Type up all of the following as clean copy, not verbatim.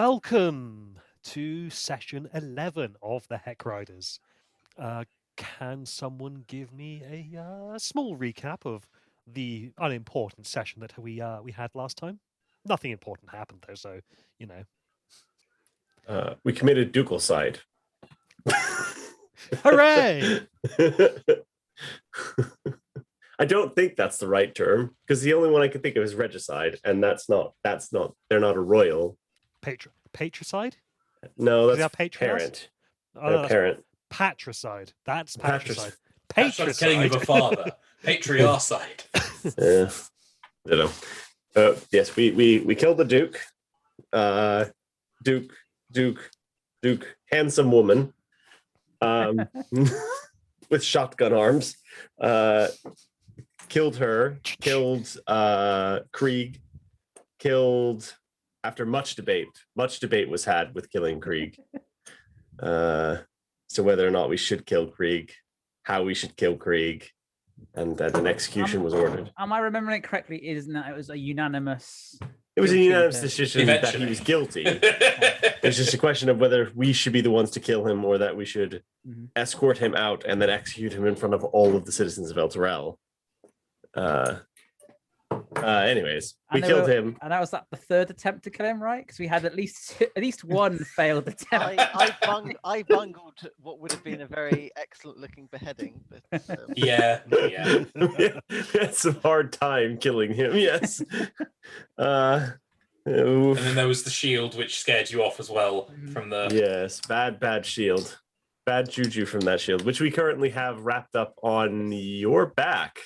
Welcome to session 11 of the Heck Riders. Can someone give me a small recap of the unimportant session that we had last time? Nothing important happened though, so you know. We committed ducalcide. Hooray! I don't think that's the right term because the only one I can think of is regicide, and that's not. They're not a royal. Patricide? No, Is that's that parent. Oh, no, that's parent. patricide. That's patricide. Patricide's killing of a father. Patriarchide. Yeah, you know. Yes, we killed the Duke. Duke, handsome woman, with shotgun arms. Killed her. Killed Krieg. Killed after much debate. Much debate was had with killing Krieg. So whether or not we should kill Krieg, how we should kill Krieg, and that an execution was ordered. Am I remembering it correctly? Isn't that it was a unanimous? It was a unanimous decision that he was guilty. It's just a question of whether we should be the ones to kill him or that we should escort him out and then execute him in front of all of the citizens of El Terrell. Anyways, we killed him. And that was the third attempt to kill him, right? Because we had at least one failed attempt. I bungled what would have been a very excellent looking beheading. But, yeah. It's a hard time killing him, yes. And then there was the shield, which scared you off as well from the... Yes, bad shield. Bad juju from that shield, which we currently have wrapped up on your back.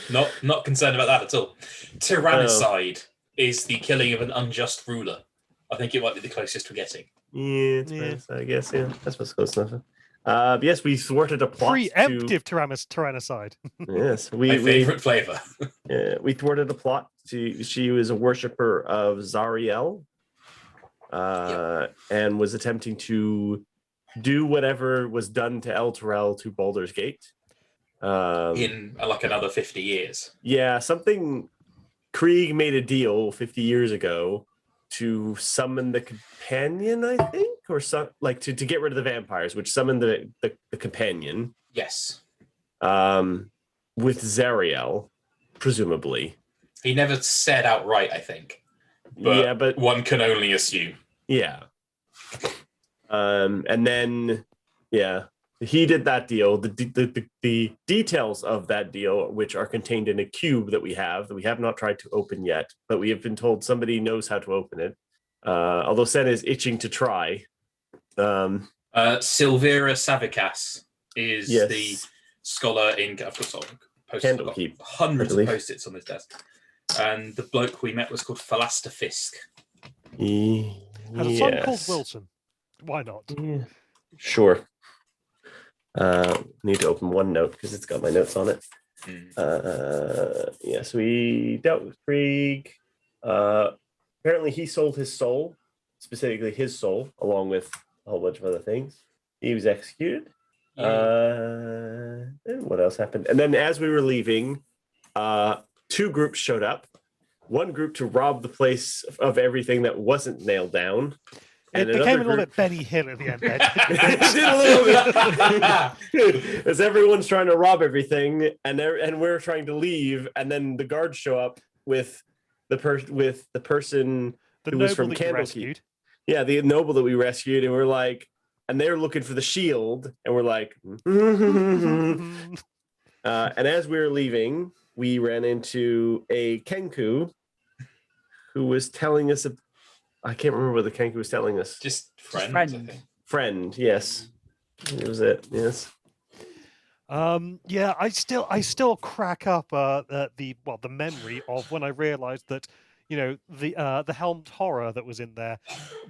Not concerned about that at all. Tyrannicide is the killing of an unjust ruler. I think it might be the closest we're getting. Yeah, I guess, yeah. That's what's close enough. Yes, we thwarted a plot. Preemptive tyrannicide. Yes, my favorite flavor. We thwarted a plot. She was a worshipper of Zariel, and was attempting to do whatever was done to El Terrell to Baldur's Gate. In like another 50 years. Yeah, Krieg made a deal 50 years ago to summon the companion, I think, or to get rid of the vampires, which summoned the companion. Yes. With Zariel, presumably. He never said outright, I think. But one can only assume. Yeah. And then, he did that deal. The details of that deal, which are contained in a cube that we have not tried to open yet, but we have been told somebody knows how to open it. Although Sen is itching to try. Silvira Savikas is the scholar in... I've got Candlekeep, hundreds of post-its on this desk. And the bloke we met was called Philaster Fisk. Had a son called Wilson. Why not? Yeah. Sure. Need to open one note because it's got my notes on it. Yes, we dealt with Krieg. Apparently he sold his soul, specifically his soul, along with a whole bunch of other things. He was executed. And what else happened? And then as we were leaving, two groups showed up. One group to rob the place of everything that wasn't nailed down. It became a little bit Benny Hill at the end. It did a little bit. As everyone's trying to rob everything, and we're trying to leave, and then the guards show up with the person who was from Candlekeep. Yeah, the noble that we rescued, and we're like, and they're looking for the shield, and we're like, and as we were leaving, we ran into a Kenku who was telling us I can't remember what the Kenku was telling us. Just friend. I think. Friend, yes. It was it, yes. I still crack up the memory of when I realized that, the helmed horror that was in there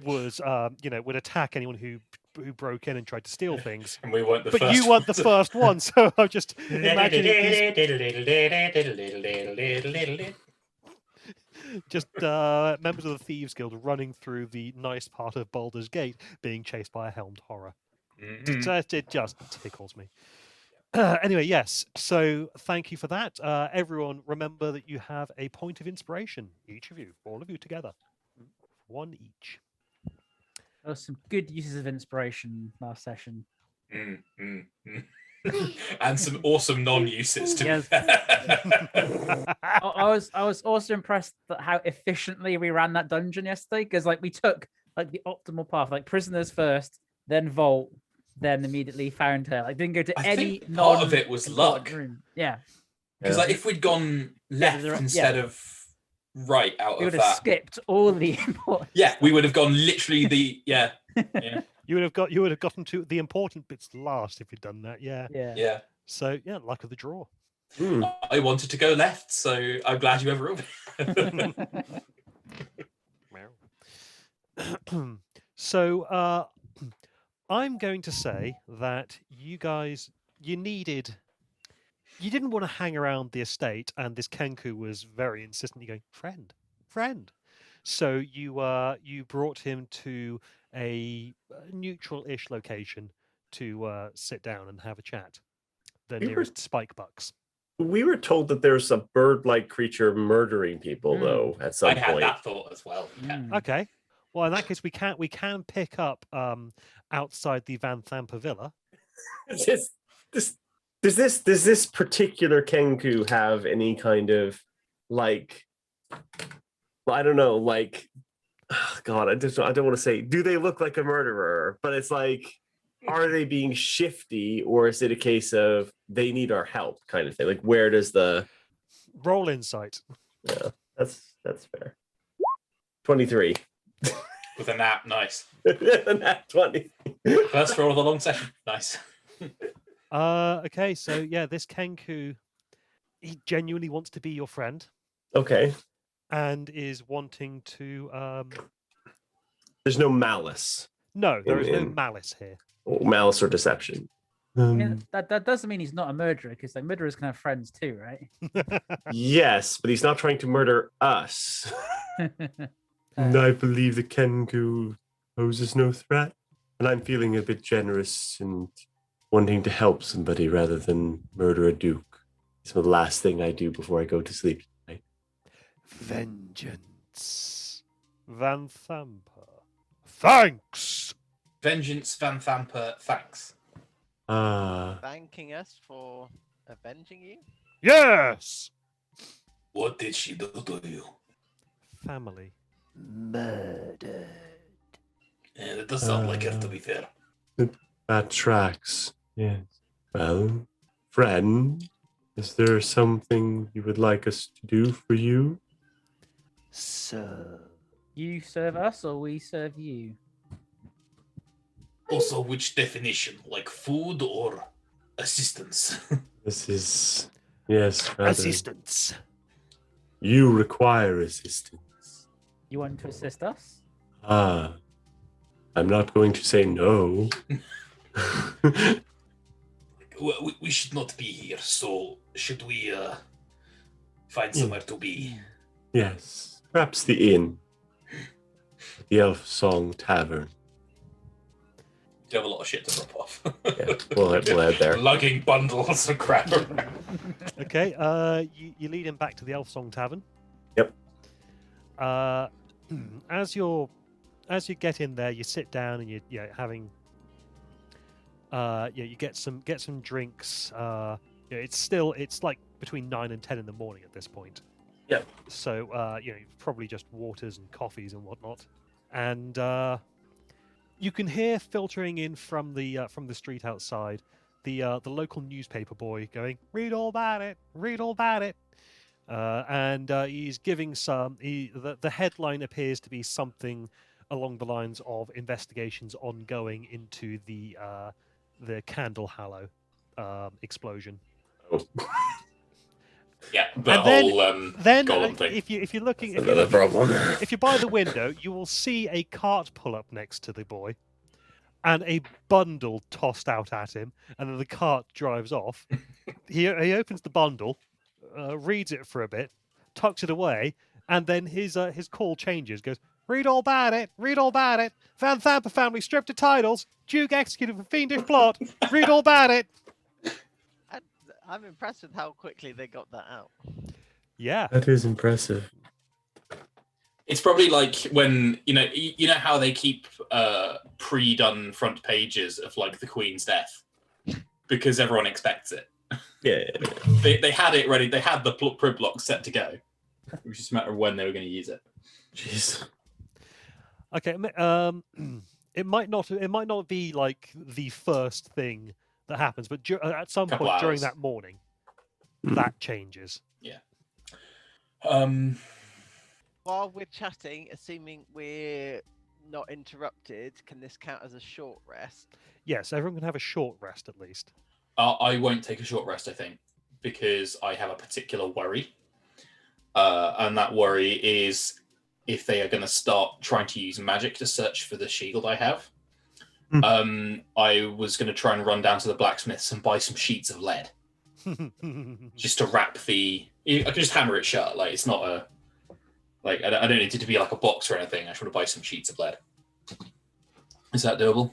was would attack anyone who broke in and tried to steal things. And we weren't the first. But you weren't the first one, so I'm just imagining just members of the Thieves Guild running through the nice part of Baldur's Gate being chased by a helmed horror. It just tickles me. Anyway, yes. So thank you for that. Everyone, remember that you have a point of inspiration. Each of you, all of you together. one each. There was some good uses of inspiration last session. And some awesome non-uses to Yes. be fair. I was also impressed at how efficiently we ran that dungeon yesterday, because like we took like the optimal path, like prisoners first, then vault, then immediately found her. Like didn't go to I any think part of it was non-important luck. room. Yeah, Because like if we'd gone left yeah. instead of right out we of would have that, skipped all the important. yeah, we would have gone literally the yeah. You would have gotten to the important bits last if you'd done that. Yeah. Yeah. So yeah, luck of the draw. I wanted to go left, so I'm glad you overruled me. So I'm going to say that you didn't want to hang around the estate, and this Kenku was very insistently going, friend. So you brought him to a neutral-ish location to sit down and have a chat. The nearest spike bucks. We were told that there's a bird-like creature murdering people, though, at some I point. had that thought as well. Yeah. Okay. Well, in that case, we can pick up outside the Van Thampa Villa. Does this particular Kenku have any kind of like, I don't know, like, oh God, I don't want to say, do they look like a murderer? But it's like, are they being shifty, or is it a case of they need our help kind of thing? Like, where does the roll insight? Yeah, that's fair. 23. With a nap, nice. Nat 20. First roll of the long session, nice. Okay, so yeah, this Kenku, he genuinely wants to be your friend. Okay. And is wanting to. There's no malice. No, there is no malice here. Malice or deception. I mean, that doesn't mean he's not a murderer, because like murderers can have friends too, right? Yes, but he's not trying to murder us. And I believe the Kenku poses no threat. And I'm feeling a bit generous and wanting to help somebody rather than murder a duke. It's the last thing I do before I go to sleep tonight. Vengeance. Van Thampa. Thanks! Vengeance, Van Thampa, thanks. Thanking us for avenging you? Yes! What did she do to you? Family. Murdered. Yeah, that does sound like her, to be fair. That tracks. Yes. Well, friend, is there something you would like us to do for you? So, You serve us or we serve you? Also, which definition? Like food or assistance? This is... Yes, rather. Assistance. You require assistance. You want to assist us? I'm not going to say no. We should not be here, so should we find somewhere to be? Yes, perhaps the inn. The Elf Song Tavern. You have a lot of shit to drop off. Yeah, we'll head there. Lugging bundles of crap. Okay, you lead him back to the Elf Song Tavern. Yep. As you get in there, you sit down and you're having. You get some drinks. It's like between 9 and 10 in the morning at this point. Yep. So probably just waters and coffees and whatnot, and you can hear filtering in from the street outside the local newspaper boy going, "Read all about it, read all about it," and he's giving the headline appears to be something along the lines of investigations ongoing into the Candle Hallow explosion. Oh. Yeah, the And whole then golem thing. if you're looking, Another problem. if you're by the window, you will see a cart pull up next to the boy, and a bundle tossed out at him, and then the cart drives off. He opens the bundle, reads it for a bit, tucks it away, and then his call changes. Goes, "Read all about it. Read all about it. Van Thampa family stripped of titles. Duke executed for fiendish plot. Read all about it." I'm impressed with how quickly they got that out. Yeah. That is impressive. It's probably like when you know how they keep pre-done front pages of like the Queen's death because everyone expects it. Yeah. They had it ready. They had the print block set to go. It was just a matter of when they were going to use it. Jeez. Okay, it might not be like the first thing that happens, but at some Couple point during hours. that morning, Hmm. that changes. While we're chatting, assuming we're not interrupted, can this count as a short rest? Yes, everyone can have a short rest at least. I won't take a short rest, I think, because I have a particular worry. And that worry is if they are going to start trying to use magic to search for the shield I have. I was going to try and run down to the blacksmiths and buy some sheets of lead just to wrap the. I can just hammer it shut. Like it's not a. Like I don't need it to be like a box or anything. I just want to buy some sheets of lead. Is that doable?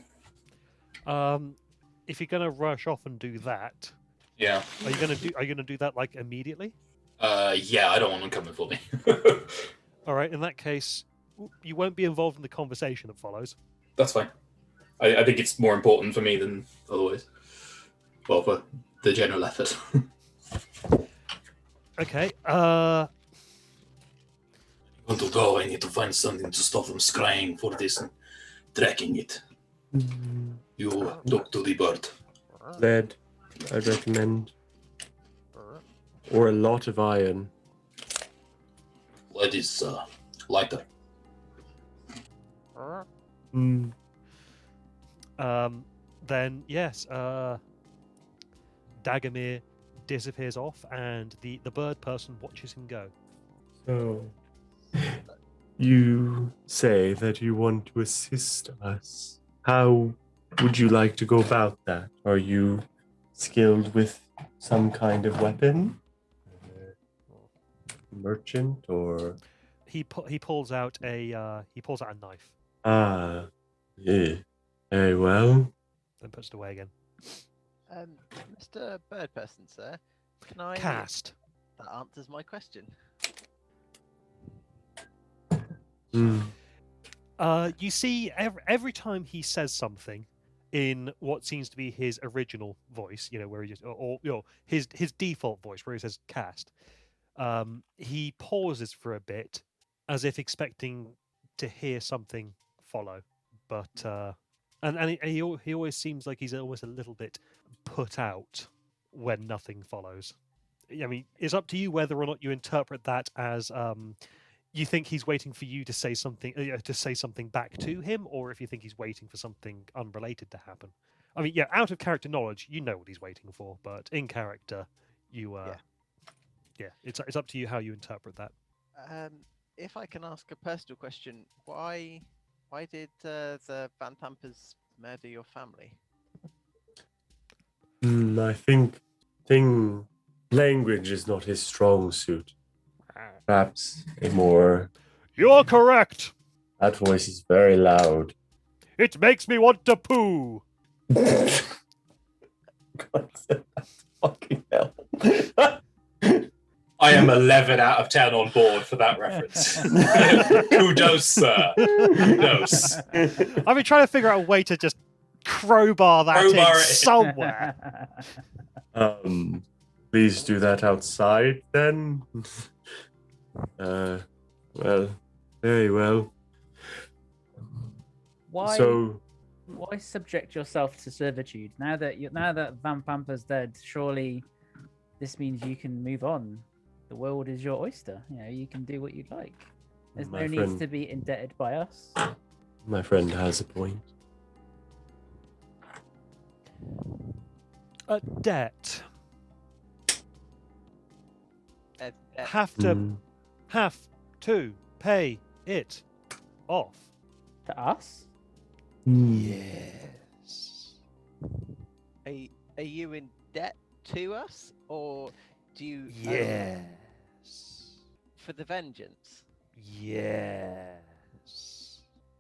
If you're gonna rush off and do that, Yeah. are you gonna do that like immediately? Yeah, I don't want them coming for me. All right, in that case, you won't be involved in the conversation that follows. That's fine. I think it's more important for me than otherwise. Well, for the general effort. Okay. I want to go. I need to find something to stop them scrying for this and tracking it. You talk to the bird. Lead, I'd recommend. Or a lot of iron. Lead is lighter. Then yes, Dagomir disappears off, and the bird person watches him go. So, you say that you want to assist us. How would you like to go about that? Are you skilled with some kind of weapon? Merchant or He pulls out a knife, yeah. Very well. then puts it away again. Mr. Bird Person, sir, can I? Cast. That answers my question. You see, every time he says something in what seems to be his original voice, where he just, or his default voice, where he says "cast," he pauses for a bit, as if expecting to hear something follow, but and he always seems like he's always a little bit put out when nothing follows. I mean, it's up to you whether or not you interpret that as you think he's waiting for you to say something back to him, or if you think he's waiting for something unrelated to happen. I mean, yeah, out of character knowledge, you know what he's waiting for, but in character, it's up to you how you interpret that. If I can ask a personal question, why did the Van Pampers murder your family? I think language is not his strong suit. Perhaps a more. You're correct. That voice is very loud. It makes me want to poo. God, fucking hell. I am 11 out of 10 on board for that reference. Kudos, sir. Kudos. I've been trying to figure out a way to just crowbar that Crowbar in it. somewhere. Please do that outside then. Well, very well. Why? So, Why subject yourself to servitude now that Van Pamper's dead? Surely this means you can move on. The world is your oyster. You can do what you'd like. There's My no need friend- to be indebted by us. my friend has a point. A debt. Have Hmm. to pay it off. To us? Yes. Are you in debt to us, or do you? Yes. For the vengeance. Yes.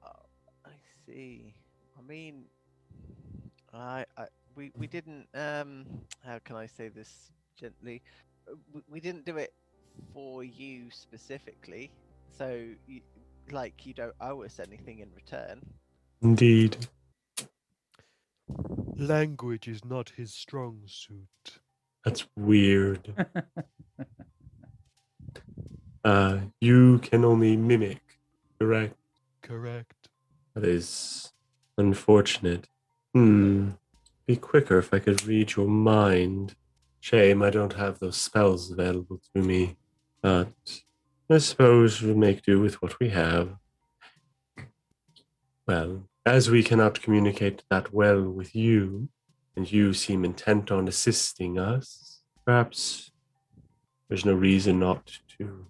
Oh, I see. I mean, we didn't. How can I say this gently? We didn't do it for you specifically. So like you don't owe us anything in return. Indeed. Language is not his strong suit. That's weird. You can only mimic, correct? Correct. That is unfortunate. Be quicker if I could read your mind. Shame I don't have those spells available to me. But I suppose we'll make do with what we have. Well, as we cannot communicate that well with you, and you seem intent on assisting us, perhaps there's no reason not to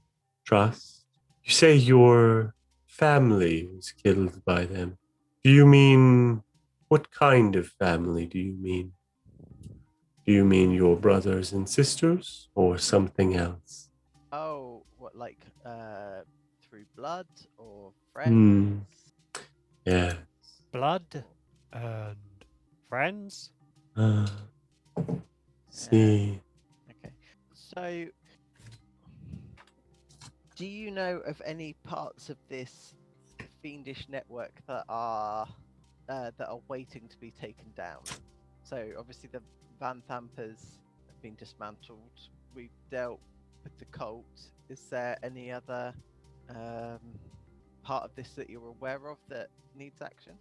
trust. You say your family was killed by them. Do you mean, what kind of family do you mean? Do you mean your brothers and sisters or something else? Oh, what, like through blood or Hmm. friends? Yeah. Blood and friends. See. Okay. So, do you know of any parts of this fiendish network that are waiting to be taken down? So obviously the Van Thampers have been dismantled. We've dealt with the cult. Is there any other part of this that you're aware of that needs action?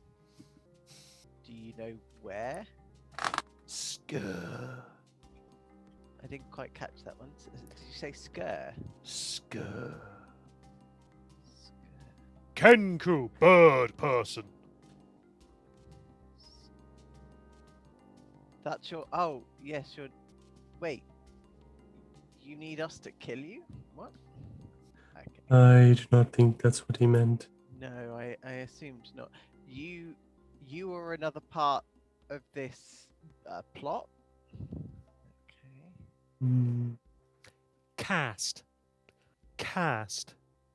Do you know where? Skur. I didn't quite catch that one. Did you say Skur? Skur. Skur. Kenku, bird person. That's your. Oh, yes, your. Wait. You need us to kill you? What? Okay. I do not think that's what he meant. No, I assumed not. You are another part of this plot. Okay. Hmm. Cast.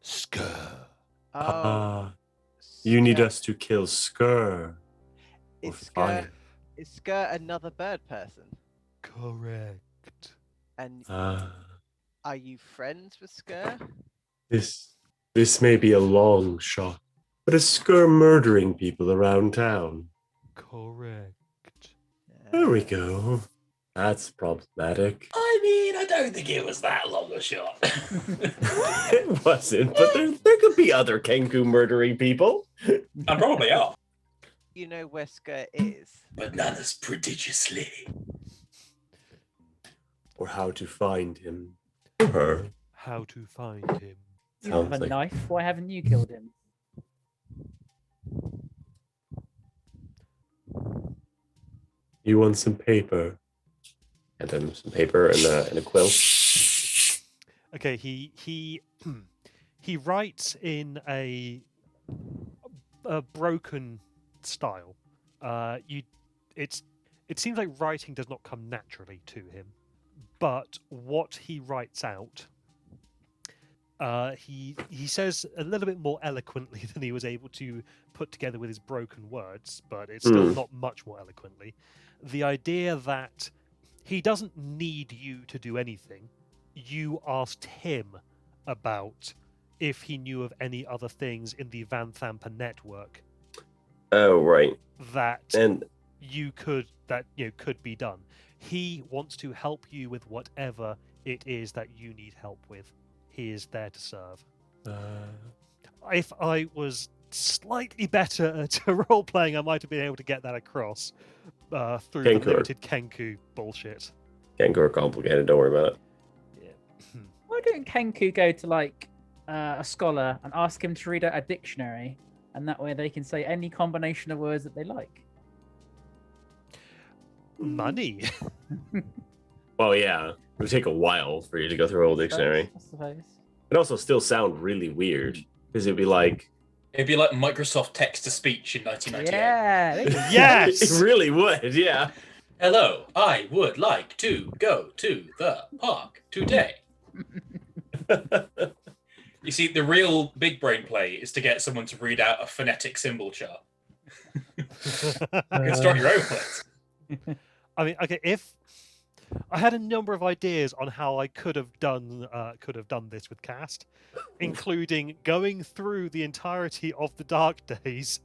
Skur. Oh, Ah, you need Skur- us to kill Skur. Is or Skur, fire. is Skur another bird person? Correct. And Ah, are you friends with Skur? this may be a long shot, but is Skur murdering people around town? Correct. There we go. That's problematic. I mean, I don't think it was that long a shot. It wasn't, but there could be other Kenku murdering people. And probably are. You know where Skur is. But not as prodigiously. Or how to find him. Or her. How to find him. You have Sounds a like- knife. Why haven't you killed him? You want some paper? And then some paper and a quill. Okay, he he writes in a broken style. It seems like writing does not come naturally to him, but what he writes out, he says a little bit more eloquently than he was able to put together with his broken words, but it's still not much more eloquently. The idea that he doesn't need you to do anything. You asked him about if he knew of any other things in the Van Thamper network Oh, right. that And could be done. He wants to help you with whatever it is that you need help with. He is there to serve. If I was slightly better at role playing, I might have been able to get that across through the Kenku. limited Kenku bullshit. Kenku are complicated, don't worry about it. Why don't Kenku go to like a scholar and ask him to read out a dictionary, and that way they can say any combination of words that they like? Money. Well, yeah. It would take a while for you to go through a whole dictionary. I suppose. It'd also still sound really weird. Because it'd be like... It'd be like Microsoft text to speech in 1998. Yeah. there you go. Yes. It really would, yeah. Hello, I would like to go to the park today. You see, the real big brain play is to get someone to read out a phonetic symbol chart. You can start your own place. I mean, okay, if I had a number of ideas on how I could have done this with cast, including going through the entirety of the Dark Days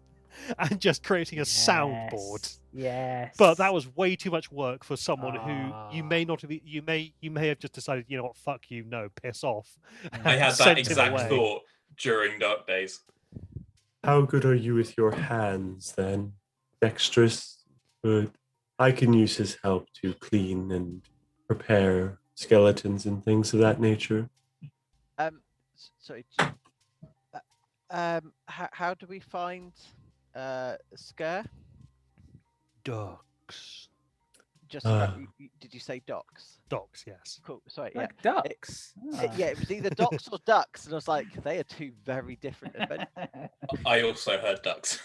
and just creating a soundboard. Yes. But that was way too much work for someone who you Ah. may not have. You may have just decided, you know what, fuck you, no, piss off. Yeah. I and had that sent him exact away. thought during Dark Days. How good are you with your hands then? Dexterous? Good. I can use his help to clean and prepare skeletons and things of that nature. Sorry. How do we find Scare? Ducks. Just did you say docks? Docks, yes. Cool. Sorry. Like Yeah. ducks. Yeah, it was either docks or ducks, and I was like, they are two very different events. I also heard ducks.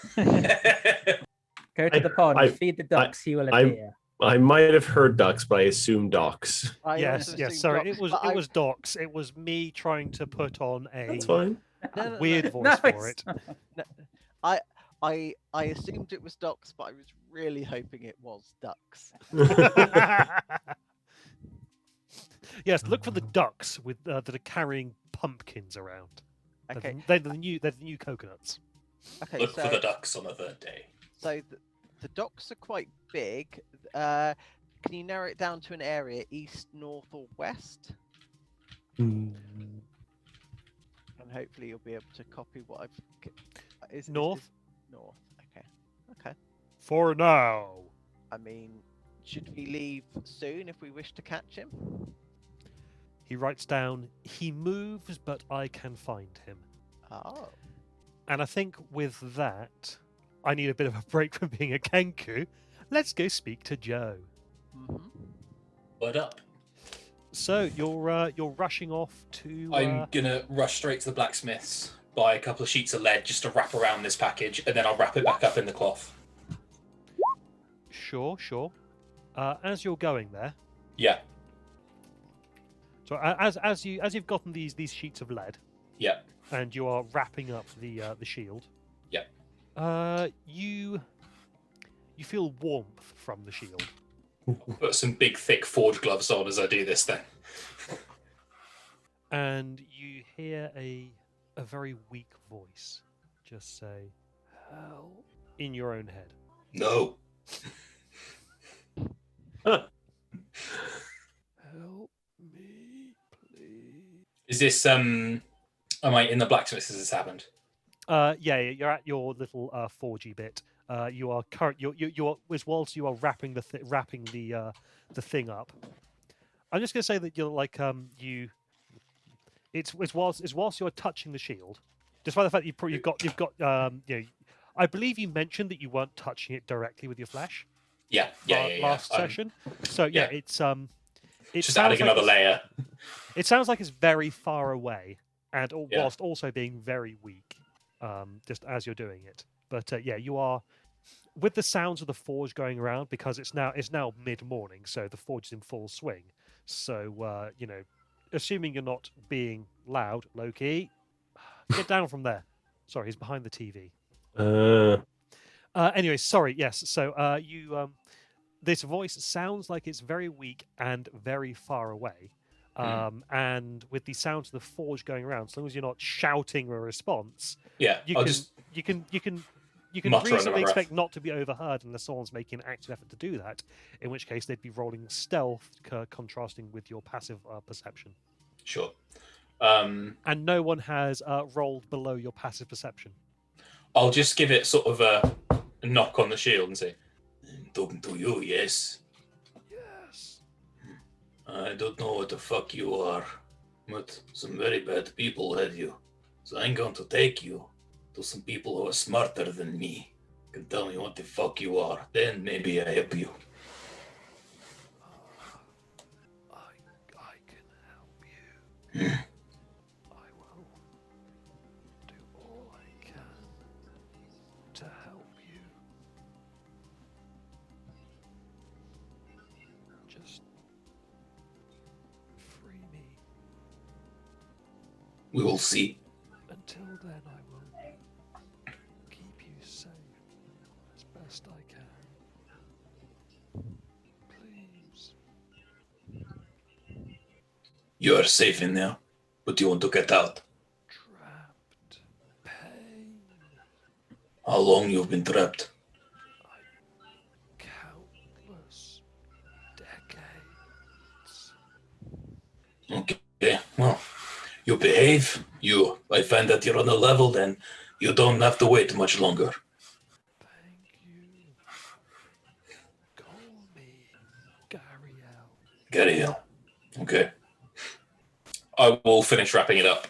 Go to the pond, feed the ducks, he will appear. I might have heard ducks, but I assume docks. I Yes, also yes. assumed Sorry, docks, it was but it was Docks. It was me trying to put on That's a fine. No, weird voice No, for it's it. I assumed it was docks, but I was really hoping it was ducks. Yes, look for the ducks with that are carrying pumpkins around. Okay. They're the new coconuts. Okay. Look so for the ducks on the third day. so the docks are quite big. Can you narrow it down to an area, east, north, or west? Hmm. And hopefully you'll be able to copy what I've. Is North. North. Okay. Okay. For now. I mean, should we leave soon if we wish to catch him? He writes down, he moves, but I can find him. Oh. And I think with that, I need a bit of a break from being a Kenku. Let's go speak to Joe. Mm-hmm. Word up. So you're rushing off to. I'm gonna rush straight to the blacksmith's, buy a couple of sheets of lead just to wrap around this package, and then I'll wrap it back up in the cloth. Sure, sure. As you're going there, Yeah, so as you've gotten these sheets of lead, yeah. and you are wrapping up the shield. Yeah. You feel warmth from the shield. I'll put some big, thick forge gloves on as I do this then. And you hear a very weak voice just say, "Help," in your own head. No. Help me, please. Is this, am I in the blacksmith's as this happened? Yeah, you're at your little 4G bit. You are whilst you are wrapping the thing up. I'm just gonna say that you're like it's whilst you're touching the shield, despite the fact that you've got I believe you mentioned that you weren't touching it directly with your flesh. Yeah. Last session. So yeah, yeah. it's Just adding another layer. It sounds like it's very far away, and Yeah. whilst also being very weak, just as you're doing it. But yeah, you are with the sounds of the forge going around because it's now mid-morning, so the forge is in full swing. So assuming you're not being loud, Loki, get down from there. Sorry, he's behind the TV. Anyway, sorry. Yes. So this voice sounds like it's very weak and very far away. And with the sounds of the forge going around, as long as you're not shouting a response, Yeah, you I'll can just you can mutter under my reasonably breath. expect not to be overheard unless someone's making an active effort to do that. In which case, they'd be rolling stealth, contrasting with your passive perception. Sure. And no one has rolled below your passive perception. I'll just give it sort of a knock on the shield and say, "I'm talking to you, yes. Yes. I don't know what the fuck you are, but some very bad people had you. So I'm going to take you to some people who are smarter than me. Can tell me what the fuck you are. Then maybe I help you." I can help you. I will do all I can to help you. Just free me. We will see. Until then, I will keep you safe as best I can. Please. You are safe in there, but you want to get out. Trapped. Pain. How long you've been trapped? Countless decades. Okay, well, you behave. I find that you're on a level, then you don't have to wait much longer. Thank you. Call me Gariel. Gary, okay. I will finish wrapping it up.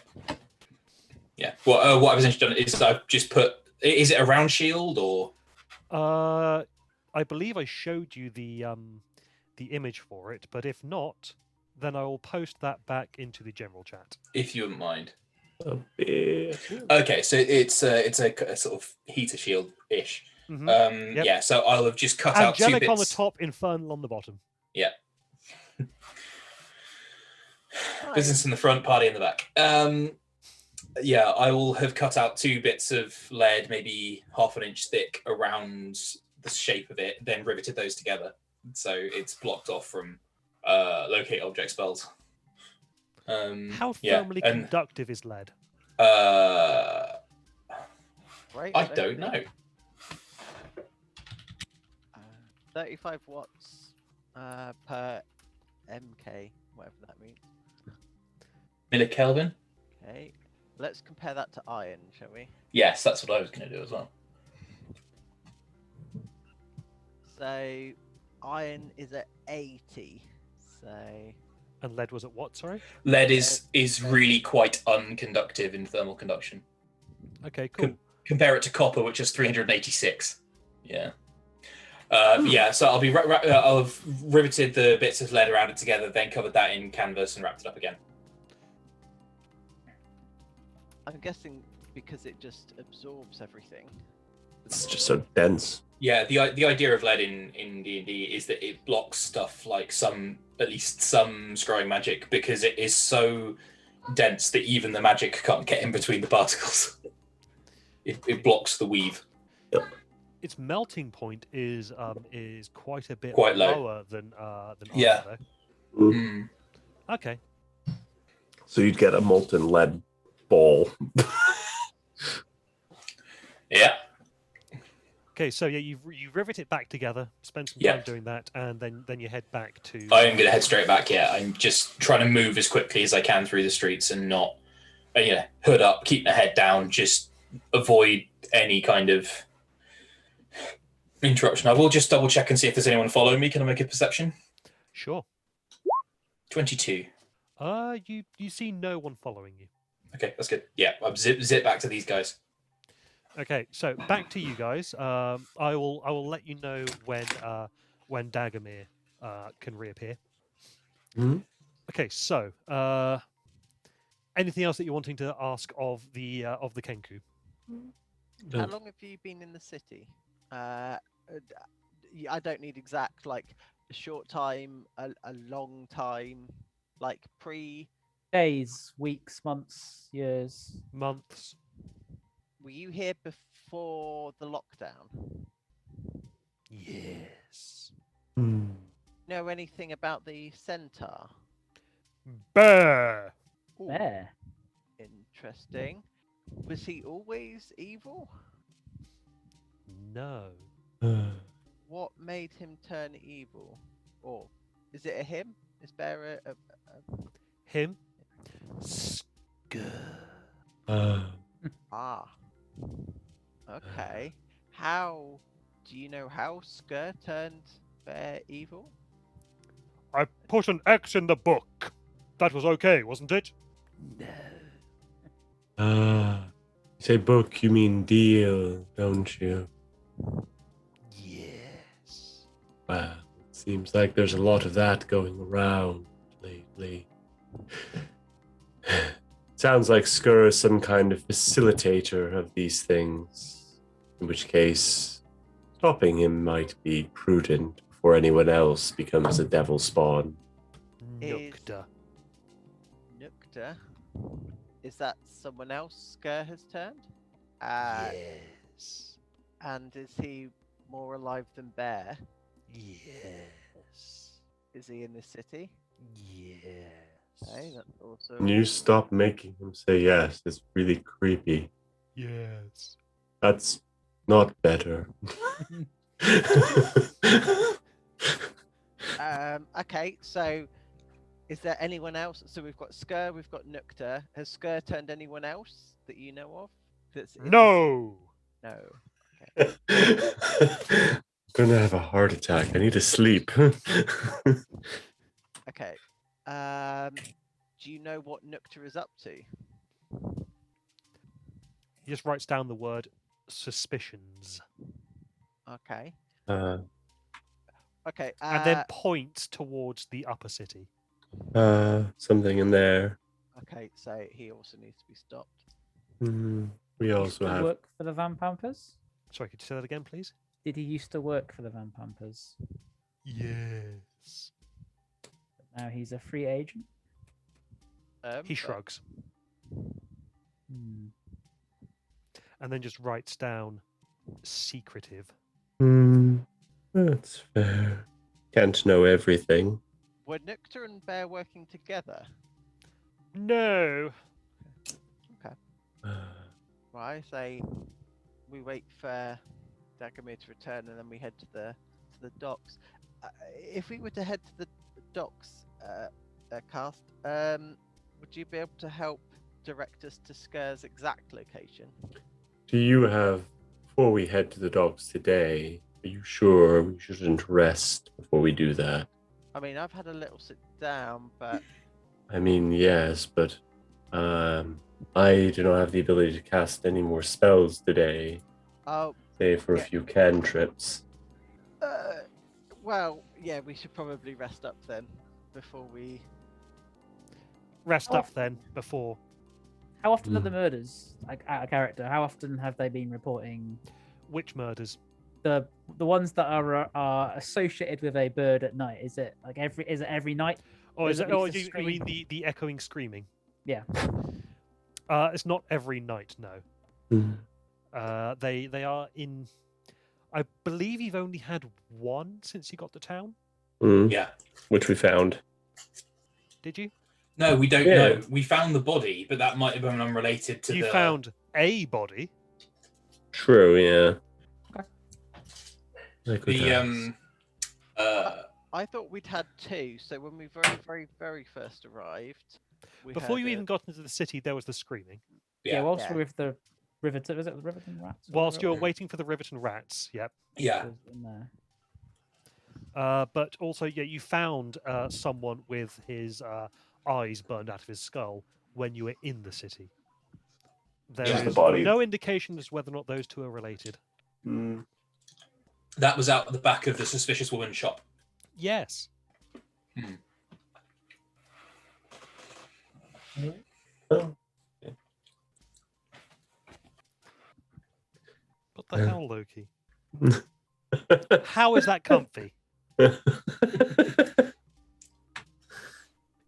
Yeah. Well, what I've essentially done is I've just put. Is it a round shield or? I believe I showed you the image for it, but if not, then I will post that back into the general chat. If you wouldn't mind. A bit. Okay, so it's a sort of heater shield ish. Mhm. Yep. Yeah. So I'll have just cut out 2 Angelic bits. on the top, infernal on the bottom. Yeah. Business in the front, party in the back. Yeah, I will have cut out 2 bits of lead, maybe half an inch thick, around the shape of it, then riveted those together, so it's blocked off from locate object spells. How yeah, thermally and conductive is lead? Right? I don't know. 35 watts per MK, whatever that means. Millikelvin? Okay, let's compare that to iron, shall we? Yes, that's what I was going to do as well. So, iron is at 80. So, And lead was at what? Sorry. Lead is really quite unconductive in thermal conduction. Okay, cool. Compare it to copper, which is 386. Yeah. Yeah, so I'll be I'll have riveted the bits of lead around it together, then covered that in canvas and wrapped it up again. I'm guessing because it just absorbs everything. It's just so dense. Yeah, the idea of lead in D&D is that it blocks stuff like at least some scrolling magic, because it is so dense that even the magic can't get in between the particles. It blocks the weave. Its melting point is quite a bit Quite low. lower than iron, Yeah. though. Mm. Okay. So you'd get a molten lead ball. Yeah. Okay, so yeah, you rivet it back together, spend some Yeah. time doing that, and then you head back to. I am going to head straight back. Yeah, I'm just trying to move as quickly as I can through the streets and not, hood up, keep my head down, just avoid any kind of interruption. I will just double check and see if there's anyone following me. Can I make a perception? Sure. 22. You see no one following you. Okay, that's good. Yeah, I'll zip back to these guys. Okay, so back to you guys. I will let you know when Dagomir can reappear. Mhm. Okay, so anything else that you're wanting to ask of the Kenku? How long have you been in the city? I don't need exact, like a short time, a long time, like pre. Days, weeks, months, years. Months. Were you here before the lockdown? Yes. Know anything about the centaur? Bear. Ooh, There. interesting. Was he always evil? No. What made him turn evil? Or is it a him? Is Bear a Him. Skur. Ah. Okay. How do you know how Skur turned Bear evil? I put an X in the book. That was okay, wasn't it? You say book, you mean deal, don't you? Yes. Well, it seems like there's a lot of that going around lately. Sounds like Skur is some kind of facilitator of these things, in which case stopping him might be prudent before anyone else becomes a devil spawn. Nukta. Nukta? Is that someone else Skur has turned? Yes. And is he more alive than Bear? Yes. Is he in the city? Yes. Okay, that's also. Can you stop making him say yes? It's really creepy. Yes. That's not better. Okay, so is there anyone else? So we've got Skur, we've got Nukta. Has Skur turned anyone else that you know of? That's in No. No. I'm gonna have a heart attack. I need to sleep. Okay. Do you know what Nukta is up to? He just writes down the word suspicions Okay. uh, Okay. and then points towards the upper city. something in there. Okay, so he also needs to be stopped. We Used also to have. work for the Van Pampers. Sorry, could you say that again, please? Did he used to work for the Van Pampers? Yes. But now he's a free agent. He But- shrugs Hmm. and then just writes down secretive. That's fair. Can't know everything. Were Nukta and Bear working together? No. Right, I say we wait for Dagomir to return and then we head to the docks. If we were to head to the docks, Cast, would you be able to help direct us to Skur's exact location? Do you have, before we head to the docks today, are you sure we shouldn't rest before we do that? I mean, I've had a little sit down, but I mean, yes, but I do not have the ability to cast any more spells today, oh, save for a Yeah. few cantrips. well, yeah, we should probably rest up then before we. Rest Oh. up then before. How often are Hmm. the murders, like out of character? How often have they been reporting Which murders? the ones that are associated with a bird at night? Is it like every night? Oh, There's is at it? Oh, least a you scream. mean the echoing screaming? Yeah. It's not every night. No. They are in. I believe you've only had one since you got to town. Yeah. Which we found. Did you? No, we don't Yeah. know. We found the body, but that might have been unrelated to You the. found a body. True, yeah. Okay. Like the with us. I thought we'd had two. So when we very, very, very first arrived, we Before heard you a- even got into the city, there was the screaming. Yeah. Yeah. Whilst Yeah. we're with the Riverton, was it the Riverton Rats? or Whilst whatever you it were waiting for the Riverton rats. Yep. Yeah. was in there. But also, yeah, you found someone with his eyes burned out of his skull when you were in the city. There Just the is body. no indication as to whether or not those two are related. That was out the back of the suspicious woman's shop. Yes. Oh. What the hell, Loki? How is that comfy? He's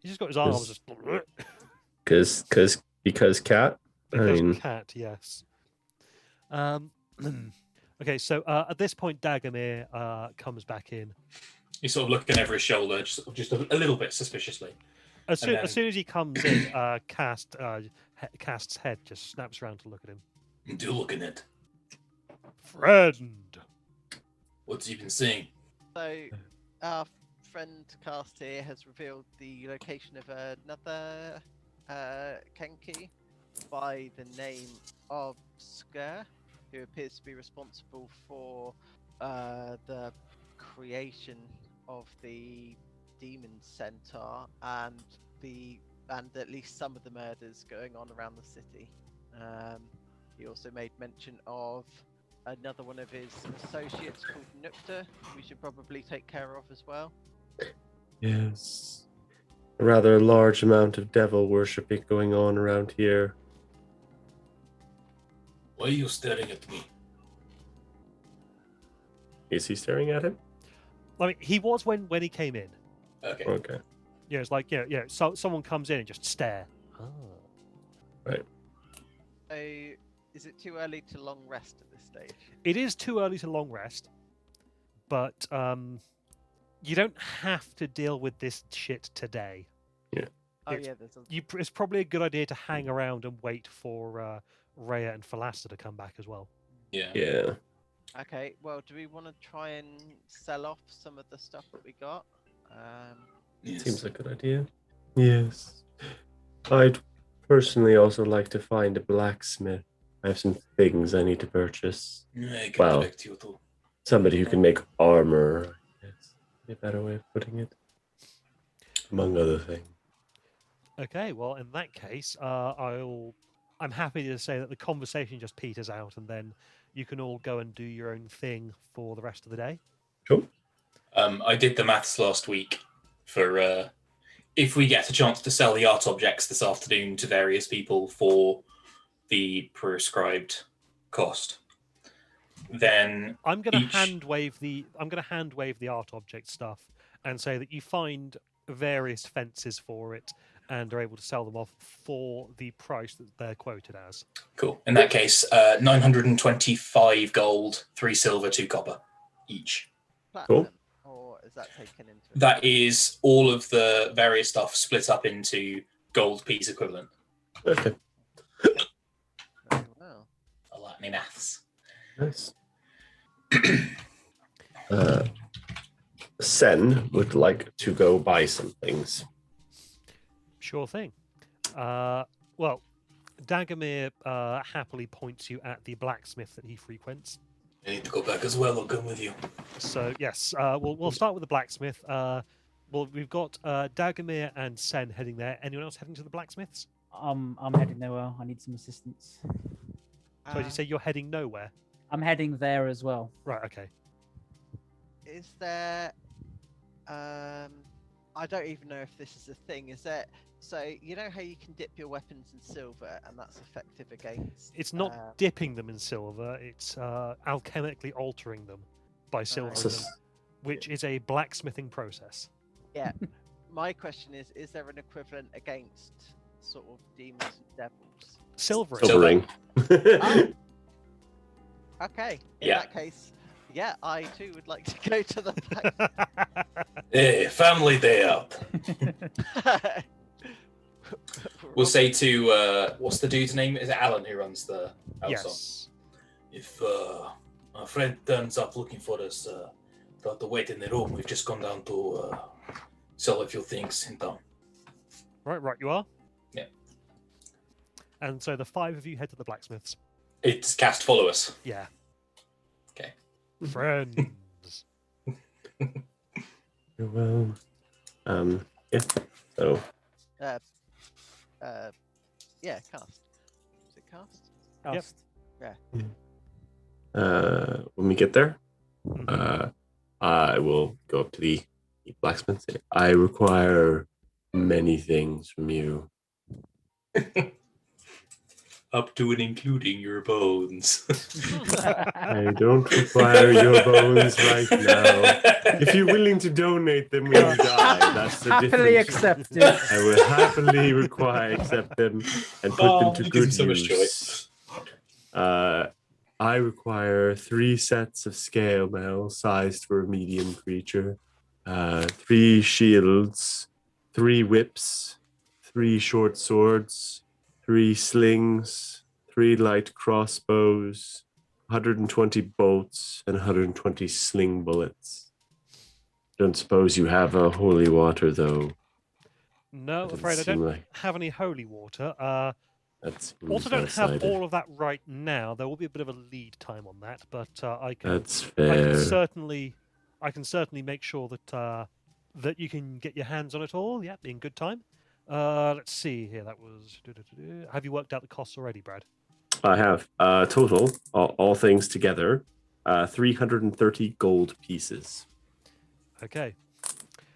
just got his arms just because cat. because mean- cat. Yes. Okay, so at this point, Dagomir comes back in. He's sort of looking over his shoulder, just a little bit suspiciously. As soon, And as soon as he comes in, Cast's head just snaps around to look at him. Do look in it. Friend. What's he been seeing? So our friend Cast here has revealed the location of another Kenki by the name of Skur, who appears to be responsible for the creation of the demon centaur and at least some of the murders going on around the city. He also made mention of another one of his associates called Nukta, we should probably take care of as well. Yes. A rather large amount of devil worshipping going on around here. Why are you staring at me? Is he staring at him? I mean, he was when he came in. Okay. Okay. Yeah, it's like so someone comes in and just stare. Ah. So, is it too early to long rest at this stage? It is too early to long rest, but you don't have to deal with this shit today. Oh It's- yeah, there's a. It's probably a good idea to hang around and wait for Rhea and Philasta to come back as well. Yeah. Yeah. Okay, well, do we want to try and sell off some of the stuff that we got? Yes. Seems like a good idea. Yes. I'd personally also like to find a blacksmith. I have some things I need to purchase. I can Well, direct you to. Somebody who can make armor, I guess. Be a better way of putting it. Among other things. Okay, well, in that case, I'm happy to say that the conversation just peters out, and then you can all go and do your own thing for the rest of the day. Cool. I did the maths last week for if we get a chance to sell the art objects this afternoon to various people for the prescribed cost, then I'm going to each- hand wave the art object stuff and say that you find various fences for it and are able to sell them off for the price that they're quoted as. Cool. In that case, 925 gold, 3 silver, 2 copper each. Platinum, or is that taken into? That is all of the various stuff split up into gold piece equivalent. Okay. Very well. I like me maths. Nice. Sen would like to go buy some things. Sure thing. Well, Dagomir happily points you at the blacksmith that he frequents. I need to go back as well. I'll come with you. So yes, we'll start with the blacksmith. Well, we've got Dagomir and Sen heading there. Anyone else heading to the blacksmiths? I'm heading nowhere. I need some assistance. So did you say you're heading nowhere? I'm heading there as well. Right. Okay. Is there? I don't even know if this is a thing. Is there? So you know how you can dip your weapons in silver, and that's effective against. It's not dipping them in silver. It's alchemically altering them by silvering them, which is a blacksmithing process. Yeah. My question is there an equivalent against sort of demons and devils? Silvering. Silvering. Okay. In Yeah. that case, yeah, I too would like to go to the blacksmith. Hey, family day out. We'll say to what's the dude's name? Is it Alan who runs the house? Yes. If a friend turns up looking for us, they'll have to wait in the room. We've just gone down to sell a few things in town. Right. You are. Yeah. And so the 5 of you head to the blacksmiths. It's cast follow us. Yeah. Okay. Friends. Well, yeah. So Yeah, cast. Is it cast? Cast. when we get there, Mhm. I will go up to the blacksmith and say, I require many things from you. Up to and including your bones. I don't require your bones right now. If you're willing to donate them when you die, that's the Happily difference. accepted. I will happily accept them and put them to it gives good you so much use. I require 3 sets of scale mail sized for a medium creature, 3 shields, 3 whips, 3 short swords, 3 slings, 3 light crossbows, 120 bolts, and 120 sling bullets. Don't suppose you have a holy water, though. No, Doesn't afraid I seem don't like have any holy water. that seems Also, don't have one-sided. all of that right now. There will be a bit of a lead time on that, but I can. That's I fair. can certainly make sure that that you can get your hands on it all. Yeah, in good time. Let's see here. That was. Have you worked out the costs already, Brad? I have total, all things together, 330 gold pieces. Okay.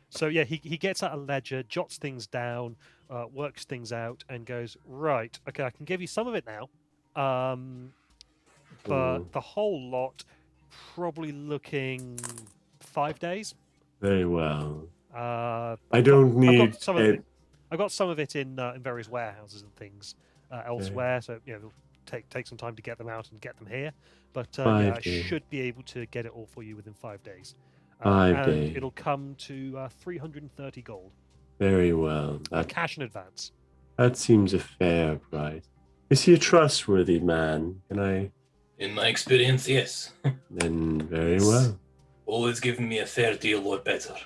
So yeah, he gets out a ledger, jots things down, works things out, and goes, right, okay, I can give you some of it now. But the whole lot, probably looking 5 days. Very well. I don't need some of it. it. I've got some of it in various warehouses and things elsewhere, so it'll take some time to get them out and get them here. But yeah, I 5 days. should be able to get it all for you within 5 days. 5 and days. it'll come to 330 gold. Very well. Cash in advance. That seems a fair price. Is he a trustworthy man? Can I? In my experience, yes. Then very Yes. well. Always giving me a fair deal or better.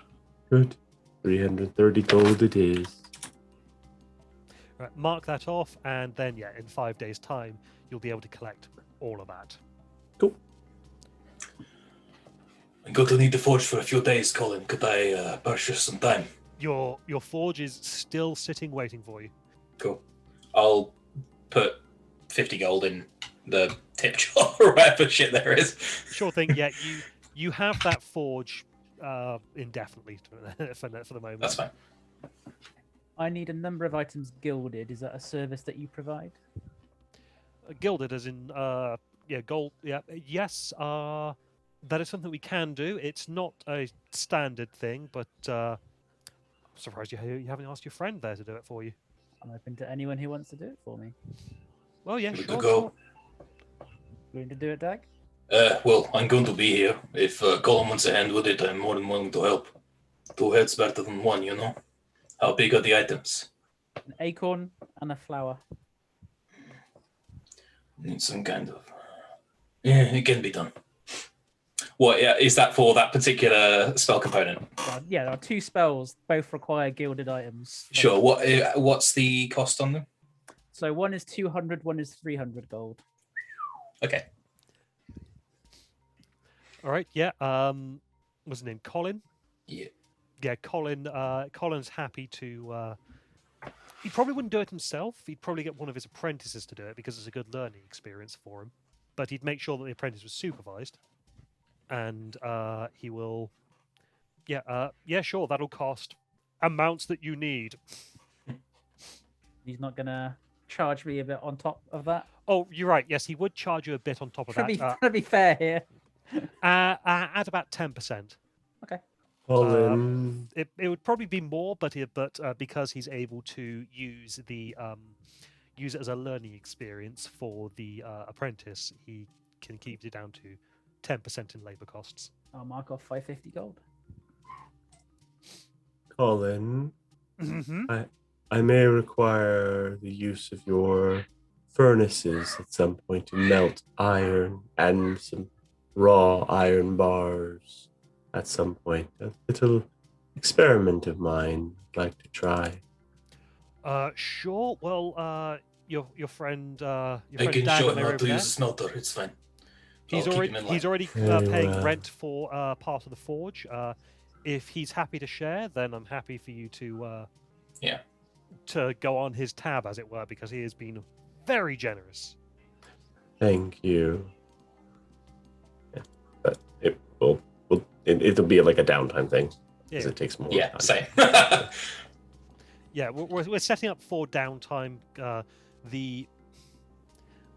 Good. 330 gold it is. Right, mark that off, and then in 5 days' time, you'll be able to collect all of that. Cool. I'm going to need the forge for a few days, Colin. Could I purchase some time? Your forge is still sitting, waiting for you. Cool. I'll put 50 gold in the tip jar or whatever shit there is. Sure thing. Yeah, you have that forge indefinitely for the moment. That's fine. I need a number of items gilded. Is that a service that you provide? Gilded, as in gold. Yeah, yes. That is something we can do. It's not a standard thing, but I'm surprised you haven't asked your friend there to do it for you. I'm open to anyone who wants to do it for me. Well, yeah, Good to sure. go. Going to do it, Dag? Well, I'm going to be here. If Colin wants a hand with it, I'm more than willing to help. 2 heads better than 1, you know? How big are the items? An acorn and a flower. Need some kind of... Yeah, it can be done. What? Yeah, is that for that particular spell component? There are 2 spells. Both require gilded items. Sure. What's the cost on them? So one is 200, one is 300 gold. Okay. All right. Yeah. What's his name? Colin. Yeah. Yeah, Colin. Colin's happy to. He probably wouldn't do it himself. He'd probably get one of his apprentices to do it because it's a good learning experience for him. But he'd make sure that the apprentice was supervised, and he will. Yeah, sure. That'll cost amounts that you need. He's not gonna charge me a bit on top of that. Oh, you're right. Yes, he would charge you a bit on top of that. Trying to be fair here. At about 10%. Colin. It would probably be more, but because he's able to use it as a learning experience for the apprentice, he can keep it down to 10% in labor costs. I'll mark off 550 gold. Colin. Mm-hmm. I may require the use of your furnaces at some point to melt iron and some raw iron bars at some point. A little experiment of mine I'd like to try. Sure. Well, your friend, I can Dag show and him they're how over to there. use a smelter. It's fine. He's I'll keep already him in line. Very paying well. rent for part of the forge. If he's happy to share, then I'm happy for you to to go on his tab, as it were, because he has been very generous. Thank you. Yeah, but it'll be like a downtime thing because Yeah, it takes more Yeah, time. same. yeah. We're setting up for downtime. The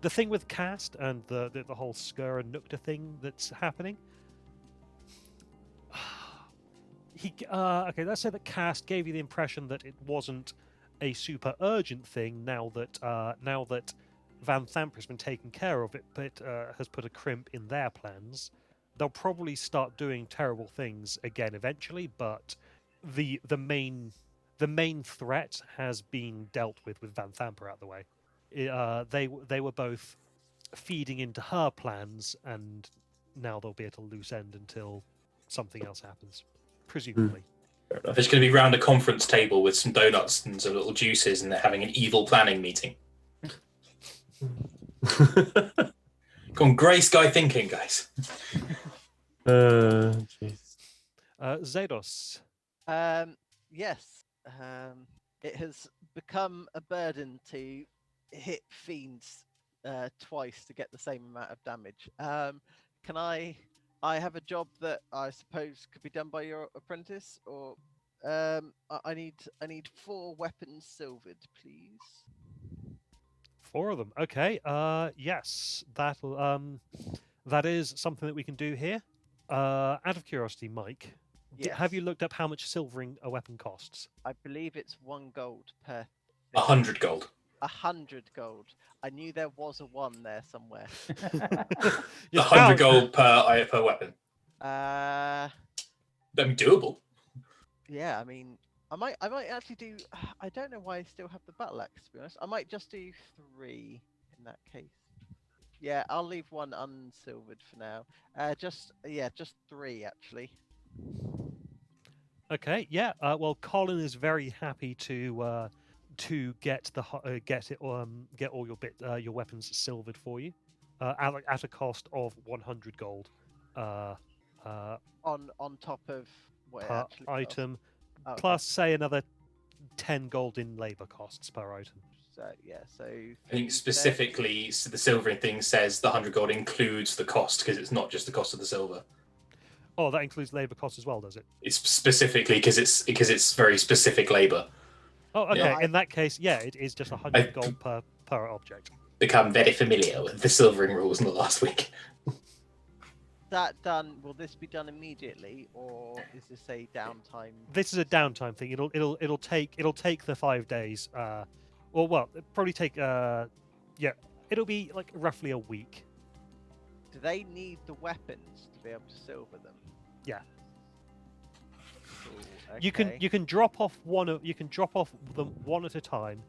thing with cast and the whole Skur and Nukta thing that's happening. Okay, let's say that cast gave you the impression that it wasn't a super urgent thing now that Van Thamper has been taken care of. It has put a crimp in their plans. They'll probably start doing terrible things again eventually, but the main threat has been dealt with Van Thamper out the way. They were both feeding into her plans, and now they'll be at a loose end until something else happens, presumably. Fair enough. There's going to be round a conference table with some donuts and some little juices, and they're having an evil planning meeting. Come on, grey sky thinking, guys. Jeez. Zados. Yes. It has become a burden to hit fiends twice to get the same amount of damage. Can I have a job that I suppose could be done by your apprentice, or I need 4 weapons silvered, please. 4 of them. Okay. Yes, that is something that we can do here. Out of curiosity, Mike, have you looked up how much silvering a weapon costs? I believe it's 1 gold per. 100 gold. 100 gold. I knew there was a 1 there somewhere. 100 gold per weapon. Uh, I mean, doable. yeah. I mean, I might actually do. I don't know why I still have the battle axe. To be honest, I might just do 3 in that case. Yeah, I'll leave 1 unsilvered for now. Just 3 actually. Okay, yeah. Well, Colin is very happy to get get all your weapons silvered for you, at a cost of 100 gold, uh, On top of what it per actually costs. item, Oh, okay. plus say another 10 gold in labor costs per item. So yeah, so I think specifically the silvering thing says the 100 gold includes the cost because it's not just the cost of the silver. Oh, that includes labor costs as well, does it? It's specifically because it's very specific labor. Oh, okay. Yeah. In that case, yeah, it is just 100 gold per object. Become very familiar with the silvering rules in the last week. that done. Will this be done immediately, or is this a downtime? This is a downtime thing. It'll take the 5 days. It'll probably take it'll be like roughly a week. Do they need the weapons to be able to silver them? Yeah. Cool, You can drop off them one at a time.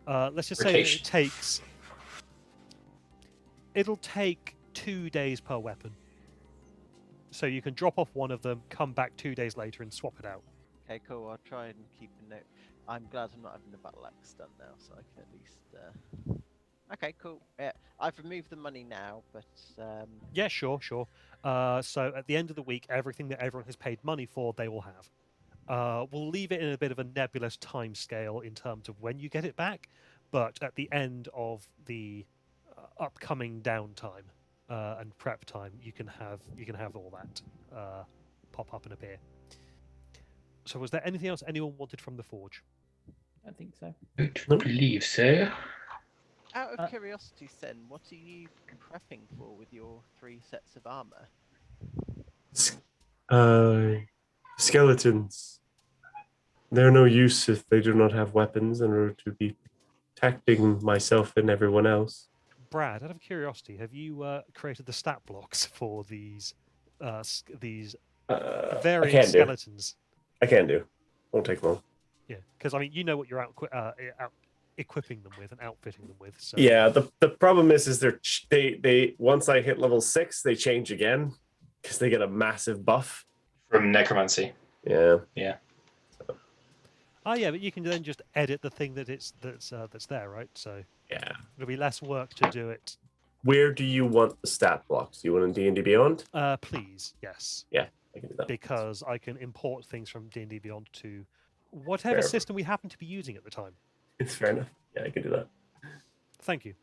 Let's just say that it'll take 2 days per weapon. So you can drop off one of them, come back 2 days later, and swap it out. Okay, cool. I'll try and keep a note. I'm glad I'm not having the battle axe done now, so I can at least. Okay, cool. Yeah, I've removed the money now, but Yeah, sure. So at the end of the week, everything that everyone has paid money for, they will have. We'll leave it in a bit of a nebulous time scale in terms of when you get it back, but at the end of the upcoming downtime and prep time, you can have all that pop up and appear. So, was there anything else anyone wanted from the forge? I think so. I don't believe so. out of curiosity, Sen, what are you prepping for with your 3 sets of armor? Skeletons. They're no use if they do not have weapons in order to be protecting myself and everyone else. Brad, out of curiosity, have you created the stat blocks for these varying skeletons? I can do. Won't take long. Yeah, because I mean, you know what you're out equipping them with and outfitting them with. So Yeah, the problem is they once I hit level 6, they change again because they get a massive buff from necromancy. Yeah. Oh yeah, but you can then just edit the thing that's there, right? So yeah, it'll be less work to do it. Where do you want the stat blocks? Do you want in D&D Beyond? Please, yes. Yeah, I can do that. Because I can import things from D&D Beyond to whatever system we happen to be using at the time. It's fair enough. Yeah, I can do that. Thank you.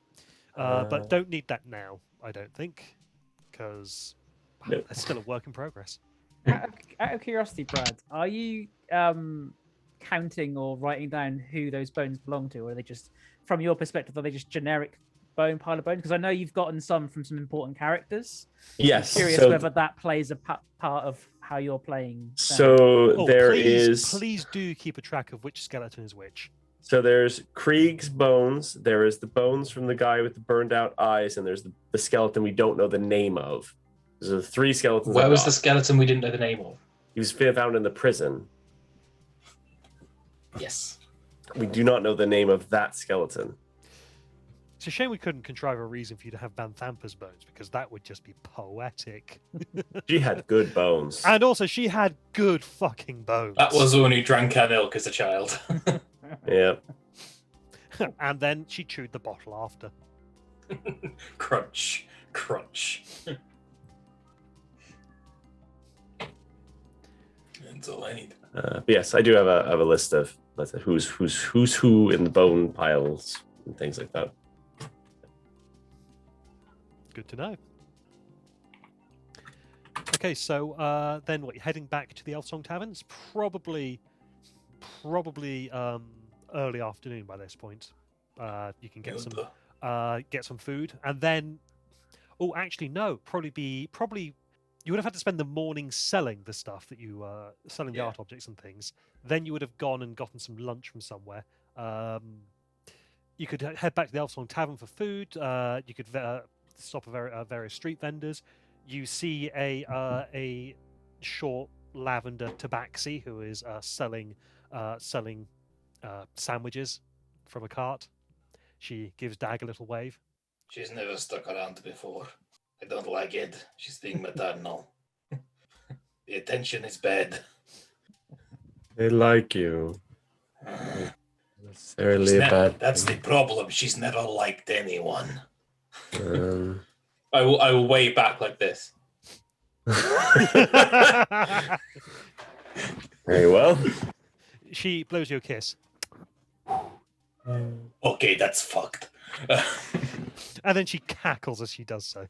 But don't need that now, I don't think, because it's still a work in progress. Out of curiosity, Brad, are you counting or writing down who those bones belong to, or are they just, from your perspective, are they just generic pile of bones? Because I know you've gotten some from some important characters. Yes. I'm curious whether that plays a part of how you're playing. So Please do keep a track of which skeleton is which. So there's Krieg's bones. There is the bones from the guy with the burned out eyes, and there's the skeleton we don't know the name of. There's the 3 skeletons. Where was the skeleton we didn't know the name of? He was found in the prison. Yes. We do not know the name of that skeleton. It's a shame we couldn't contrive a reason for you to have Banthampa's bones, because that would just be poetic. She had good bones. And also, she had good fucking bones. That was the one who drank her milk as a child. Yeah. And then she chewed the bottle after. Crunch. Crunch. That's all I need. But yes, I do have a list of who's who in the bone piles and things like that. Good to know. Okay, so then what? You're heading back to the Elfsong Tavern? It's probably early afternoon by this point. You can get some food, and then probably you would have had to spend the morning selling the stuff that you selling the art objects and things. Then you would have gone and gotten some lunch from somewhere. You could head back to the Elfsong Tavern for food. You could stop at various street vendors. You see a short Lavender Tabaxi, who is selling sandwiches from a cart. She gives Dag a little wave. She's never stuck around before. I don't like it. She's being maternal. The attention is bad. They like you. Necessarily She's a that's bad the problem. She's never liked anyone. thing. I will wave back like this. Very well. She blows you a kiss. Okay, that's fucked. And then she cackles as she does so.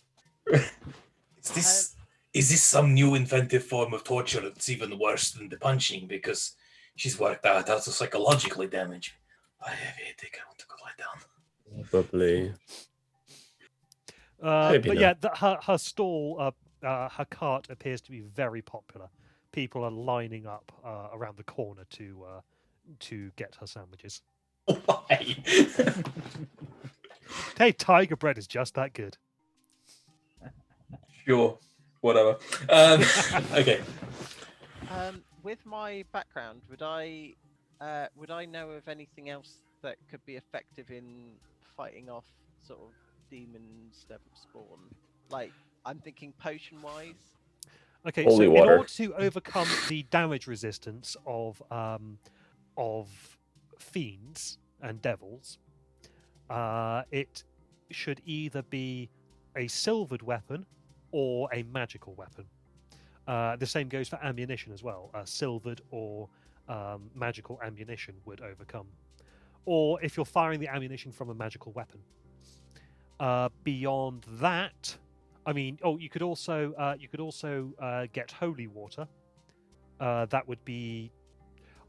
Is this some new inventive form of torture that's even worse than the punching? Because she's worked out how to psychologically damage me. I have a headache. I want to go lie down. Probably. Maybe But not. yeah, her stall, her cart appears to be very popular. People are lining up around the corner to get her sandwiches. Why? Hey, tiger bread is just that good. Sure. Whatever. Okay. With my background, would I know of anything else that could be effective in fighting off sort of demons that spawn? Like, I'm thinking potion-wise. Okay, Holy so water. in order to overcome the damage resistance of fiends and devils, it should either be a silvered weapon or a magical weapon. The same goes for ammunition as well. Silvered or magical ammunition would overcome. Or if you're firing the ammunition from a magical weapon. Beyond that, I mean, you could also get holy water. That would be.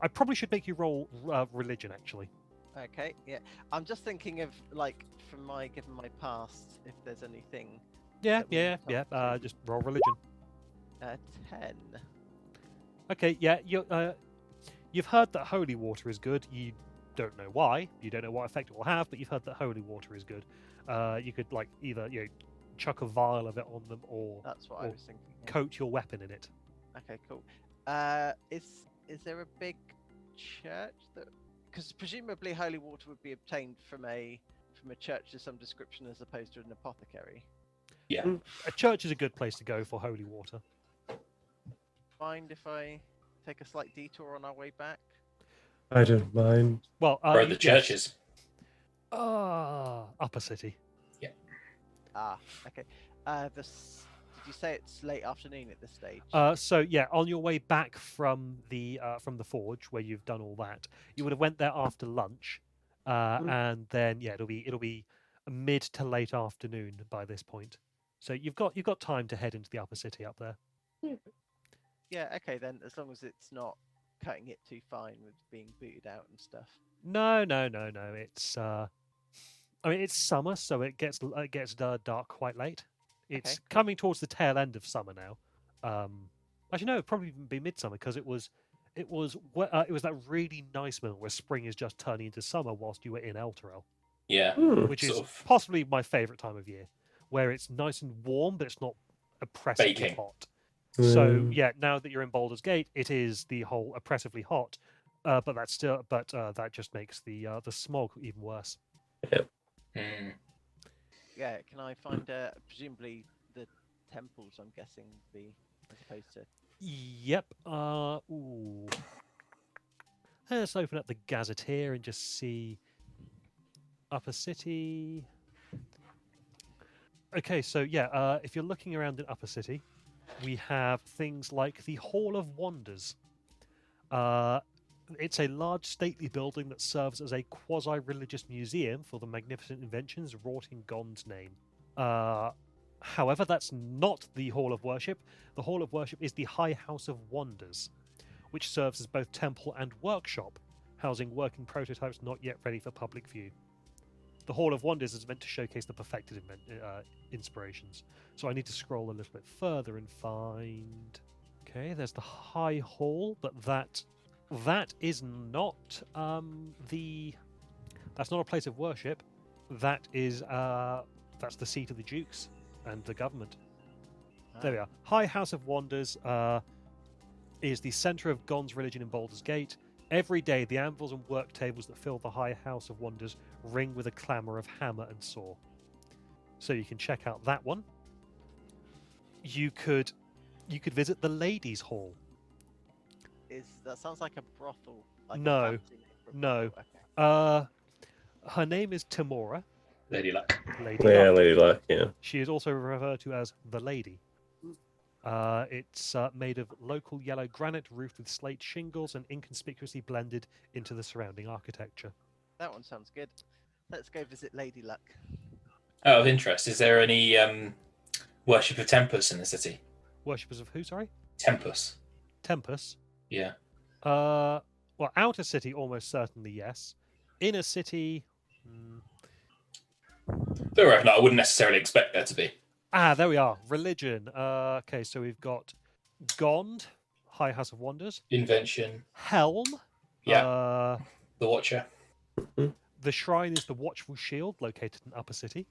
I probably should make you roll religion actually. Okay, yeah. I'm just thinking of like given my past, if there's anything. Yeah, that we yeah, can yeah. talk to. Just roll religion. 10. Okay, yeah. You've heard that holy water is good. You don't know why. You don't know what effect it will have, but you've heard that holy water is good. You could like either chuck a vial of it on them or That's what I or was thinking. Yeah. coat your weapon in it. Okay, cool. Is there a big church that? Because presumably holy water would be obtained from a church of some description as opposed to an apothecary. Yeah. A church is a good place to go for holy water. Mind if I take a slight detour on our way back? I don't mind. Well, Where are the yes. churches? Upper City. Ah, okay. Did you say it's late afternoon at this stage? So yeah, on your way back from the forge where you've done all that, you would have went there after lunch, and then yeah, it'll be mid to late afternoon by this point. So you've got time to head into the upper city up there. Yeah, okay then. As long as it's not cutting it too fine with being booted out and stuff. No. It's I mean it's summer, so it gets dark quite late. It's Okay, cool. coming towards the tail end of summer now. Actually, no, it'd probably even be midsummer because it was that really nice moment where spring is just turning into summer whilst you were in Elturel, Yeah. which is Sort of possibly my favourite time of year, where it's nice and warm, but it's not oppressively Baking. hot. So Mm. yeah, now that you're in Baldur's Gate, it is the whole oppressively hot, but that just makes the smog even worse. Mm. Yeah, can I find presumably the temples? I'm guessing be as opposed to. Yep. Ooh. Let's open up the Gazetteer and just see Upper City. Okay, so yeah, if you're looking around in Upper City, we have things like the Hall of Wonders. It's a large stately building that serves as a quasi-religious museum for the magnificent inventions wrought in Gond's name. However, that's not the Hall of Worship. The Hall of Worship is the High House of Wonders, which serves as both temple and workshop, housing working prototypes not yet ready for public view. The Hall of Wonders is meant to showcase the perfected inspirations. So I need to scroll a little bit further and find... Okay, there's the High Hall, but that is not that's not a place of worship. That is that's the seat of the dukes and the government. There we are. High House of Wonders. is the center of Gon's religion in Baldur's Gate. Every day, the anvils and work tables that fill the High House of Wonders ring with a clamor of hammer and saw. So you can check out that one. You could visit the Ladies' Hall. That sounds like a brothel? Like No, a fancy name for a no. brothel, Okay. Her name is Timora. Lady Luck. Lady Yeah, Luck. Lady Luck. Yeah. She is also referred to as the Lady. It's made of local yellow granite roofed with slate shingles and inconspicuously blended into the surrounding architecture. That one sounds good. Let's go visit Lady Luck. Out of interest, is there any worship of Tempus in the city? Worshippers of who, sorry? Tempus. Tempus. Yeah. Well, outer city, almost certainly, yes. Inner city... Fair enough. No, I wouldn't necessarily expect there to be. there we are. Religion. Okay, so we've got Gond, High House of Wonders. Invention. Helm. Yeah. The Watcher. The shrine is the Watchful Shield, located in Upper City.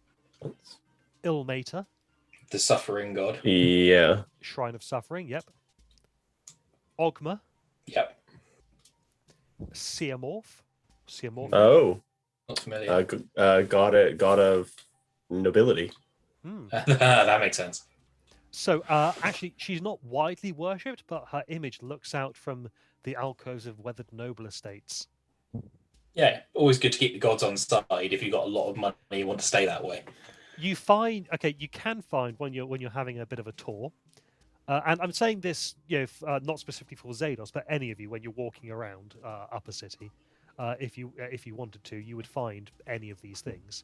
Ilmater, The Suffering God. Yeah. Shrine of Suffering, yep. Ogma, Yep. Seamorph. Seamorph. Oh. Not familiar. God of nobility. That makes sense. So, actually, she's not widely worshipped, but her image looks out from the alcoves of weathered noble estates. Yeah, always good to keep the gods on side if you've got a lot of money you want to stay that way. You can find when you're having a bit of a tour, and I'm saying this, not specifically for Xados, but any of you when you're walking around Upper City, if you wanted to, you would find any of these things.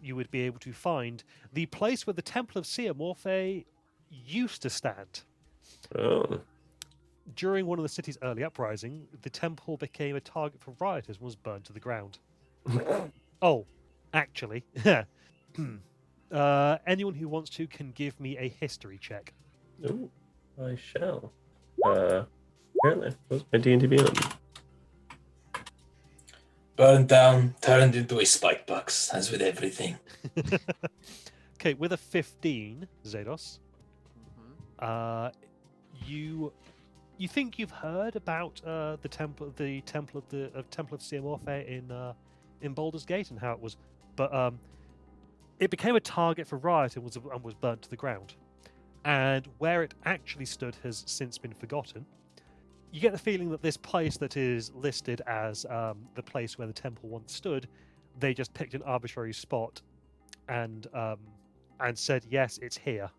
You would be able to find the place where the Temple of Seamorphe used to stand. Oh. During one of the city's early uprising, the temple became a target for rioters and was burned to the ground. Oh, actually, anyone who wants to can give me a history check. Ooh, I shall. Apparently, what's my D&D Beyond? Burned down, turned into a spike box, as with everything. Okay, with a 15, Xados, Mhm. you think you've heard about the temple of Seamorphe in Baldur's Gate and how it was, but it became a target for riot and was burnt to the ground. And where it actually stood has since been forgotten. You get the feeling that this place that is listed as the place where the temple once stood, they just picked an arbitrary spot and said, yes, it's here.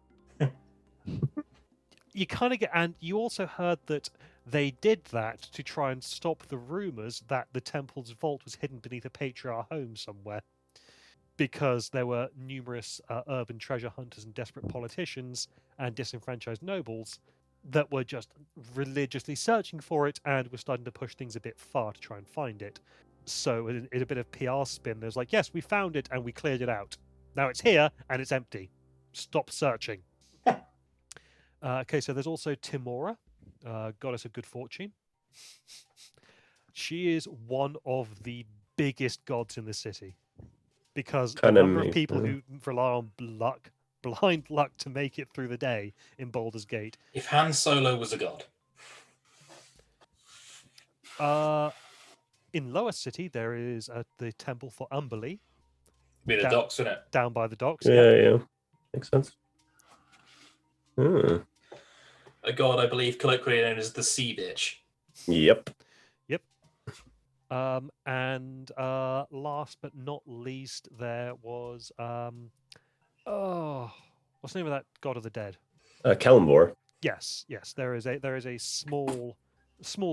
You kind of get, and you also heard that they did that to try and stop the rumors that the temple's vault was hidden beneath a patriarch home somewhere, because there were numerous urban treasure hunters and desperate politicians and disenfranchised nobles that were just religiously searching for it and were starting to push things a bit far to try and find it. So in a bit of PR spin, there's like, yes, we found it and we cleared it out. Now it's here and it's empty. Stop searching. Okay, so there's also Timora, goddess of good fortune. She is one of the biggest gods in the city, because the Kinda number of makes people sense. who rely on blind luck to make it through the day in Baldur's Gate. If Han Solo was a god. In Lower City, there is the temple for Umberlee Be the Down- docks, wouldn't it? down by the docks. Yeah. Makes sense. Hmm. A god, I believe, colloquially known as the Sea Bitch. Yep. And last but not least, there was what's the name of that god of the dead? Kalimvor. Yes, there is a small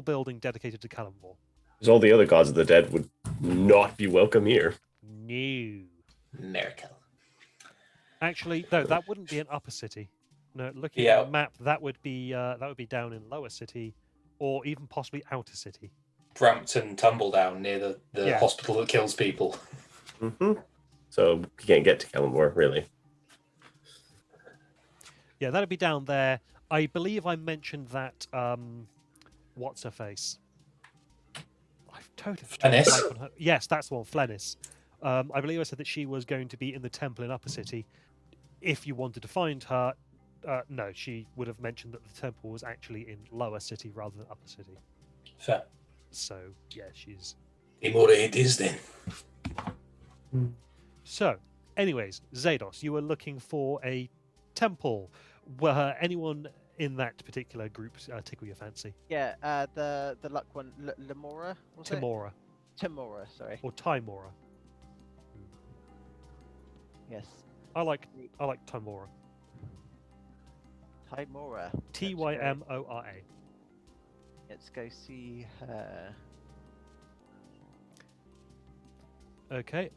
building dedicated to Kalimvor. Because all the other gods of the dead would not be welcome here. No. Miracle. Actually, no, that wouldn't be an upper city. No, looking Yeah. at the map, that would be down in Lower City, or even possibly Outer City. Brampton Tumbledown near the Yeah. hospital that kills people. Mm-hmm. So you can't get to Kalimvor, really. Yeah, that'd be down there. I believe I mentioned that. What's her face? I've totally forgotten the Flennis? name on her. Yes, that's the one, Flennis. I believe I said that she was going to be in the temple in Upper City. If you wanted to find her, No, she would have mentioned that the temple was actually in Lower City rather than Upper City. Fair. So yeah, she's. The more it is then. So, anyways, Zados, you were looking for a temple. Were anyone in that particular group tickle your fancy? Yeah, the luck one, Lemora, was it? Timora Timora, sorry. or Timora? Yes. I like Timora. Timora. Tymora. Let's go see her. Okay.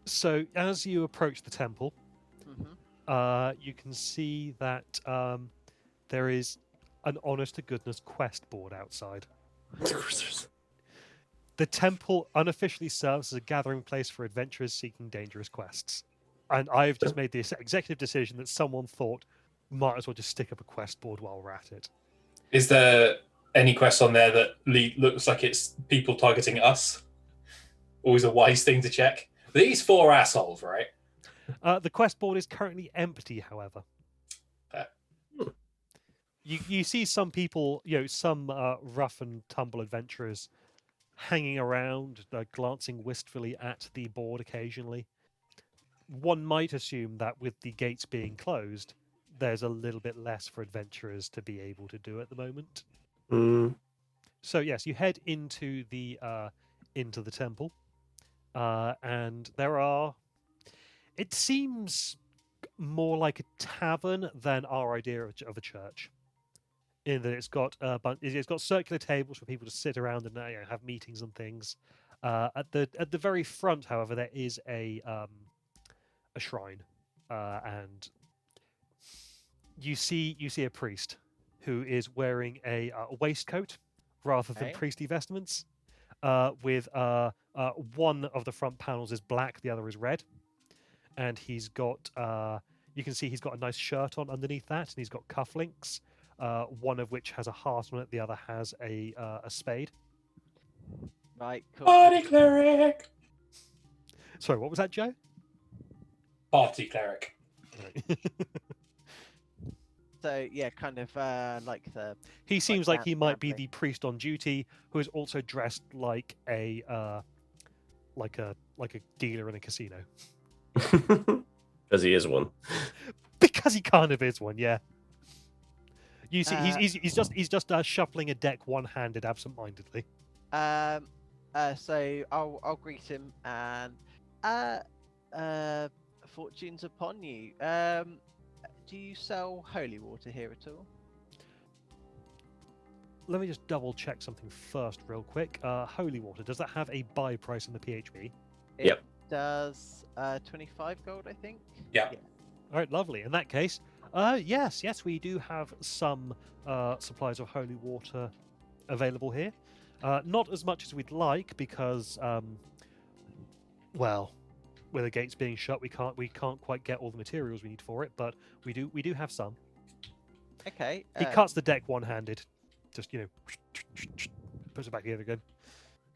So as you approach the temple, Hmm. you can see that there is an honest to goodness quest board outside. The temple unofficially serves as a gathering place for adventurers seeking dangerous quests. And I've just made the executive decision that someone thought, might as well just stick up a quest board while we're at it. Is there any quest on there that looks like it's people targeting us? Always a wise thing to check. These 4 assholes, right? The quest board is currently empty, however. You see some people, some rough and tumble adventurers hanging around, glancing wistfully at the board occasionally. One might assume that with the gates being closed, there's a little bit less for adventurers to be able to do at the moment. So yes, you head into the temple, and there are. It seems more like a tavern than our idea of a church. In that it's got circular tables for people to sit around and have meetings and things. At the very front, however, there is a shrine, and you see a priest who is wearing a waistcoat rather than Okay. priestly vestments. With one of the front panels is black, the other is red, and he's got. You can see he's got a nice shirt on underneath that, and he's got cufflinks. One of which has a heart on it, the other has a spade. Right, cool. Party cleric. Sorry, what was that, Joe? Party cleric. So yeah, kind of like the. He seems like that he might be family. the priest on duty who is also dressed like a dealer in a casino. Because he is one. Because he kind of is one, yeah. You see, he's just shuffling a deck one-handed, absent-mindedly. So I'll greet him and fortunes upon you. Do you sell holy water here at all? Let me just double check something first, real quick. Holy water, does that have a buy price in the PHB? Yep. Does 25 gold, I think. Yeah. All right, lovely. In that case, yes, we do have some supplies of holy water available here. Not as much as we'd like because, well, with the gates being shut, we can't quite get all the materials we need for it. But we do have some. Okay. He cuts the deck one-handed, just puts it back together again.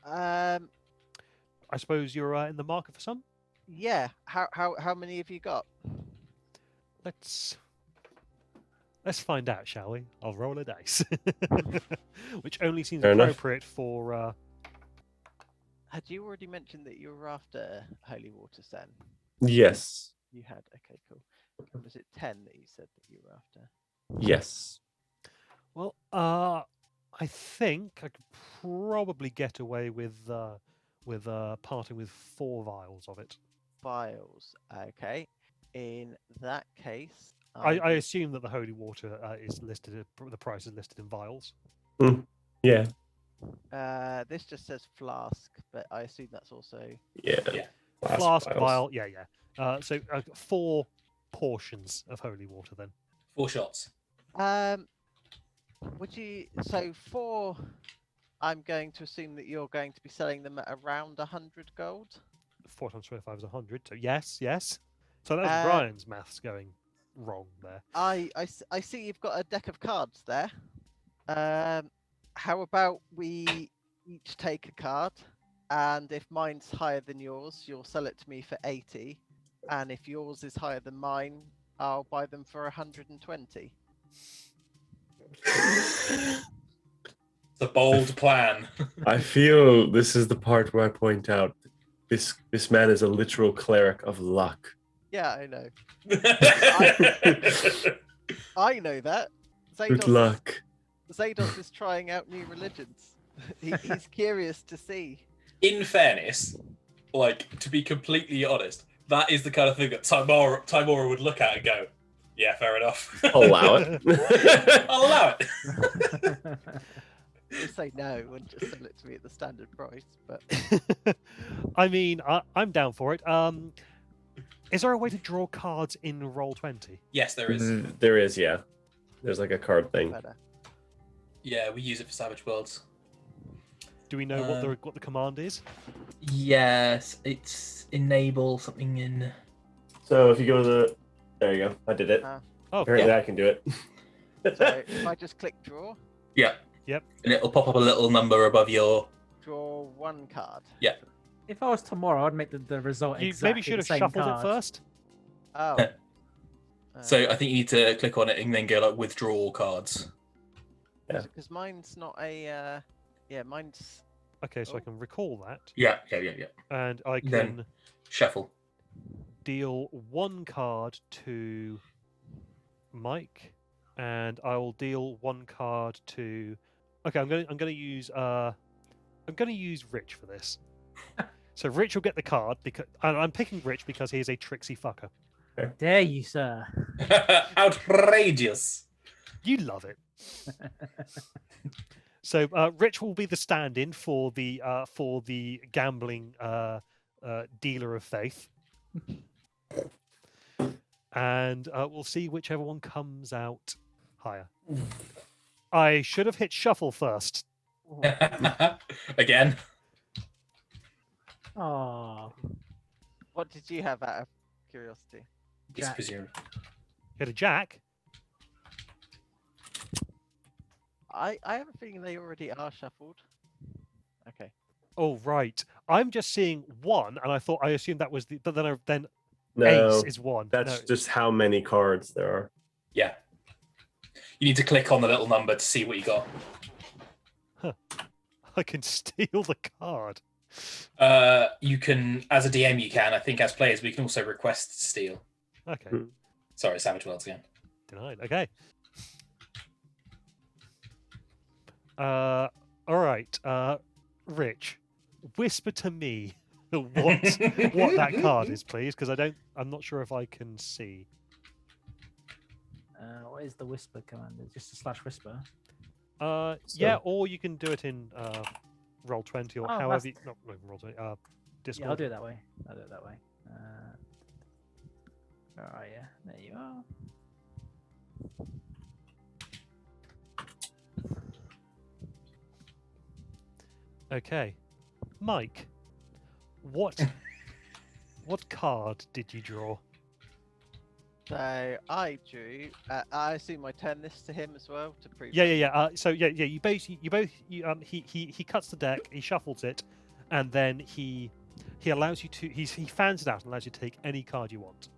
I suppose you're in the market for some. Yeah. How many have you got? Let's find out, shall we? I'll roll a dice, which only seems Fair enough. appropriate for. Had you already mentioned that you were after holy water, Sen? Yes. You had. Okay, cool. Was it 10 that you said that you were after? Yes. Well, I think I could probably get away with parting with 4 vials of it. Vials. Okay. In that case, I assume that the holy water is listed. The price is listed in vials. Yeah. This just says flask, but I assume that's also. Yeah. Yeah. Flask, vials. vial, yeah. So 4 portions of holy water then. 4 shots. Would you? So for, I'm going to assume that you're going to be selling them at around 100 gold. 4 times 25 is 100. So yes. So that's Brian's maths going wrong there. I see you've got a deck of cards there. How about we each take a card, and if mine's higher than yours, you'll sell it to me for 80. and if yours is higher than mine, I'll buy them for 120. It's a bold plan. I feel this is the part where I point out this man is a literal cleric of luck. Yeah, I know. I know that. Good luck. Zados is trying out new religions. He's curious to see. In fairness, like, to be completely honest, that is the kind of thing that Timora would look at and go, yeah, fair enough. I'll allow it. I'll allow it. Just say no and just sell it to me at the standard price. But I mean, I'm down for it. Is there a way to draw cards in Roll20? Yes, there is. There is, yeah. There's like a card thing. better. Yeah, we use it for Savage Worlds. Do we know what the command is? Yes, it's enable something in. So if you go to the, there you go. I did it. Oh, Apparently yeah. I can do it. So if I just click draw, Yeah. Yep. And it'll pop up a little number above your. draw one card. If I was tomorrow, I'd make the result you exactly maybe should the have same shuffled card. it first. Oh. So I think you need to click on it and then go like withdraw all cards. Yeah. Because mine's not a. Mine's. Okay, so I Oh. can recall that, Yeah. and I can Then- Shuffle. deal one card to Mike, and I will deal one card to. Okay, I'm gonna use Rich for this. So Rich will get the card because and I'm picking Rich because he is a tricksy fucker. Dare you, sir? Outrageous. You love it. So Rich will be the stand-in for the gambling dealer of faith, and we'll see whichever one comes out higher. I should have hit shuffle first. Again. Oh, What did you have out of curiosity? It's Jack. presumed. Hit a jack. I have a feeling they already are shuffled. Okay. Oh right, I'm just seeing one, and I assumed that was the. But then No, ace is one. that's No. just how many cards there are. Yeah. You need to click on the little number to see what you got. I can steal the card. You can, as a DM, you can. I think as players, we can also request steal. Okay, Hmm. Sorry, Savage Worlds again. denied. Okay. All right. Rich, whisper to me what that card is, please, because I'm not sure if I can see. what is the whisper command? It's just a slash whisper. Yeah, So- or you can do it in Roll20 or Oh, however. that's- You, not Roll20. Discord. Yeah, I'll do it that way. All right, yeah, there you are. Okay, Mike, what card did you draw? So I drew. I assume I turn this to him as well to prove. Yeah. So yeah. You both. He cuts the deck. He shuffles it, and then he allows you to. He fans it out and allows you to take any card you want.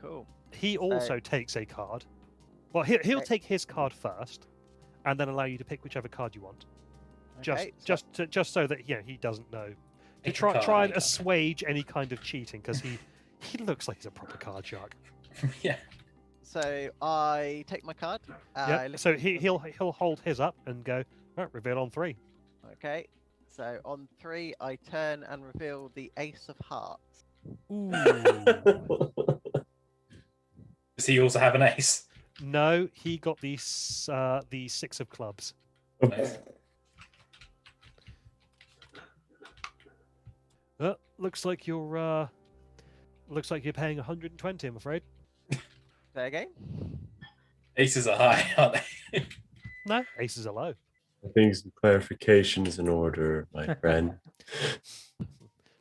Cool. He also takes a card. Well, he'll Okay. take his card first, and then allow you to pick whichever card you want. Okay, Just so that he doesn't know. To Pick a try card, try and pick a card. assuage any kind of cheating because he looks like he's a proper card shark. Yeah. So I take my card. I Yeah. look So at the- he'll hold his up and go. Right, reveal on 3. Okay. So on 3, I turn and reveal the Ace of Hearts. Ooh. Does he also have an ace? No, he got the 6 of clubs. Nice. Looks like you're paying 120. I'm afraid. There again. Aces are high, aren't they? No, aces are low. I think some clarification is in order, my friend.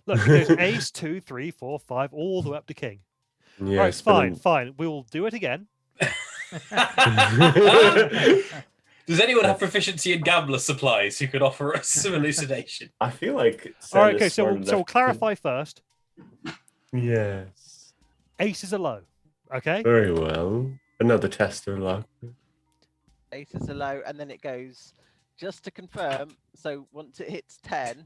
Look, it goes ace 2, 3, 4, 5, all the way up to king. Yes, right, but fine. We will do it again. Does anyone have proficiency in gambler supplies who could offer us some elucidation? I feel like. All right. Sen Okay. is So smart we'll enough to- clarify first. Yes. Aces are low. Okay. Very well. Another test of luck. Aces are low, and then it goes. Just to confirm, so once it hits 10,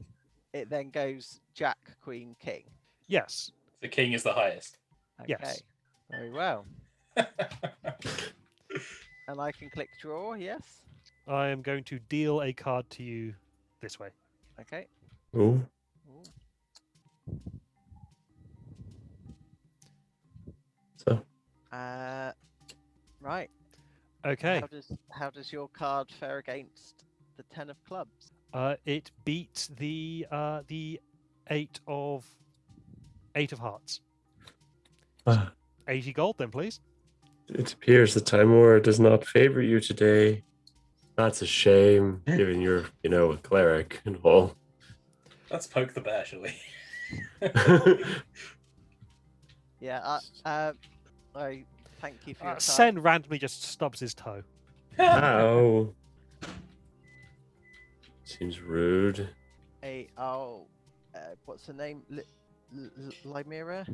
it then goes Jack, Queen, King. Yes. The king is the highest. Okay. Yes. Very well. And I can click draw. Yes. I am going to deal a card to you this way. Okay. Oh, Ooh. so Right. Okay. How does your card fare against the 10 of clubs? It beats the eight of hearts. uh, 80 gold, then, please. it appears the Time War does not favor you today. That's a shame, given you're, a cleric and all. Let's poke the bear, shall we? Yeah. I thank you for your time. Sen randomly just stubs his toe. Ow. Seems rude. What's her name? Limera?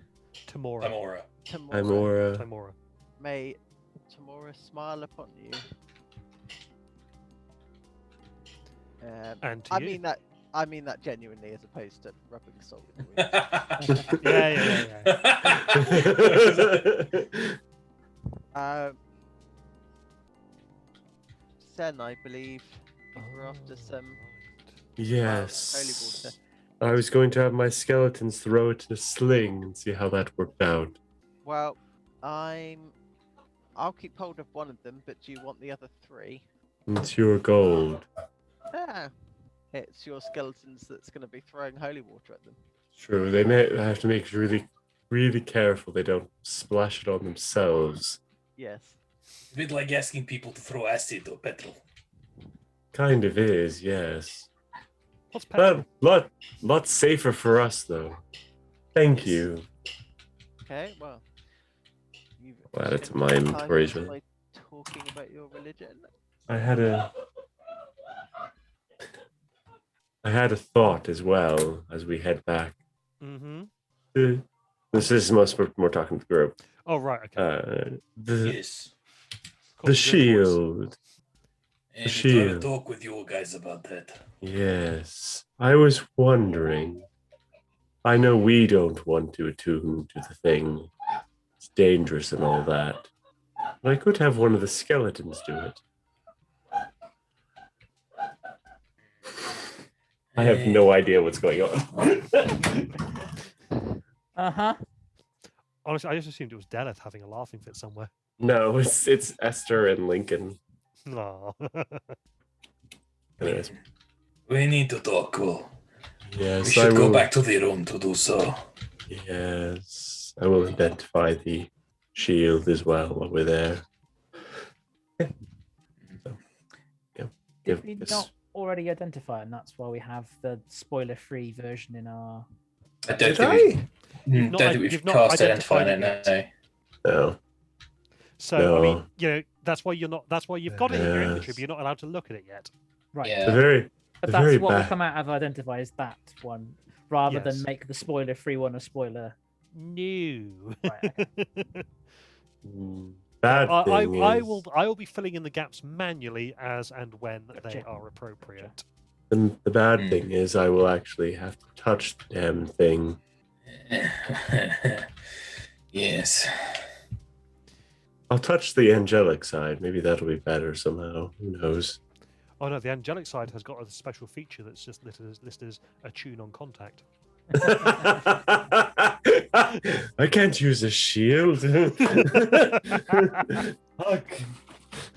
Tamora. Amora. Imora. Tamora. May Tamora smile upon you. And to I you. mean that genuinely, as opposed to rubbing salt in the wound. Sen, I believe we're after some holy Yes. water. I was going to have my skeletons throw it in a sling and see how that worked out. Well, I'll keep hold of one of them, but do you want the other 3? It's your gold. Yeah. It's your skeletons that's going to be throwing holy water at them. True, they may have to make really, really careful they don't splash it on themselves. Yes. A bit like asking people to throw acid or petrol. Kind of is, yes. What's petrol? But lot safer for us, though. Thank you. Okay, well. You've Well, add it to spent my your inventory, time isn't by talking about your religion. I had a thought as well as we head back. Mm-hmm. This is most more talking to the group. Oh, right, okay. Yes. The shield. And The I try to shield. talk with you guys about that. Yes. I was wondering. I know we don't want to attune to the thing. It's dangerous and all that. But I could have one of the skeletons do it. I have no idea what's going on. Uh-huh. Honestly, I just assumed it was Deleth having a laughing fit somewhere. No, it's Esther and Lincoln. Aw. Anyways, We need to talk. Well, yes, we should I go will. back to the room to do so. Yes, I will identify the shield as well while we're there. So, yeah, Did we yes. not already identify, and that's why we have the spoiler-free version in our... I don't Did think I? You've not- don't think we've you've not cast identified identifying it it now. No. So, I mean, No. that's why that's why you've got it in your inventory, Yes. but you're not allowed to look at it yet. Right. Yeah. The very But the very that's what will back. come out of identify is that one, rather Yes. than make the spoiler-free one a spoiler. No. Right, Bad I thing is will be filling in the gaps manually as and when they Gotcha. are appropriate. the bad thing is I will actually have to touch the damn thing. Yes. I'll touch the angelic side. Maybe that'll be better somehow. Who knows? Oh no, the angelic side has got a special feature that's just listed as attune on contact. I can't use a shield. Fuck.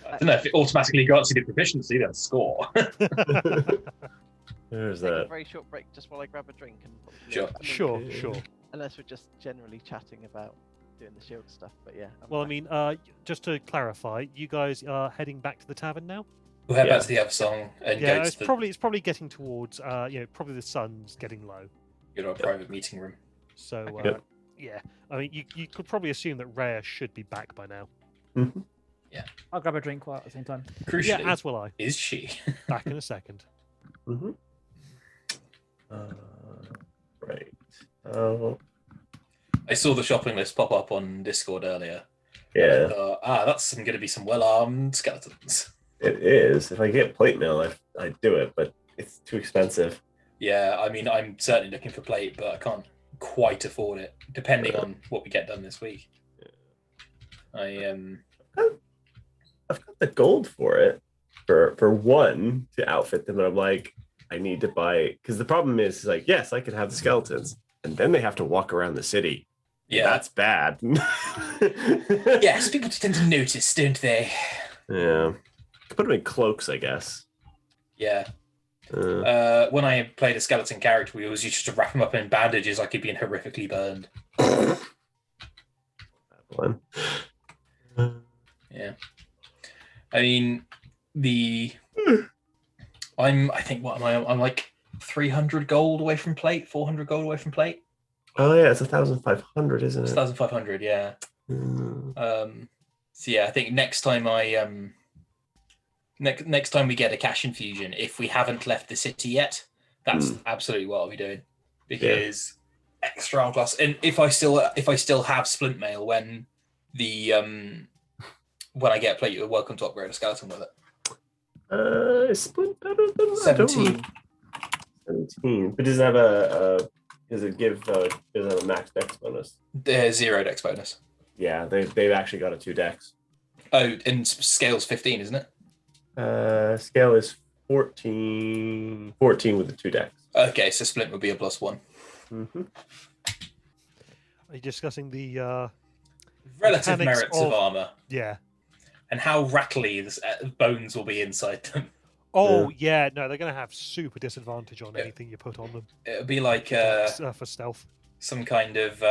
I don't know if it automatically grants you the proficiency, then score. There's Take a that. very short break just while I grab a drink and Sure. I mean, Sure, Okay. sure. unless we're just generally chatting about doing the shield stuff, but yeah. I'm Well, I back. mean, just to clarify, you guys are heading back to the tavern now. We'll head Yeah. back to the other song and Yeah, go it's to the, probably getting towards probably the sun's getting low. our private meeting room. So Okay. Yep. yeah, I mean, you could probably assume that Rhea should be back by now. Mhm. I'll grab a drink while at the same time. Crucially, Yeah, as will I. is she? Back in a second. Mhm. Right. Oh. I saw the shopping list pop up on Discord earlier. Yeah, That's going to be some well-armed skeletons. it is. If I get plate mail, I'd do it, but it's too expensive. Yeah, I mean, I'm certainly looking for plate, but I can't quite afford it, depending on what we get done this week. I've got the gold for it for one to outfit them, and I'm like, I need to buy because the problem is like, yes, I could have the skeletons, and then they have to walk around the city. Yeah, That's bad. yes, people tend to notice, don't they? Yeah, put them in cloaks, I guess. Yeah. When I played a skeleton character, we always used to wrap him up in bandages like he'd been horrifically burned. One. Yeah. I mean, I think what am I? I'm like 300 gold away from plate, 400 gold away from plate. Oh yeah, it's 1,500, isn't It's it? 1,500, yeah. So yeah, I think next time next time we get a cash infusion, if we haven't left the city yet, that's absolutely what I'll be doing, because extra arm class. And if I still have splint mail when I get a plate, you're welcome to upgrade a skeleton with it. Is Splint better than 17. 17, but does it have a does it have a max dex bonus? There's 0 dex bonus. Yeah, they've actually got a 2 dex. Oh, and scale's 15, isn't it? Scale is 14 with the 2 dex. Okay, so splint would be a +1. Mm-hmm. Are you discussing the Relative mechanics merits of armor yeah? and how rattly the bones will be inside them. Oh yeah, no, they're going to have super disadvantage on Yeah. anything you put on them It'll be like for stealth. some kind of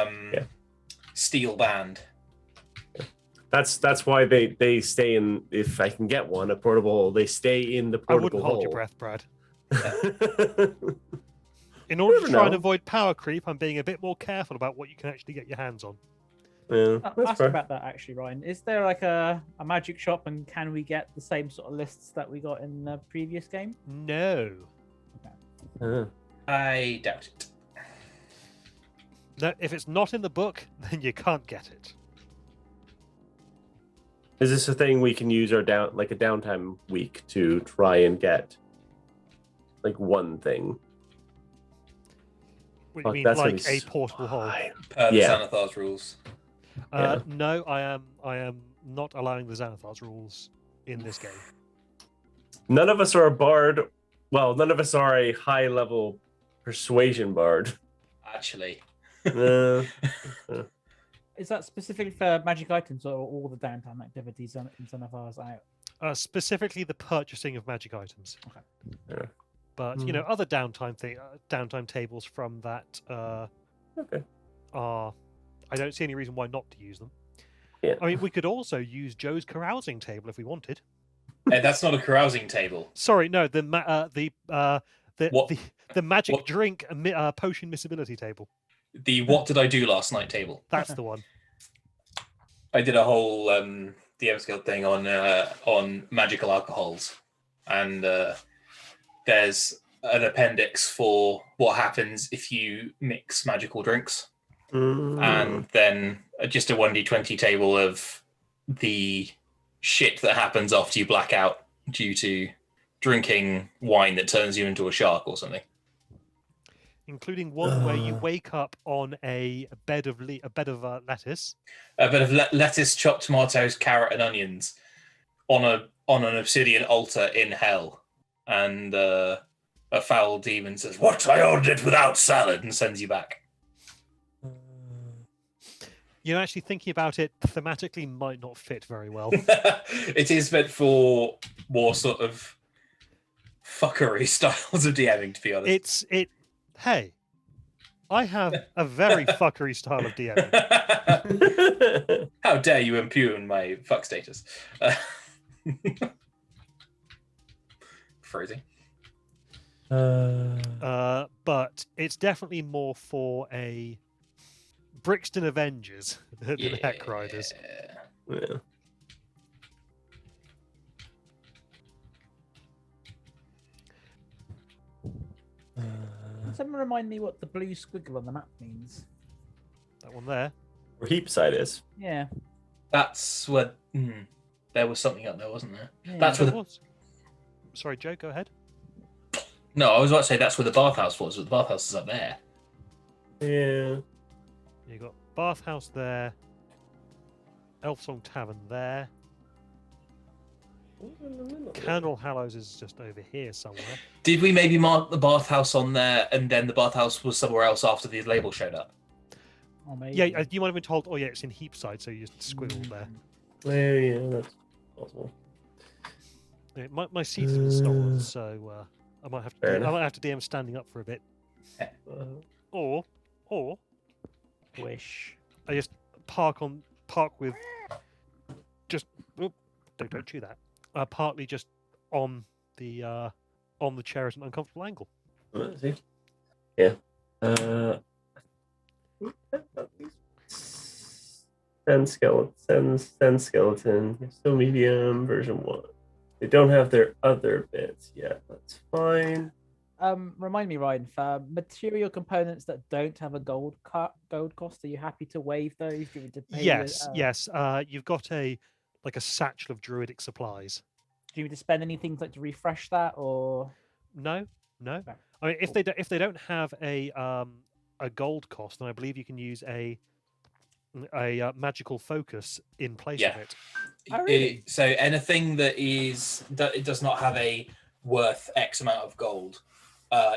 steel band. That's why they stay in. If I can get one, a portable, they stay in the I portable wouldn't hold your hole. breath, Brad. In order to never try and know. avoid power creep, I'm being a bit more careful about what you can actually get your hands on. Yeah, I'll that's ask fair. about that actually, Ryan. Is there like a magic shop, and can we get the same sort of lists that we got in the previous game? No. I doubt it. No, if it's not in the book, then you can't get it. Is this a thing we can use our downtime week to try and get like one thing? What do Fuck, you mean, that's gonna like be a portable hole? Per the Yeah. Xanathar's rules. Yeah. No, I am not allowing the Xanathar's rules in this game. None of us are a bard. Well, none of us are a high level persuasion bard. Actually. Uh, Is that specifically for magic items or all the downtime activities in Xanathar's out? Specifically, the purchasing of magic items. Okay. Yeah. But you know, other downtime tables from that okay. are. I don't see any reason why not to use them. Yeah. I mean, we could also use Joe's carousing table if we wanted. Hey, that's not a carousing table. Sorry, no, the What? magic What? drink potion miscibility table. The what did I do last night table. That's the one. I did a whole DM Guild thing on magical alcohols, and there's an appendix for what happens if you mix magical drinks, and then just a 1d20 table of the shit that happens after you black out due to drinking wine that turns you into a shark or something. Including one where you wake up on a bed of lettuce. A bit of lettuce, chopped tomatoes, carrot, and onions on an obsidian altar in hell, and a foul demon says, "What? I ordered it without salad," and sends you back. You know, actually thinking about it thematically might not fit very well. It is meant for more sort of fuckery styles of DMing, to be honest. Hey, I have a very fuckery style of DMing. How dare you impugn my fuck status? Phrasing. But it's definitely more for a Brixton Avengers than Heck Riders. Yeah. Can someone remind me what the blue squiggle on the map means? That one there. Where Heapside is. Yeah. That's where there was something up there, wasn't there? Yeah. That's where There the, was. Sorry, Joe, go ahead. no, I was about to say that's where the bathhouse was, but the bathhouse is up there. Yeah. You got Bathhouse there. Elfsong Tavern there. Candle Hallows is just over here somewhere. Did we maybe mark the bathhouse on there, and then the bathhouse was somewhere else after the label showed up? Or maybe. Yeah, you might have been told, oh yeah, it's in Heapside, so you just squiggled there. Yeah, that's possible. Yeah, my seat's been stolen, so I might have to. Fair I enough. might have to DM standing up for a bit, or Wish. I just park with just don't chew that. Partly just on the chair at an uncomfortable angle. Let's see. Yeah. Send skeleton. Still medium version 1. They don't have their other bits yet. That's fine. Remind me, Ryan, for material components that don't have a gold cost, are you happy to waive those? Do you need to pay Yes, yes. You've got a satchel of druidic supplies. Do you need to spend anything like to refresh that, or No. Okay. I mean, if they don't have a gold cost, then I believe you can use a magical focus in place Yeah. of it. Oh, really? So anything that it does not have a worth X amount of gold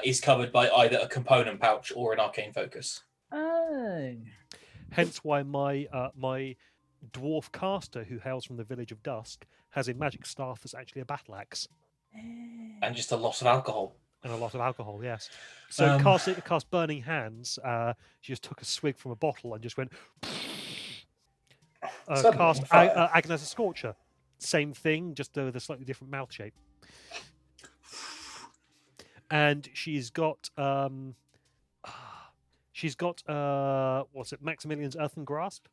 is covered by either a component pouch or an arcane focus. Oh. Hence why my dwarf caster, who hails from the village of Dusk, has a magic staff that's actually a battle axe And just a lot of alcohol. and a lot of alcohol. Yes. So cast Burning Hands. She just took a swig from a bottle and just went. Suddenly Cast on fire. Agnes a Scorcher. Same thing, just with a slightly different mouth shape. And she's got what's it? Maximilian's Earthen Grasp.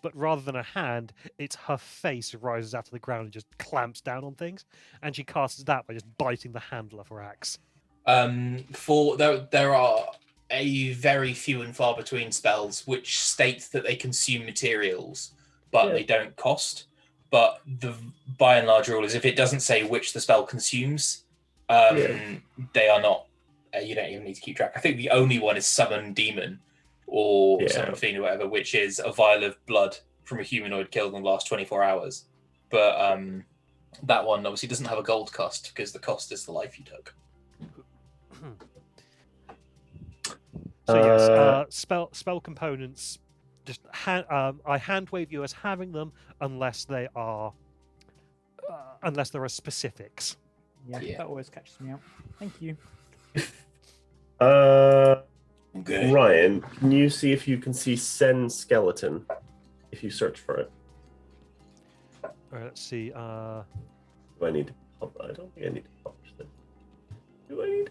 But rather than a hand, it's her face rises out of the ground and just clamps down on things. And she casts that by just biting the handle of her axe. There are a very few and far between spells which state that they consume materials, but they don't cost. But the by and large rule is if it doesn't say which the spell consumes, they are not. You don't even need to keep track. I think the only one is Summon Demon or Summon Fiend or whatever, which is a vial of blood from a humanoid killed in the last 24 hours. But that one obviously doesn't have a gold cost because the cost is the life you took. So yes, spell components. Just I hand wave you as having them unless there are specifics. Yeah, that always catches me out. Thank you. Okay. Ryan, can you see if you can see Sen skeleton if you search for it? All right, let's see. Do I need to publish? I don't think I need to publish this. Do I need?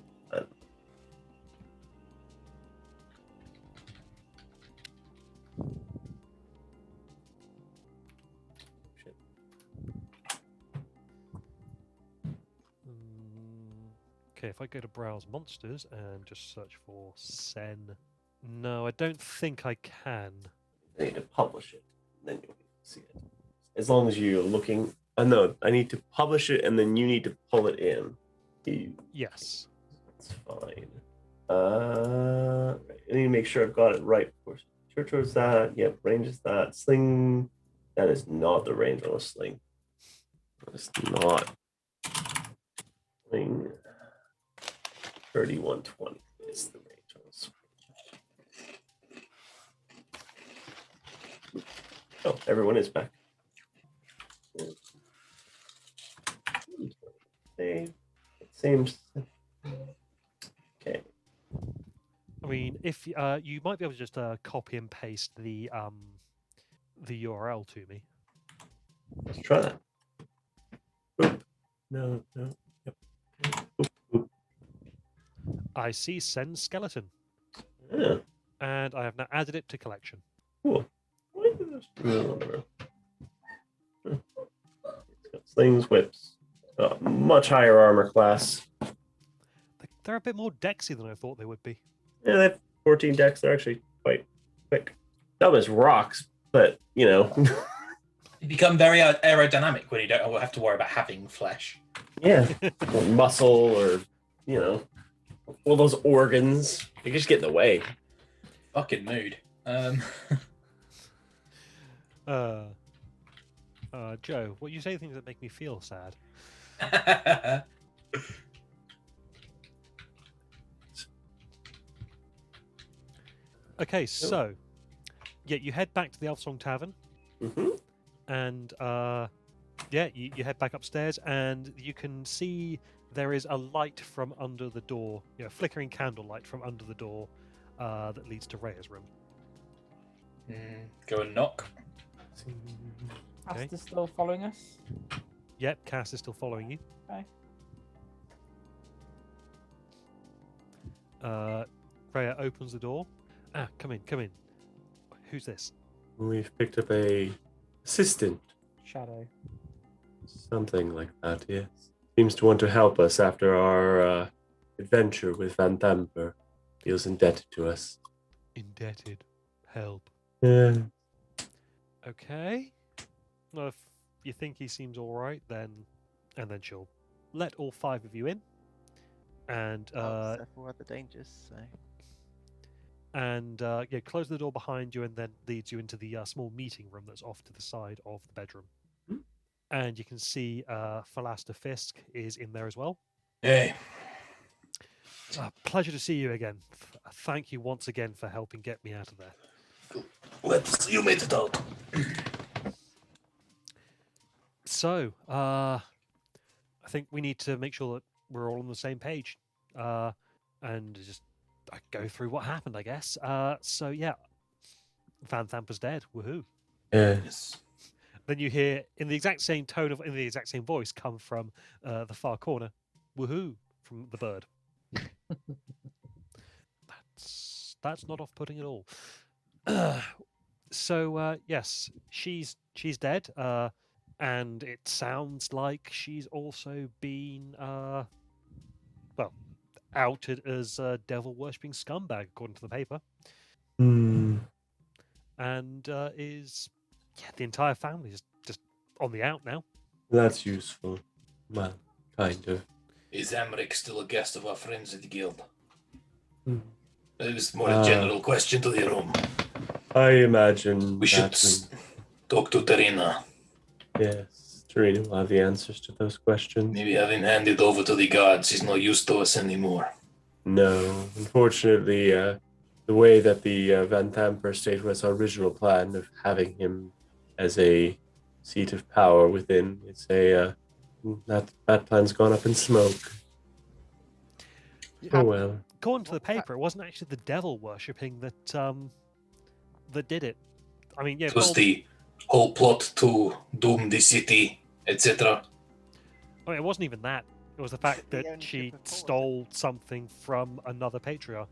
Shit. Okay, if I go to browse monsters and just search for Sen, no, I don't think I can. I need to publish it, then you'll see it. As long as you're looking. No, I need to publish it, and then you need to pull it in. Yes. That's fine. Right. I need to make sure I've got it right. Of course, church was that. Yep, range is that. Sling. That is not the range on a sling. It's not. Sling. 3120 is the range on a sling. Oh, everyone is back. Same. Okay. I mean, if you might be able to just copy and paste the URL to me. Let's try that. Boop. No. Yep. Boop, boop. I see Sen skeleton, Yeah. and I have now added it to collection. Cool. Why did this do that? It's got slings, whips. Much higher armor class. They're a bit more dexy than I thought they would be. Yeah, they have 14 decks. They're actually quite quick. dumb as rocks, but you know, You become very aerodynamic when you don't have to worry about having flesh. yeah, or muscle, or you know, all those organs. They just get in the way. Fucking mood. Joe, what you say things that make me feel sad. Okay, so yeah, you head back to the Elfsong Tavern, Mm-hmm. and yeah, you head back upstairs, and you can see there is a light from under the door, flickering candlelight from under the door that leads to Rhea's room. Go and knock. Okay. Asta's still following us. Yep, Cass is still following you. Okay. Rhea opens the door. Come in. Who's this? We've picked up a assistant, Shadow. something like that. Yes, seems to want to help us after our adventure with Van Tamper. Feels indebted to us. Indebted. Help. Yeah. Okay. Well, if you think he seems all right, then she'll let all 5 of you in, and Except for other dangers. So close the door behind you, and then leads you into the small meeting room that's off to the side of the bedroom. Hmm. And you can see Philaster Fisk is in there as well. Hey. Pleasure to see you again. Thank you once again for helping get me out of there. You made it out. So, I think we need to make sure that we're all on the same page, and just go through what happened, I guess. So yeah, Van Thamper's dead. Woohoo! Yes. Then you hear, in the exact same tone in the exact same voice, come from the far corner, "Woohoo!" from the bird. That's not off-putting at all. So yes, she's dead. And it sounds like she's also been, outed as a devil-worshipping scumbag, according to the paper. Hmm. And the entire family is just on the out now. That's useful. Well, kind of. Is Amric still a guest of our friends at the guild? Hmm. It was more a general question to the room. I imagine We should talk to Terina. Yes, Tarina will have the answers to those questions. Maybe having handed over to the gods, he's not used to us anymore. No, unfortunately, the way that the Van Tamper stayed was our original plan of having him as a seat of power within. It's that plan's gone up in smoke. Oh well. According to the paper, it wasn't actually the devil worshipping that did it. I mean, yeah, It was the whole plot to doom the city, etc. I mean, it wasn't even that. It was the fact The that ownership she of Paul, stole something from another patriarch.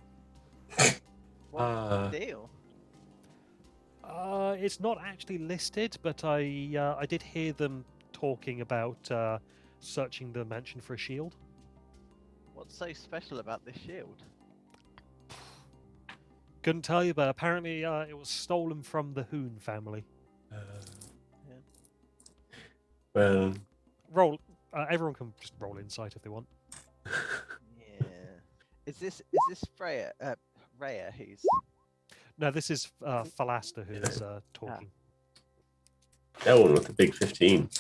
what's the deal? It's not actually listed, but I did hear them talking about searching the mansion for a shield. What's so special about this shield? Couldn't tell you, but apparently it was stolen from the Hoon family. Well, Roll. Everyone can just roll insight if they want. Yeah. Is this Freya? Rhea, who's No, this is Philaster who's talking. that one with the big 15.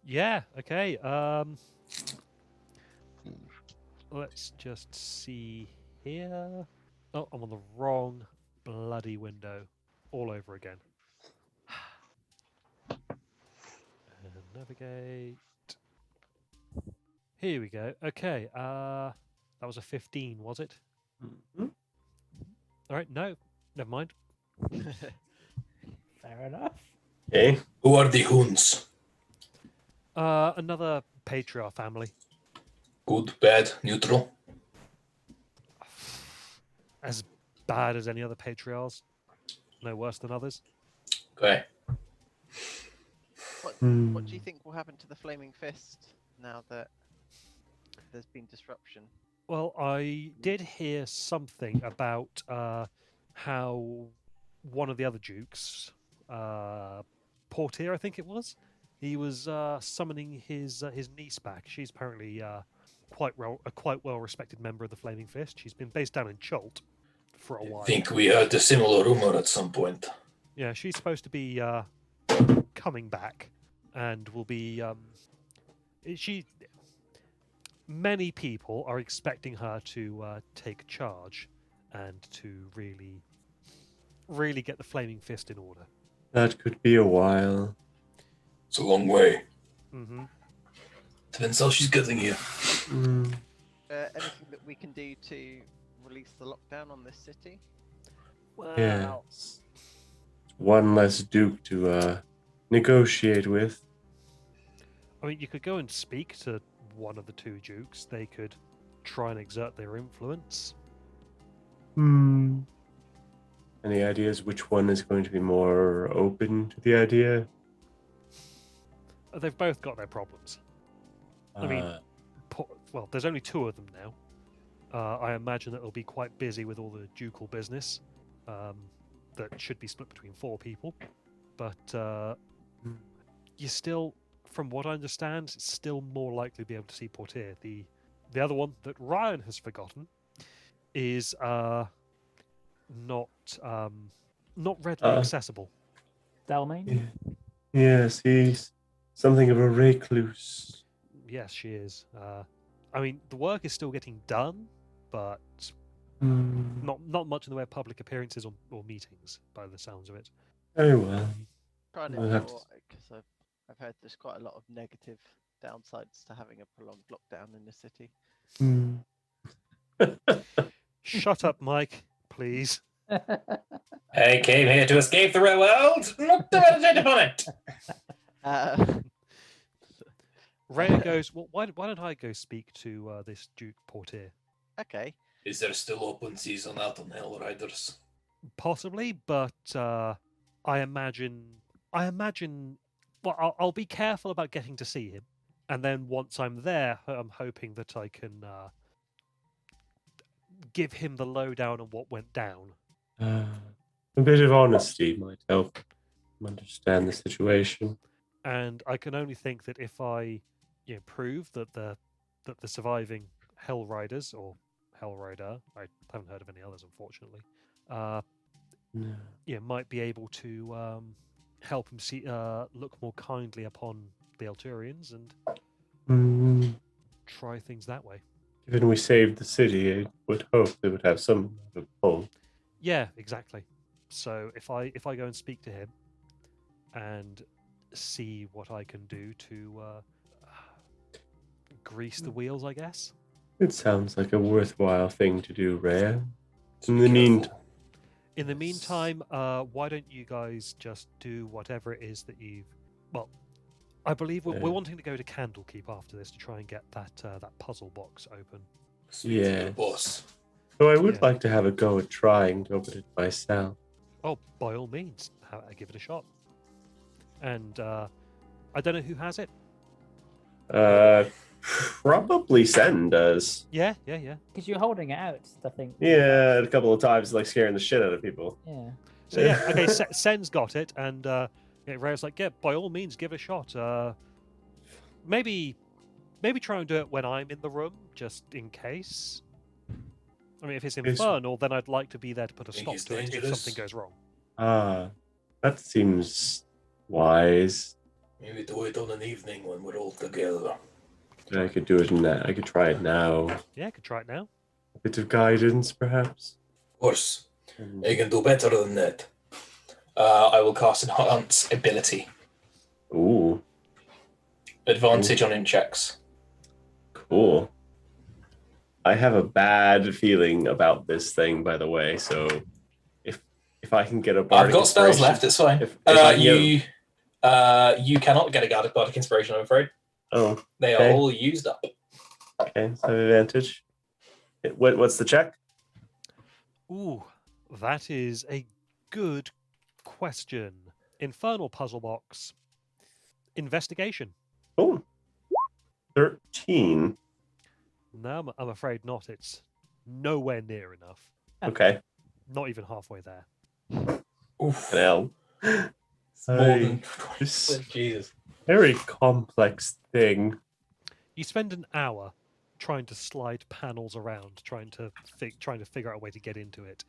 Yeah. Okay. Let's just see here. Oh, I'm on the wrong bloody window all over again. And navigate. Here we go. Okay. That was a 15, was it? Mm-hmm. All right. No, never mind. Fair enough. Okay. Who are the Hoons? Another patriarch family. Good, bad, neutral? As bad as any other patriarchs. No worse than others. Okay. what do you think will happen to the Flaming Fist now that there's been disruption? Well, I did hear something about how one of the other dukes, Portier, I think it was. He was summoning his niece back. She's apparently quite well respected member of the Flaming Fist. She's been based down in Cholt for a I while. think we heard a similar rumor at some point. Yeah, she's supposed to be coming back, and will be. She. Many people are expecting her to take charge, and to really get the Flaming Fist in order. That could be a while. It's a long way. Mm-hmm. Depends how she's getting here. Mm. Anything that we can do to release the lockdown on this city? Well, Yes. One less Duke to negotiate with. I mean, you could go and speak to one of the two dukes. They could try and exert their influence. Hmm. Any ideas which one is going to be more open to the idea? They've both got their problems. I mean, well, there's only two of them now. I imagine that they'll be quite busy with all the ducal business. That should be split between 4 people. But you still, from what I understand, it's still more likely to be able to see Portier. The other one that Ryan has forgotten is not readily accessible. Dalmain? Yes, he's something of a recluse. Yes, she is. I mean, the work is still getting done, but not much in the way of public appearances or meetings, by the sounds of it. Very well. Trying We'll have to because I've heard there's quite a lot of negative downsides to having a prolonged lockdown in the city. Shut up, Mike, please. I came here to escape the real world, not to meditate upon it. Rhea goes, well, why don't I go speak to this Duke Portier? Okay. Is there still open season out on Hell Riders? Possibly, but I imagine. Well, I'll be careful about getting to see him, and then once I'm there, I'm hoping that I can give him the lowdown on what went down. A bit of honesty might help him understand the situation. And I can only think that if I prove that the surviving Hell Riders or Hell Rider, I haven't heard of any others, unfortunately, might be able to help him see look more kindly upon the Elturians and try things that way. Given we saved the city, I would hope they would have some amount of pull. Yeah, exactly. So if I go and speak to him and see what I can do to grease the wheels, I guess. It sounds like a worthwhile thing to do, Rhea. In the meantime, why don't you guys just do whatever it is that you've... Well, I believe we're wanting to go to Candlekeep after this to try and get that puzzle box open. Yeah. Boss. So I would like to have a go at trying to open it myself. Oh, by all means, give it a shot. And I don't know who has it. Probably Sen does. Yeah. Because you're holding it out, I think. Yeah, a couple of times, like scaring the shit out of people. Yeah. So yeah, okay. Sen's got it, and Ray's like, yeah, by all means, give it a shot. Maybe try and do it when I'm in the room, just in case. I mean, if it's infernal, then I'd like to be there to put a stop to it if something goes wrong. That seems wise. Maybe do it on an evening when we're all together. I could do it now. I could try it now. Yeah, I could try it now. A bit of guidance, perhaps. Of course. I can do better than that. I will cast Enhance Ability. Ooh. Advantage on in checks. Cool. I have a bad feeling about this thing, by the way, so if I can get a bardic I've got spells inspiration- left, it's fine. if I can You cannot get a bardic inspiration, I'm afraid. Oh, They are okay. all used up. Okay, so advantage. What's the check? Ooh, that is a good question. Infernal puzzle box. Investigation. Oh, 13. No, I'm afraid not. It's nowhere near enough. Okay. Not even halfway there. Oof. Hell. It's more than This Jesus. very complex thing. You spend an hour trying to slide panels around, trying to figure out a way to get into it.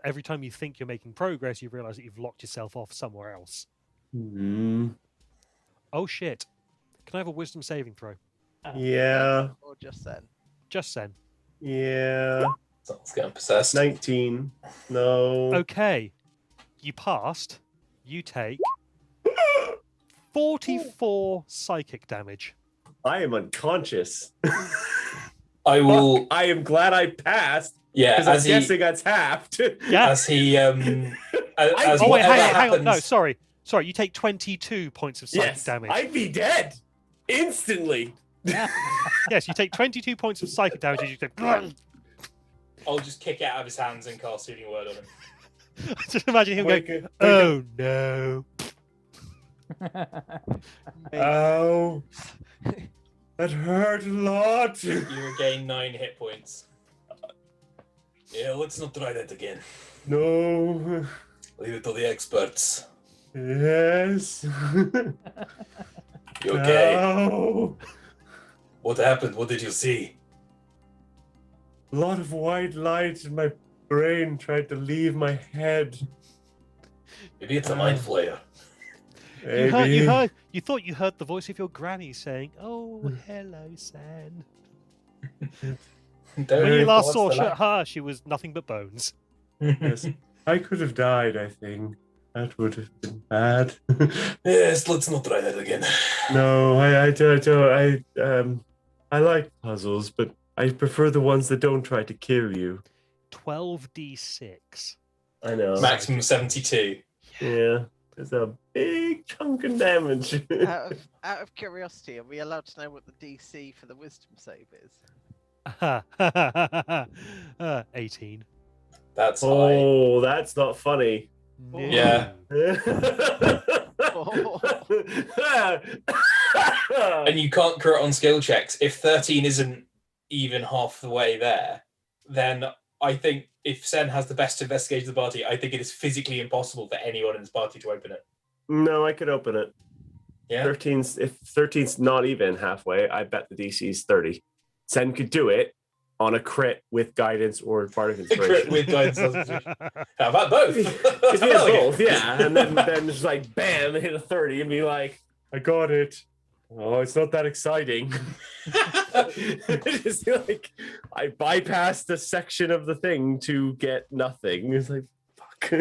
Every time you think you're making progress, you realize that you've locked yourself off somewhere else. Hmm. Oh shit! Can I have a wisdom saving throw? Yeah. Or just then. Just then. Yeah. Someone's getting possessed. 19. No. Okay, you passed. You take 44 psychic damage. I am unconscious. I will. I am glad I passed Yeah, because I'm as he guessing that's halved. Yeah. as he as Oh wait, whatever hang on. No, happens. sorry. You take 22 points of psychic Yes, damage. I'd be dead instantly. Yes, you take 22 points of psychic damage. As you go, I'll just kick it out of his hands and cast Soothing Word on him. just imagine him Wake going, up, "Oh no!" Ow. That hurt a lot. You regain 9 hit points. Yeah, let's not try that again. No. Leave it to the experts. Yes. You okay? Ow. What happened? What did you see? A lot of white light in my brain tried to leave my head. Maybe it's a mind flayer. You thought you heard the voice of your granny saying, "Oh, hello, San." When you last saw her, she was nothing but bones. Yes. I could have died, I think. That would have been bad. Yes, let's not try that again. No, I don't. I like puzzles, but I prefer the ones that don't try to kill you. 12d6. I know. Maximum 72. Yeah, there's a big chunk of damage. Out of curiosity, are we allowed to know what the DC for the wisdom save is? 18. That's high. Oh, that's not funny. No. Yeah. And you can't crit on skill checks. If 13 isn't even half the way there, then I think if Sen has the best investigation of the party, I think it is physically impossible for anyone in this party to open it. No, I could open it. Yeah. 13's if 13's not even halfway, I bet the DC's 30. Sen could do it on a crit with guidance or bardic inspiration. Crit with guidance. How about both? If he has both, yeah. And then just like bam, hit a 30 and be like, I got it. Oh, it's not that exciting. It's like I bypassed a section of the thing to get nothing. It's like fuck.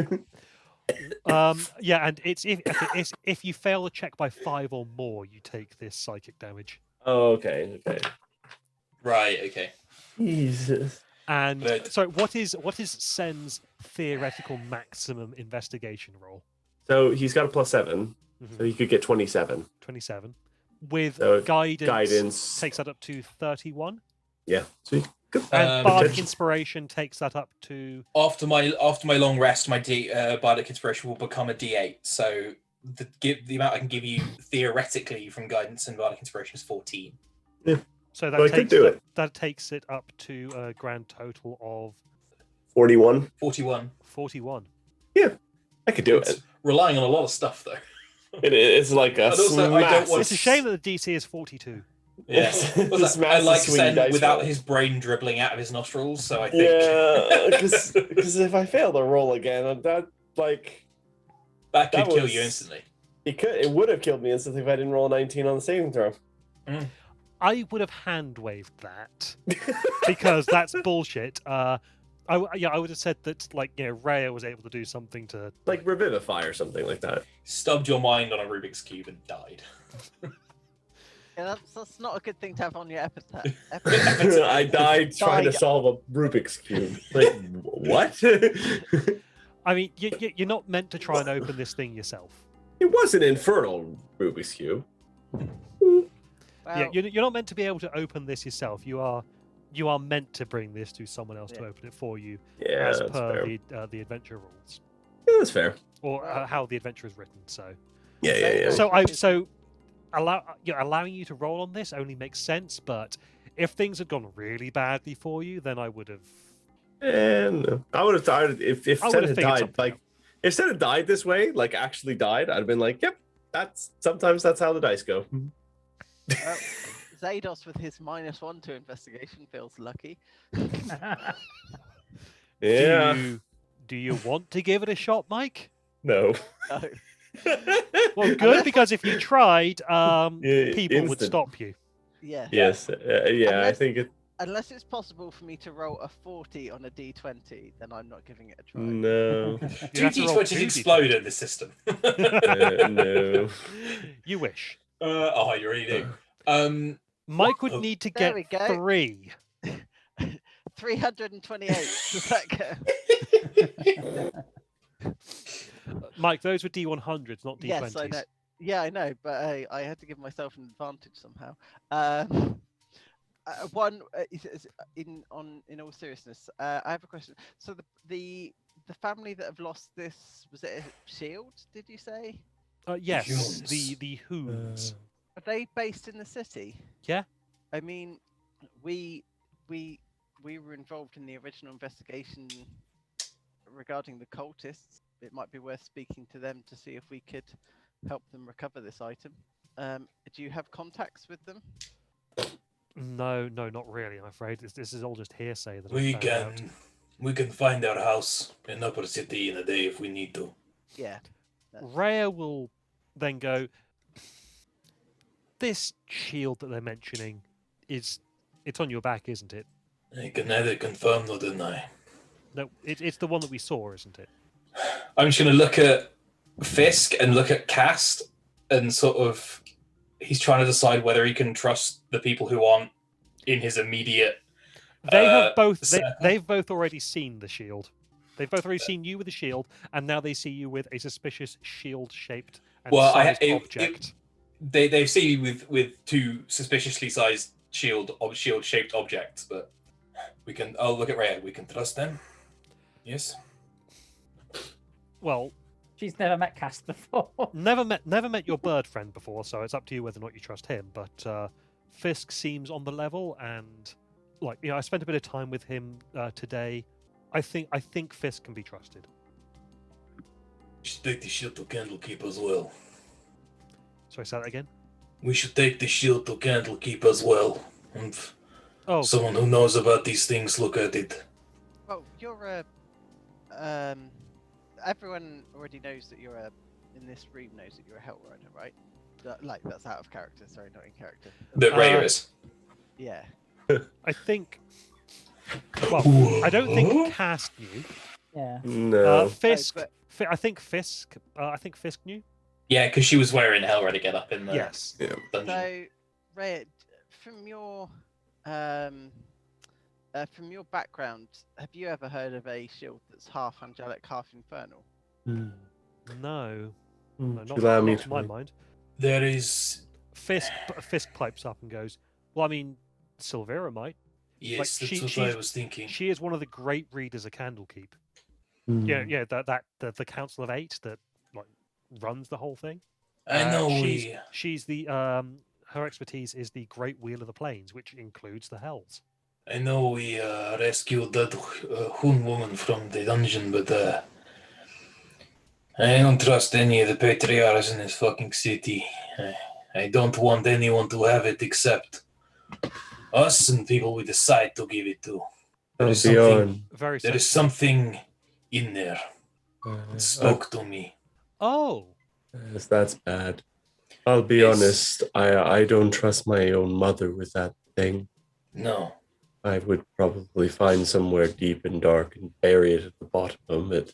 Yeah, and it's if you fail a check by 5 or more, you take this psychic damage. Oh, okay. Right, okay. Jesus. And But- so, what is Sen's theoretical maximum investigation roll? So he's got a +7, so he could get 27. 27. With So guidance takes that up to 31. Yeah. So And bardic potential- inspiration takes that up to After my long rest, my bardic inspiration will become a D8. So the amount I can give you theoretically from guidance and bardic inspiration is 14. so Well, I that could do it. that takes it up to a grand total of 41. 41. 41. I could do It's it. relying on a lot of stuff though. It is like a And also, I don't massive- want- It's a shame that the DC is 42. Yes. This I massive like swing Sen dice without roll. his brain dribbling out of his nostrils, so I think Yeah, because if I fail to roll again, that like that could that kill was- you instantly. it would have killed me instantly if I didn't roll a 19 on the saving throw. I would have hand waved that because that's bullshit. I would have said that Rhea was able to do something to Like revivify or something like that. Stubbed your mind on a Rubik's Cube and died. Yeah, that's not a good thing to have on your epitaph. I died trying to Died. solve a Rubik's cube. Like what? I mean, you're not meant to try and open this thing yourself. It was an infernal Rubik's cube. Yeah, you're not meant to be able to open this yourself. You are meant to bring this to someone else to Yeah. open it for you, Yeah, as that's per fair. the adventure rules, Yeah, that's fair. or Well- how the adventure is written. So, Yeah. so allowing you to roll on this only makes sense. But if things had gone really badly for you, then I would have. And I would have died if I Sen would've had figured died. something Like out. if Senna died this way, like actually died, I'd have been like, yep, sometimes that's how the dice go. Well, Zados with his -1 to investigation feels lucky. Yeah. Do you want to give it a shot, Mike? No. No. Well, good, because if you tried, Yeah, people would instant. stop you. Yeah. Yes. Yeah, I Unless- think it. Unless it's possible for me to roll a 40 on a d20, then I'm not giving it a try. No. You Two have to roll D20s two explode in this system. No. You wish. Oh, you really do. Mike would Oh, need to there get we go. 3. 328. Does that go? Mike, those were D100s, not D20s. Yes, I know. Yeah, I know, but I had to give myself an advantage somehow. In all seriousness, I have a question. So the family that have lost this, was it a shield? Did you say? Yes, Humans. the Hoons. Are they based in the city? Yeah. I mean, we were involved in the original investigation regarding the cultists. It might be worth speaking to them to see if we could help them recover this item. Do you have contacts with them? No, not really, I'm afraid. This is all just hearsay that I We found out. can find our house in Upper City in a day if we need to. Yeah. Rhea will then go, this shield that they're mentioning, it's on your back, isn't it? I can neither confirm nor deny. No, it's the one that we saw, isn't it? I'm just going to look at Fisk and look at Cast, and sort of, he's trying to decide whether he can trust the people who aren't in his immediate. They have both. circle. They've both already seen the shield. They've both already seen you with the shield, and now they see you with a suspicious shield-shaped and sized object. They see me with two suspiciously sized shield-shaped objects, but I'll look at Rhea. We can trust them. Yes. Well, She's never met Cast before. never met your bird friend before, so it's up to you whether or not you trust him. But Fisk seems on the level, and I spent a bit of time with him today. I think Fisk can be trusted. We should take the shield to Candlekeep as well. Sorry, say that again. We should take the shield to Candlekeep as well. And Oh, someone who knows about these things look at it. Well, you're a. Everyone already knows that you're in this room knows that you're a Hell Rider, right? That's out of character. Sorry, not in character. But Rhea is. Yeah. I think. Well, I don't think Cast knew. Yeah. No. Fisk. but- I think Fisk. I think Fisk knew. Yeah, because she was wearing Hellrider get up in the Yes. dungeon. So, Ray, from your background, have you ever heard of a shield that's half angelic, half infernal? No. No, Would not, you allow me not to my to- mind. There is. Fisk pipes up and goes, "Well, I mean, Silvera might. Yes, Like, that's she- what she's- I was thinking. She is one of the great readers of Candlekeep. Hmm. Yeah. The Council of Eight that runs the whole thing. I know She's the her expertise is the Great Wheel of the Plains, which includes the Hells. I know we rescued that Hun woman from the dungeon, but I don't trust any of the patriarchs in this fucking city. I don't want anyone to have it except us and people we decide to give it to. There is something. Beyond. Very. There is sensitive. something in there. It spoke to me. Oh, Yes, that's bad. I'll be Yes. honest. I don't trust my own mother with that thing. No. I would probably find somewhere deep and dark and bury it at the bottom of it.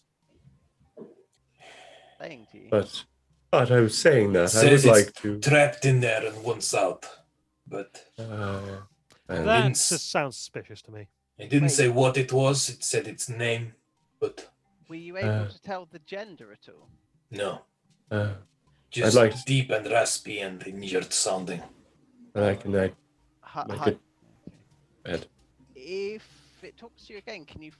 Saying to you. But I was saying that I Says would it's like to. trapped in there and once out. But And that Vince. just sounds suspicious to me. it didn't Wait. say what it was. It said its name. But Were you able to tell the gender at all? no. uh, Just like to- deep and raspy and injured sounding. I can Hi, Like hi- it- Ed. If it talks to you again, can you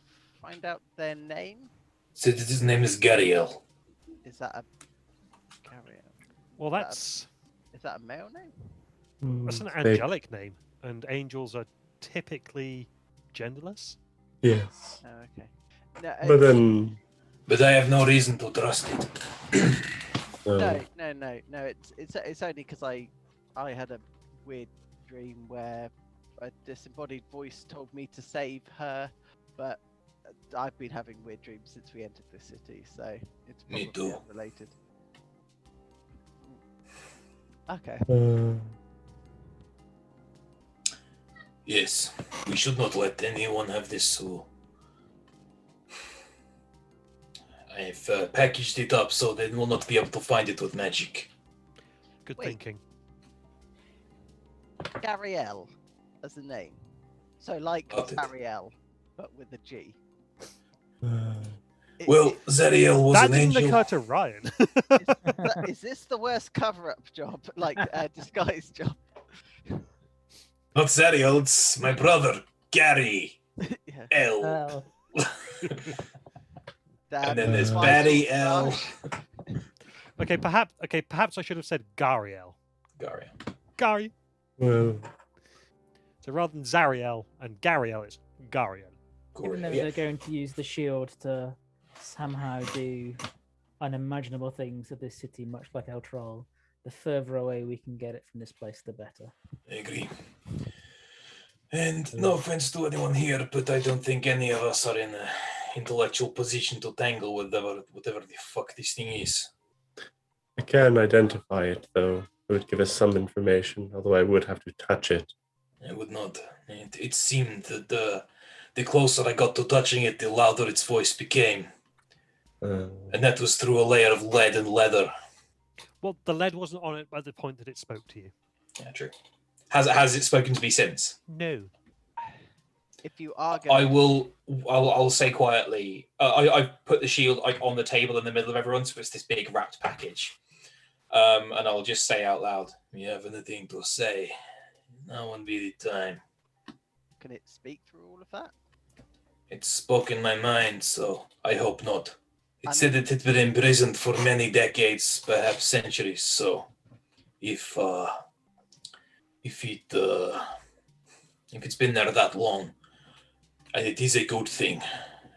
find out their name? Said that his name is Gariel. Is that a carrier? Well, that's Is that a male name? an they- angelic name, and angels are typically genderless. Yes. Oh, okay. No, But then But I have no reason to trust it. No. It's only because I had a weird dream where a disembodied voice told me to save her, but I've been having weird dreams since we entered the city, so it's Me probably too. unrelated. Okay. Yes, we should not let anyone have this, so I've packaged it up so they will not be able to find it with magic. Good Wait. thinking. Gariel as a name. So like Got it. Ariel, but with a G. Well, Zariel was That an didn't angel. occur to Ryan. Is this the worst cover-up job, like disguise job? Not Zariel, it's my brother, Gary Yeah. L. Well, Damn, And then there's my Barry sort L. of Okay, perhaps I should have said Gariel. Gary. Gary. Well, So rather than Zariel and Gariel, it's Gariel. even though Yeah. they're going to use the shield to somehow do unimaginable things to this city, much like El Troll, the further away we can get it from this place, the better. I agree. And no offense to anyone here, but I don't think any of us are in an intellectual position to tangle with whatever the fuck this thing is. I can identify it, though. It would give us some information, although I would have to touch it. I would not. It seemed that the closer I got to touching it, the louder its voice became. And that was through a layer of lead and leather. Well, the lead wasn't on it at the point that it spoke to you. Yeah, true. Has it spoken to me since? No. If you are going, I'll say quietly. I put the shield on the table in the middle of everyone, so it's this big wrapped package. And I'll just say out loud, "You have anything to say? Now won't be the time." can it speak through all of that? It spoke in my mind, so I hope not. It I said mean- it had been imprisoned for many decades, perhaps centuries. So, if it's been there that long, and it is a good thing,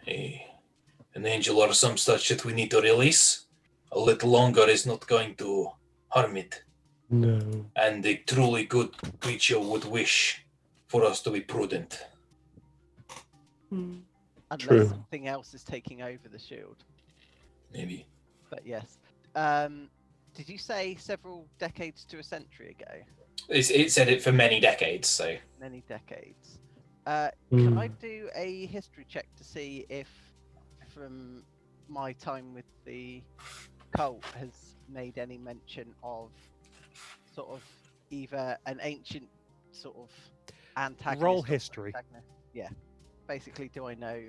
an angel or some such that we need to release, a little longer is not going to harm it. No. And a truly good creature would wish for us to be prudent. Unless True. something else is taking over the shield. Maybe. But yes. Did you say several decades to a century ago? It said it for many decades, so Many decades. Can I Hmm. do a history check to see if, from my time with the cult, has made any mention of sort of either an ancient sort of antagonist? Roll or history. protagonist? Yeah. Basically, do I know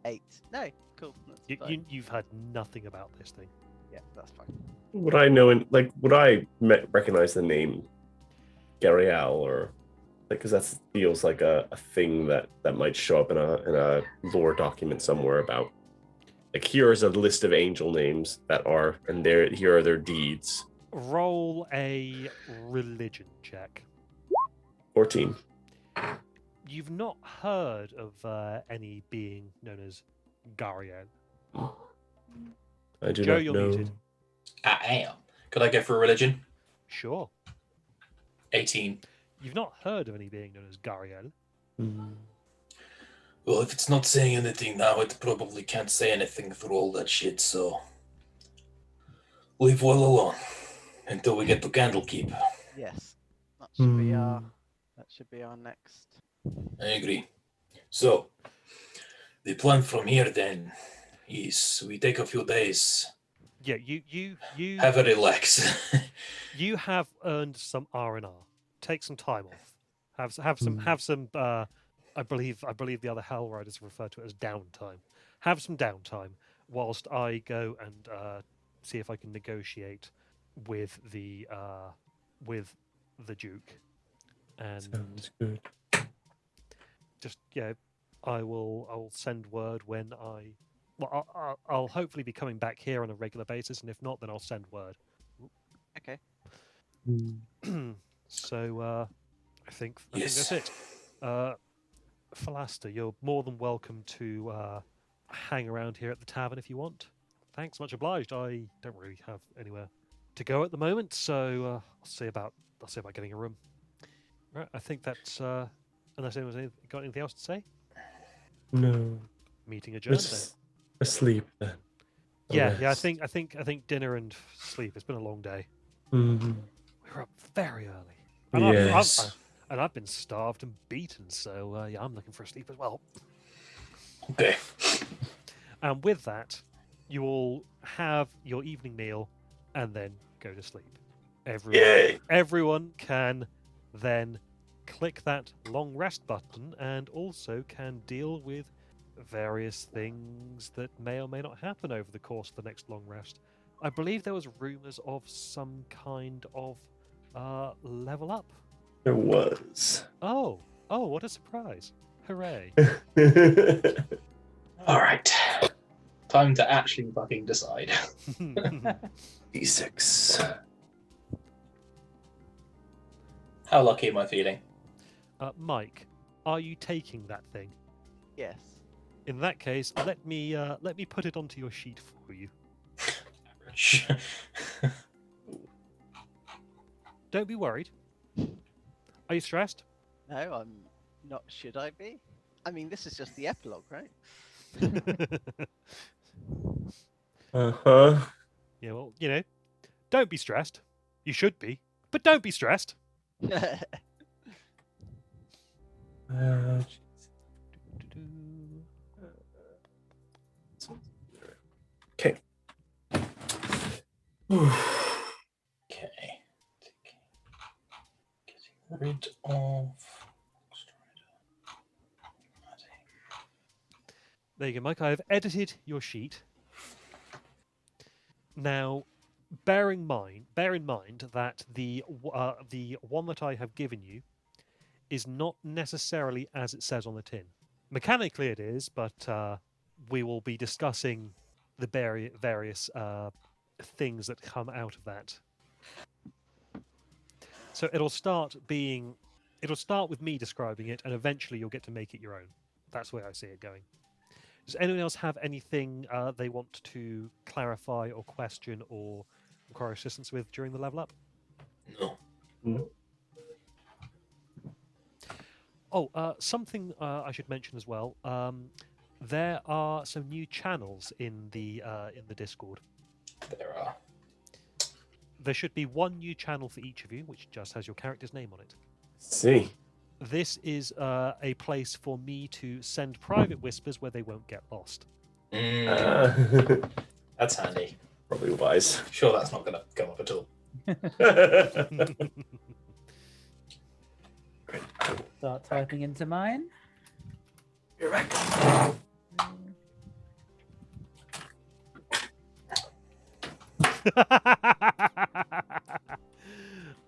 8? No. Cool. That's fine. You've heard nothing about this thing. Yeah, that's fine. Would I know, would I recognize the name Gariel, or because that feels like a thing that might show up in a lore document somewhere about, like, here is a list of angel names that are, and here are their deeds. Roll a religion check. 14. You've not heard of any being known as Gariel. I do Joe, not you're know. muted. I am. Could I go for a religion? Sure. 18. You've not heard of any being known as Gariel. Hmm. Well, if it's not saying anything now, it probably can't say anything through all that shit, so leave well alone until we get to Candlekeep. Yes. That should be our. Hmm. That should be our next. I agree. So, the plan from here then is we take a few days, Yeah, you have a relax. you have earned some R&R. Take some time off. Have some. I believe the other Hell Riders refer to it as downtime. Have some downtime whilst I go and see if I can negotiate with the Duke. And Sounds good. just I will send word when I'll hopefully be coming back here on a regular basis, and if not, then I'll send word. Okay. Hmm. So I think Yes. that's it. Phalaster, you're more than welcome to hang around here at the tavern if you want. Thanks, much obliged. I don't really have anywhere to go at the moment, so I'll see about getting a room. Right, I think that's unless anyone's got anything else to say. No. Meeting adjourned then. Let's asleep then. Yeah, I Rest. think dinner and sleep. It's been a long day. Mhm. We were up very early. And Yes. I've been starved and beaten, so yeah, I'm looking for a sleep as well. Okay. And with that, you all have your evening meal and then go to sleep. Yay! Everyone can then click that long rest button and also can deal with various things that may or may not happen over the course of the next long rest. I believe there was rumors of some kind of level up. There was. Oh, what a surprise. Hooray. All right. Time to actually fucking decide. D6. How lucky am I feeling? Mike, are you taking that thing? Yes. In that case, let me put it onto your sheet for you. Average. Don't be worried. Are you stressed? No, I'm not. Should I be? I mean, this is just the epilogue, right? Uh-huh. Yeah, well, don't be stressed. You should be, but don't be stressed. Okay. Okay. Getting rid of. There you go, Mike. I have edited your sheet. Now, bear in mind that the one that I have given you is not necessarily as it says on the tin. Mechanically, it is, but we will be discussing the various things that come out of that. So it'll start with me describing it, and eventually you'll get to make it your own. That's the way I see it going. Does anyone else have anything they want to clarify or question or require assistance with during the level up? No. No. Oh, something I should mention as well. There are some new channels in the Discord. There are. There should be one new channel for each of you, which just has your character's name on it. See. This is a place for me to send private whispers where they won't get lost. That's handy. Probably wise. Sure, that's not going to come up at all. Start typing into mine. You're right.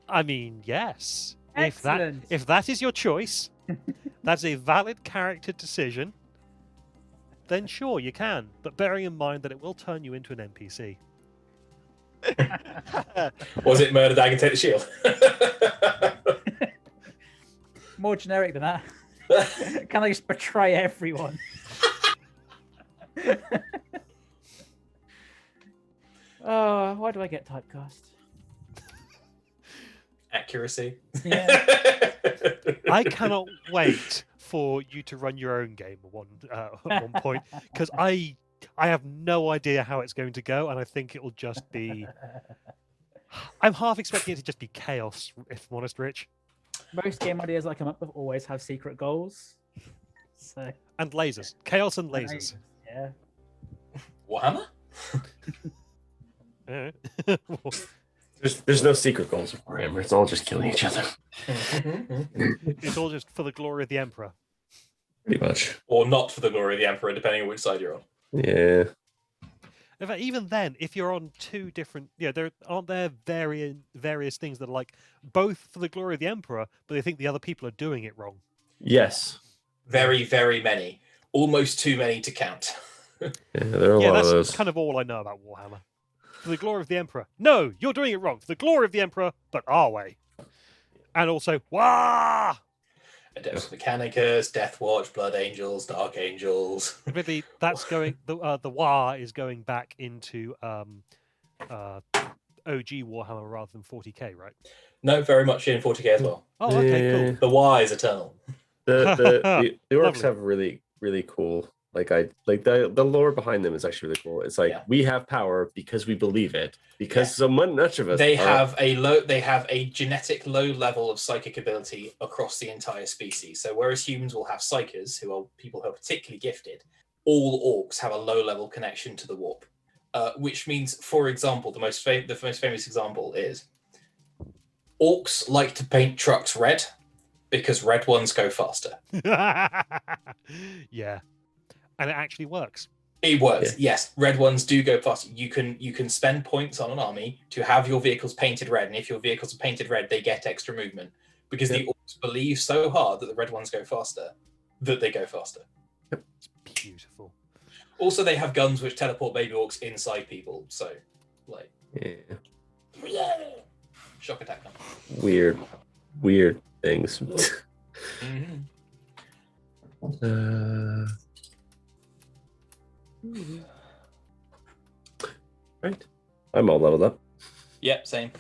I mean, yes. Excellent. If that is your choice, that's a valid character decision, then sure, you can. But bearing in mind that it will turn you into an NPC. Was it murder that I can take the shield? More generic than that. Can I just betray everyone? Oh, why do I get typecast? Accuracy. Yeah. I cannot wait for you to run your own game at one point, because I have no idea how it's going to go, and I think it will just be. I'm half expecting it to just be chaos, if I'm honest, Rich. Most game ideas I come up with always have secret goals. So And lasers, chaos and lasers. yeah. Warhammer? Yeah. There's no secret goals of Warhammer. It's all just killing each other. It's all just for the glory of the Emperor. Pretty much. Or not for the glory of the Emperor, depending on which side you're on. Yeah. In fact, even then, if you're on two different, there aren't there various things that are like both for the glory of the Emperor, but they think the other people are doing it wrong. Yes. Very, very many. Almost too many to count. Yeah, there are a Yeah, lot of that's those. kind of all I know about Warhammer. For the glory of the Emperor. No, you're doing it wrong. For the glory of the Emperor, but our way. And also, wah! Adeptus Mechanicus, Death Watch, Blood Angels, Dark Angels. Really, that's going. The WA is going back into OG Warhammer rather than 40k, right? No, very much in 40k as well. Oh, okay, cool. The Y is eternal. The orcs Lovely. have really cool. Like the lore behind them is actually really cool. It's like we have power because we believe it. Because so much of us They have a genetic low level of psychic ability across the entire species. So whereas humans will have psychers, who are people who are particularly gifted, all orcs have a low level connection to the warp. Which means, for example, the most famous example is orcs like to paint trucks red because red ones go faster. Yeah, and it actually works. It works, yes. Red ones do go faster. You can spend points on an army to have your vehicles painted red, and if your vehicles are painted red, they get extra movement because the orcs believe so hard that the red ones go faster that they go faster. It's beautiful. Also, they have guns which teleport baby orcs inside people. So, like, shock attack gun. Weird things. Right. I'm all leveled up. Yep, same.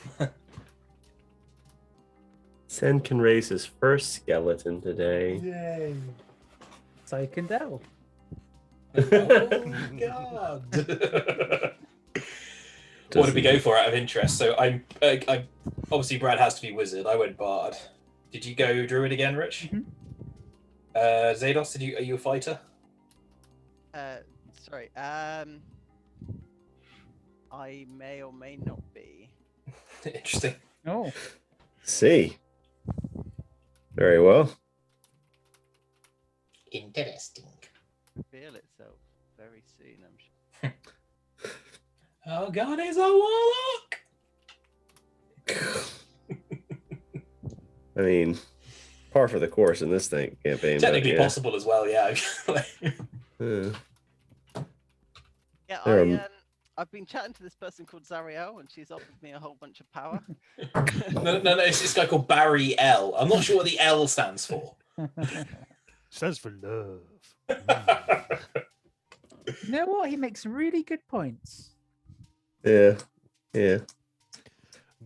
Sen can raise his first skeleton today. Yay. So can Dell. Oh, God. What did we go for out of interest? So I obviously Brad has to be wizard. I went bard. Did you go druid again, Rich? Zados, are you a fighter? Sorry. I may or may not be. Interesting. Oh, See. Very well. Interesting. Reveal itself very soon, I'm sure. Oh God, he's a warlock. I mean, par for the course in this campaign. Technically but, possible as well, yeah. Yeah, I've been chatting to this person called Zariel, and she's offered me a whole bunch of power. No, it's this guy called Barry L. I'm not sure what the L stands for. Stands for love. you know what? He makes really good points. Yeah.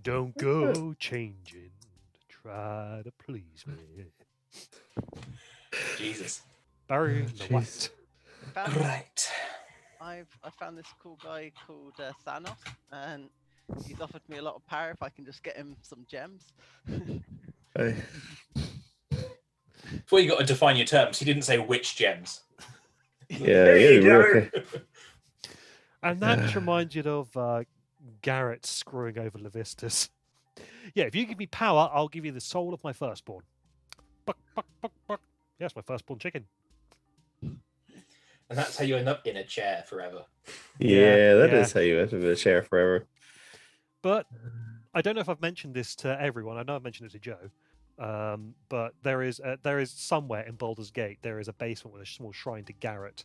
Don't go changing to try to please me. Jesus. Barry the White. Right. I found this cool guy called Thanos, and he's offered me a lot of power if I can just get him some gems. Before you got to define your terms, he didn't say which gems. Yeah. And that just reminds you of Garrett screwing over Levistus. Yeah, if you give me power, I'll give you the soul of my firstborn. Buck, buck, buck, buck. Yes, my firstborn chicken. And that's how you end up in a chair forever. Yeah, that is how you end up in a chair forever. But I don't know if I've mentioned this to everyone. I know I've mentioned it to Joe. But there is somewhere in Baldur's Gate, there is a basement with a small shrine to Garrett,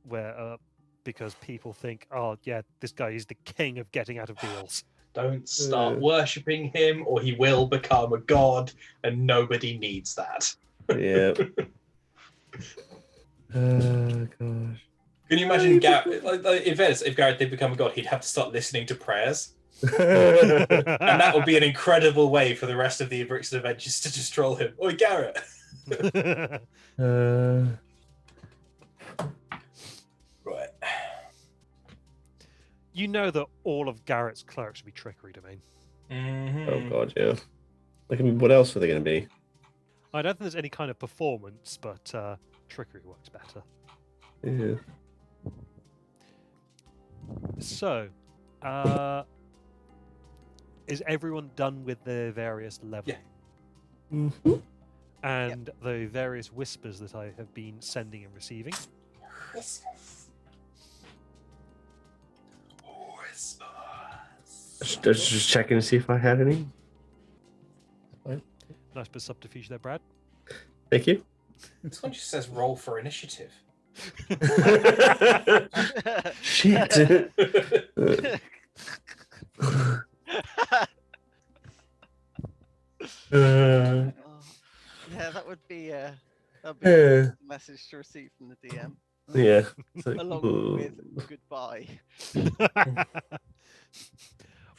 where because people think, oh yeah, this guy is the king of getting out of deals. Don't start worshipping him, or he will become a god, and nobody needs that. Yeah. Gosh. Can you imagine Garrett? In Venice, if Garrett did become a god, he'd have to start listening to prayers, and that would be an incredible way for the rest of the Bricks Adventures to just troll him. Oi, Garrett! Right. You know that all of Garrett's clerics would be trickery domain. Oh god, yeah. Like, I mean, what else are they going to be? I don't think there's any kind of performance, but trickery works better. Yeah. So, is everyone done with their various levels? Yeah. Mm-hmm. And the various whispers that I have been sending and receiving? Just checking to see if I had any. Nice bit of subterfuge there, Brad. Thank you. This one just says roll for initiative. Shit. Yeah, that would be a Yeah. message to receive from the DM, Yeah. It's like, along with goodbye.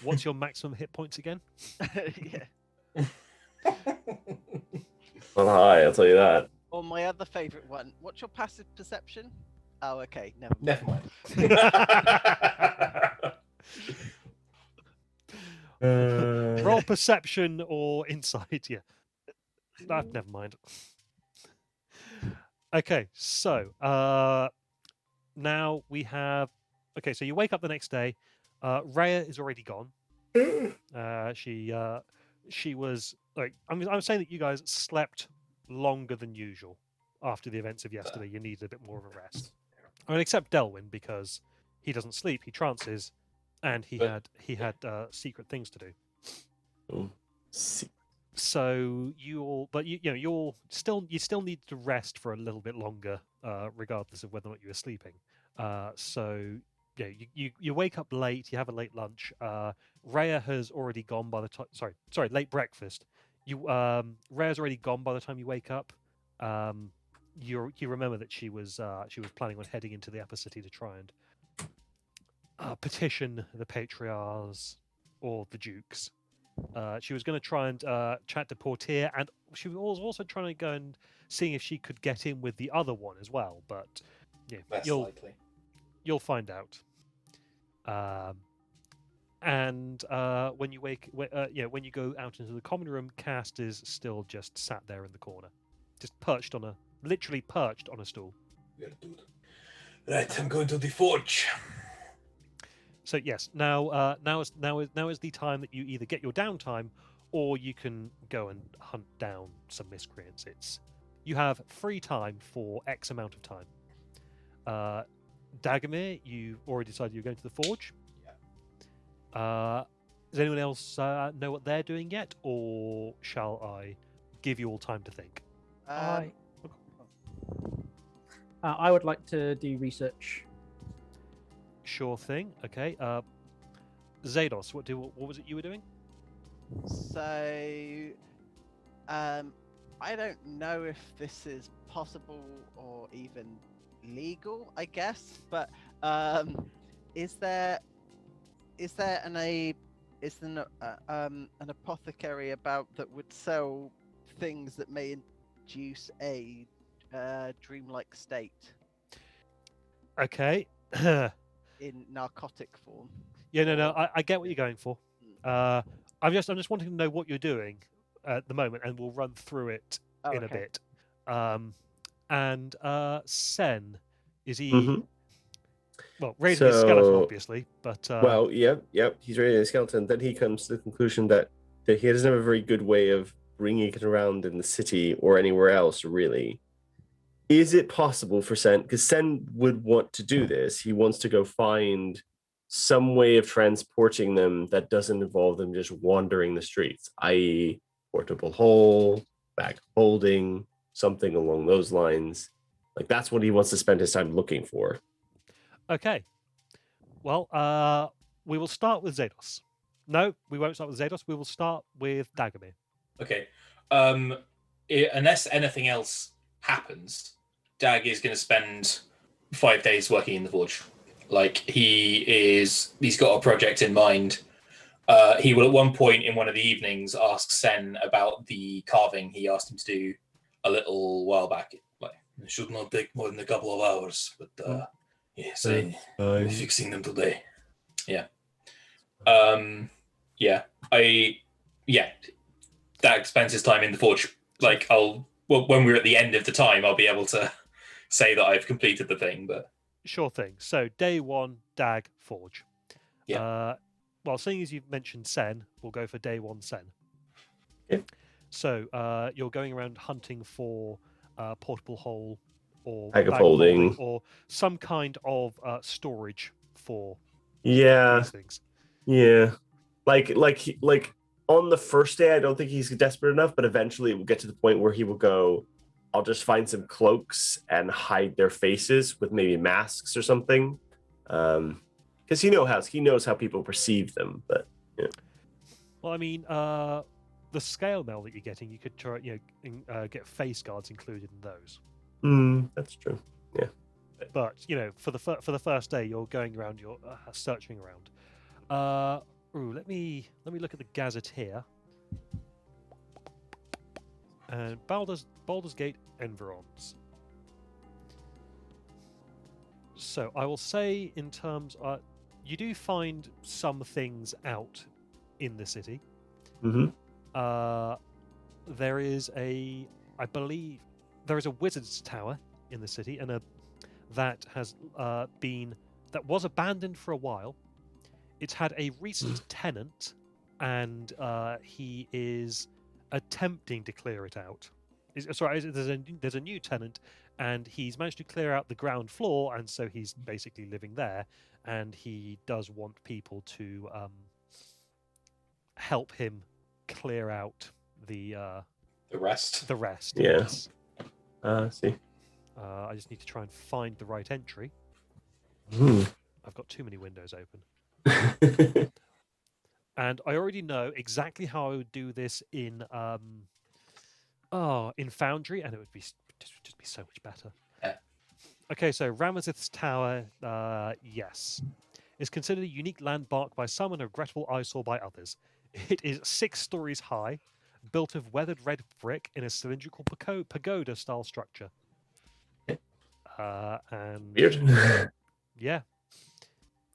What's your maximum hit points again? Yeah. Well, hi, I'll tell you that. Or my other favourite one. What's your passive perception? Oh, okay. Never mind. Never mind. Roll perception or insight. Yeah. Never mind. Okay, so now we have. Okay, so you wake up the next day. Rhea is already gone. She was like I'm saying that you guys slept longer than usual after the events of yesterday. You needed a bit more of a rest. I mean, except Delwyn, because he doesn't sleep, he trances, and he But- had secret things to do. Oh, see. So you still need to rest for a little bit longer, regardless of whether or not you were sleeping. So yeah, you wake up late. You have a late lunch. Rhea has already gone by the time. Sorry, late breakfast. Rhea's already gone by the time you wake up. You remember that she was planning on heading into the upper city to try and petition the patriarchs or the dukes. She was going to try and chat to Portier, and she was also trying to go and seeing if she could get in with the other one as well. But yeah, Less likely. you'll find out. And when you when you go out into the common room, Cast is still just sat there in the corner, just literally perched on a stool. Right, I'm going to the forge. So yes, now is the time that you either get your downtime, or you can go and hunt down some miscreants. You have free time for X amount of time. Dagomir, you've already decided you're going to the forge. Yeah. Does anyone else know what they're doing yet, or shall I give you all time to think? I would like to do research. Sure thing. Okay. Zados, what was it you were doing? So, I don't know if this is possible or even legal, I guess, but is there an apothecary about that would sell things that may induce a dreamlike state Okay. in narcotic form? Yeah, no, I get what you're going for. I'm just wanting to know what you're doing at the moment, and we'll run through it in a okay. bit. And Sen, is he? Mhm. Well, raiding his skeleton, So- obviously, but Well, yep. He's raiding a skeleton. Then he comes to the conclusion that he doesn't have a very good way of bringing it around in the city or anywhere else, really. Is it possible for Sen? Because Sen would want to do this. He wants to go find some way of transporting them that doesn't involve them just wandering the streets, i.e., portable hole, bag holding, something along those lines. Like that's what he wants to spend his time looking for. okay. Well, we will start with Zados. No, we won't start with Zados. We will start with Dagomir. Okay. Unless anything else happens, Dag is going to spend 5 days working in the forge. Like he's got a project in mind. He will at one point in one of the evenings ask Sen about the carving he asked him to do a little while back. Like it should not take more than a couple of hours, but yes, I'll be fixing them today. Yeah. Dag spends his time in the forge. Like when we're at the end of the time, I'll be able to say that I've completed the thing. But Sure thing. So day one, Dag Forge. Yeah. Well, seeing as you've mentioned Sen, we'll go for day one Sen. Okay. So you're going around hunting for portable hole or Bag of holding. or some kind of storage for Yeah, these things. yeah. Like on the first day, I don't think he's desperate enough, but eventually it will get to the point where he will go, I'll just find some cloaks and hide their faces with maybe masks or something. Because he knows how people perceive them. But Well, I mean, the scale mail that you're getting, you could try, get face guards included in those. That's true. Yeah. But for the first day, you're going around, you're searching around. Let me look at the gazetteer. And Baldur's Gate environs. So I will say, in terms, you do find some things out in the city. There is I believe, there is a wizard's tower in the city, and that was abandoned for a while. It's had a recent tenant, and he is attempting to clear it out. There's a new tenant, and he's managed to clear out the ground floor, and so he's basically living there. And he does want people to help him clear out the rest. The rest. Yeah. Yes. See. I just need to try and find the right entry. Hmm. I've got too many windows open. And I already know exactly how I would do this in Foundry, and it would just be so much better. Yeah. Okay, so Ramazith's Tower, yes, is considered a unique landmark by some and a regrettable eyesore by others. It is 6 stories high, built of weathered red brick in a cylindrical pagoda-style structure. And Weird. yeah.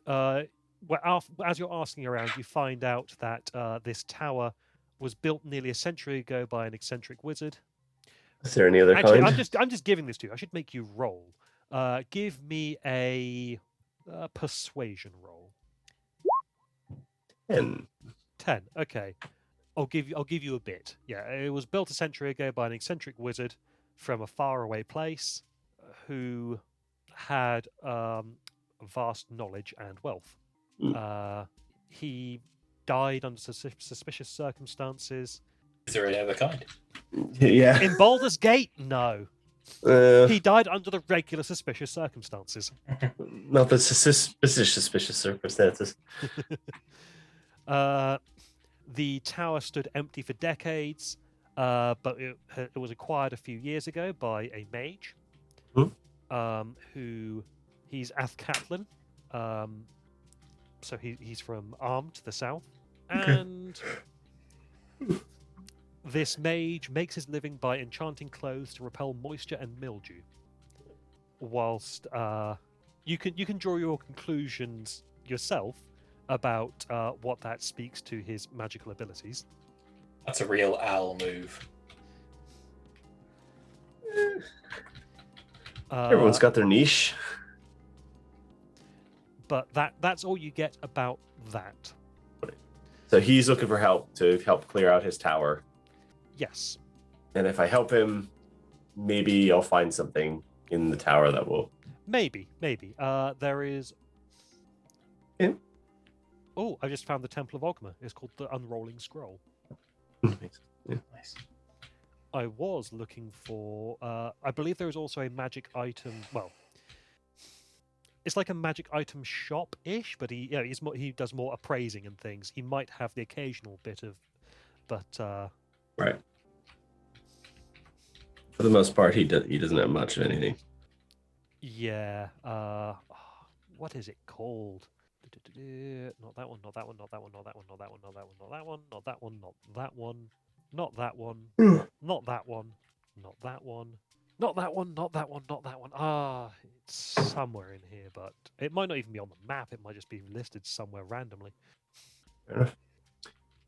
As you're asking around, you find out that this tower was built nearly a century ago by an eccentric wizard. Is there any other Actually, kind? I'm just giving this to you. I should make you roll. Give me a persuasion roll. 10. 10. Okay. I'll give you a bit. Yeah, it was built a century ago by an eccentric wizard from a faraway place who had vast knowledge and wealth. He died under suspicious circumstances. Is there any other kind? Yeah. In Baldur's Gate, no. He died under the regular suspicious circumstances. Not the suspicious circumstances. The tower stood empty for decades, but it was acquired a few years ago by a mage, who he's Athcatlin. So he's from Arm to the south, and this mage makes his living by enchanting clothes to repel moisture and mildew. Whilst you can draw your conclusions yourself about what that speaks to his magical abilities. That's a real owl move. Everyone's got their niche. But that's all you get about that. So he's looking for help to help clear out his tower. Yes. And if I help him, maybe I'll find something in the tower that will... Maybe. There is... Yeah. Oh, I just found the Temple of Ogma. It's called the Unrolling Scroll. Yeah. Nice. I was looking for... I believe there is also a magic item... Well, it's like a magic item shop-ish, but he does more appraising and things. He might have the occasional bit of... But... Right. For the most part, he doesn't have much of anything. Yeah. What is it called? Not that one, not that one, not that one, not that one, not that one, not that one, not that one, not that one, not that one, not that one, not that one, not that one, not that one, not that one, not that one. It's somewhere in here, but it might not even be on the map. It might just be listed somewhere randomly. Fair enough.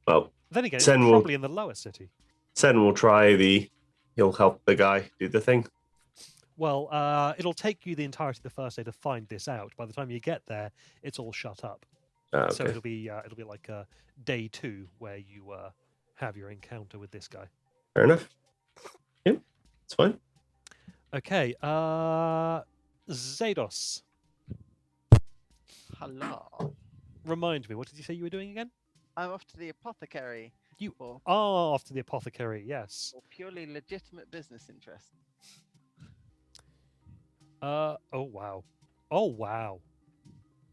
Well, Then again, it's Sen will- probably in the lower city. Sen will he'll help the guy do the thing. Well, it'll take you the entirety of the first day to find this out. By the time you get there, it's all shut up. Okay. So it'll be like day 2 where you have your encounter with this guy. Fair enough. Yeah, it's fine. Okay, Zados, Hello. remind me, what did you say you were doing again? I'm off to the apothecary. You for, are off to the apothecary, yes. for purely legitimate business interest. Oh wow.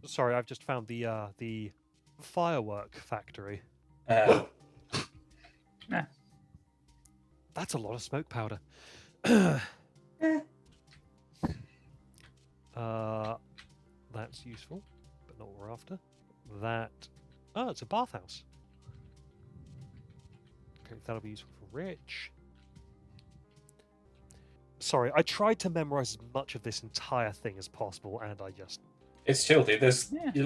Sorry, I've just found the firework factory. Yeah. That's a lot of smoke powder. That's useful, but not what we're after. Oh, it's a bathhouse. Okay, that'll be useful for Rich. Sorry, I tried to memorize as much of this entire thing as possible, and I just It's chill, dude.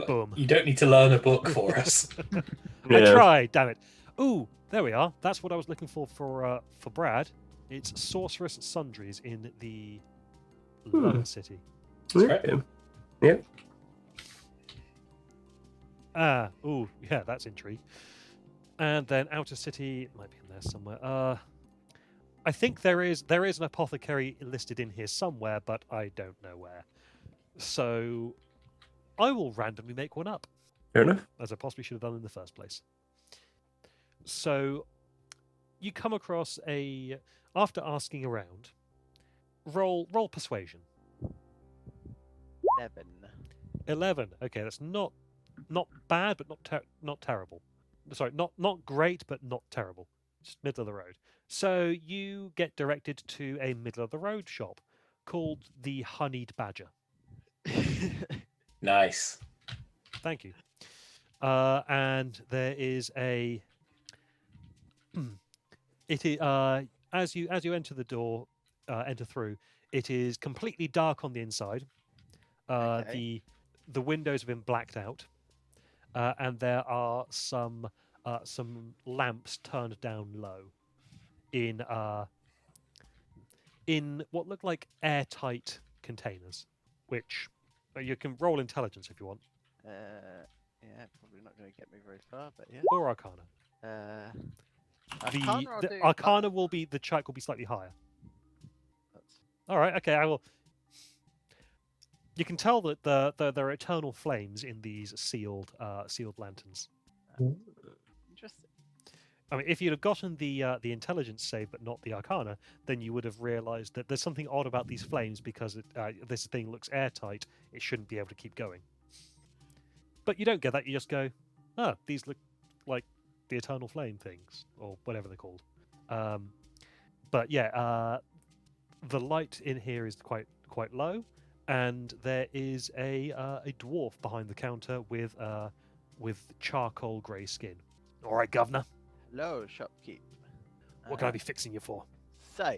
boom. You don't need to learn a book for us. I Yeah. tried, damn it. Ooh, there we are. That's what I was looking for Brad. It's Sorceress Sundries in the lower city. Okay. Ooh, yeah, that's intrigue. And then outer city, it might be in there somewhere. I think there is an apothecary listed in here somewhere, but I don't know where. So I will randomly make one up, Fair enough. as I possibly should have done in the first place. So you come across after asking around, roll persuasion. 11. 11. Okay, that's not bad, but not terrible. Sorry, not great, but not terrible. Just middle of the road. So you get directed to a middle of the road shop called the Honeyed Badger. Nice. Thank you. And there is a. It is as you enter the door, enter through. It is completely dark on the inside. Okay. The windows have been blacked out, and there are some lamps turned down low in what look like airtight containers, which you can roll intelligence if you want, Yeah, probably not going to get me very far, but yeah. or Arcana. Arcana I'll do, The but Arcana will be the check will be slightly higher. that's- All right, okay, I will. You can tell that there are eternal flames in these sealed lanterns. Interesting. I mean, if you'd have gotten the intelligence save but not the Arcana, then you would have realised that there's something odd about these flames because this thing looks airtight. It shouldn't be able to keep going. But you don't get that. You just go, "Oh, these look like the eternal flame things, or whatever they're called." But yeah, the light in here is quite low, and there is a dwarf behind the counter with charcoal grey skin. All right, governor. Hello, shopkeep. What can I be fixing you for? So,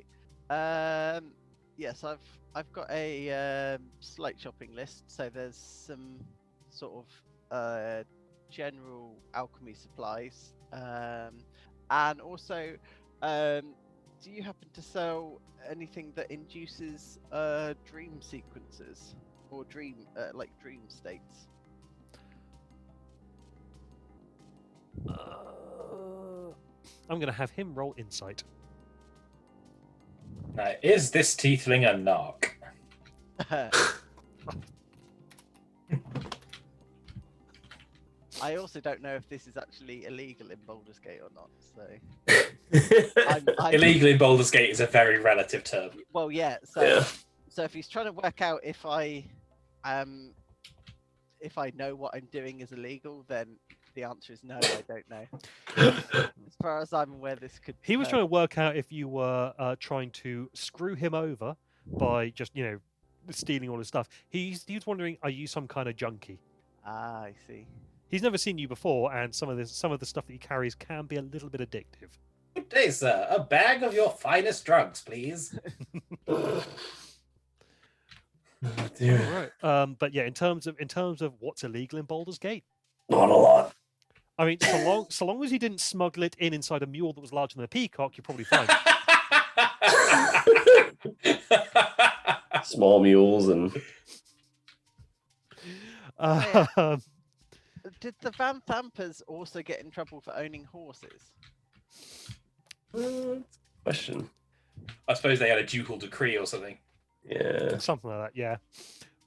yes, I've got a slight shopping list. So there's some sort of general alchemy supplies, and also, do you happen to sell anything that induces dream sequences or dream states? I'm going to have him roll insight. Now, is this tiefling a narc? I also don't know if this is actually illegal in Baldur's Gate or not. So I'm Illegal in Baldur's Gate is a very relative term. well, yeah. So Yeah. so if he's trying to work out if I know what I'm doing is illegal, then the answer is no. I don't know. As far as I'm aware, this could. He was trying to work out if you were trying to screw him over by just stealing all his stuff. He was wondering, are you some kind of junkie? Ah, I see. He's never seen you before, and some of the stuff that he carries can be a little bit addictive. Good day, sir. A bag of your finest drugs, please. Oh, dear. Right. But yeah, in terms of what's illegal in Baldur's Gate, Not a lot. I mean, so long as you didn't smuggle it inside a mule that was larger than a peacock, you're probably fine. Small mules and Um, Did the Van Thampers also get in trouble for owning horses? question. I suppose they had a ducal decree or something. Yeah. Something like that, yeah.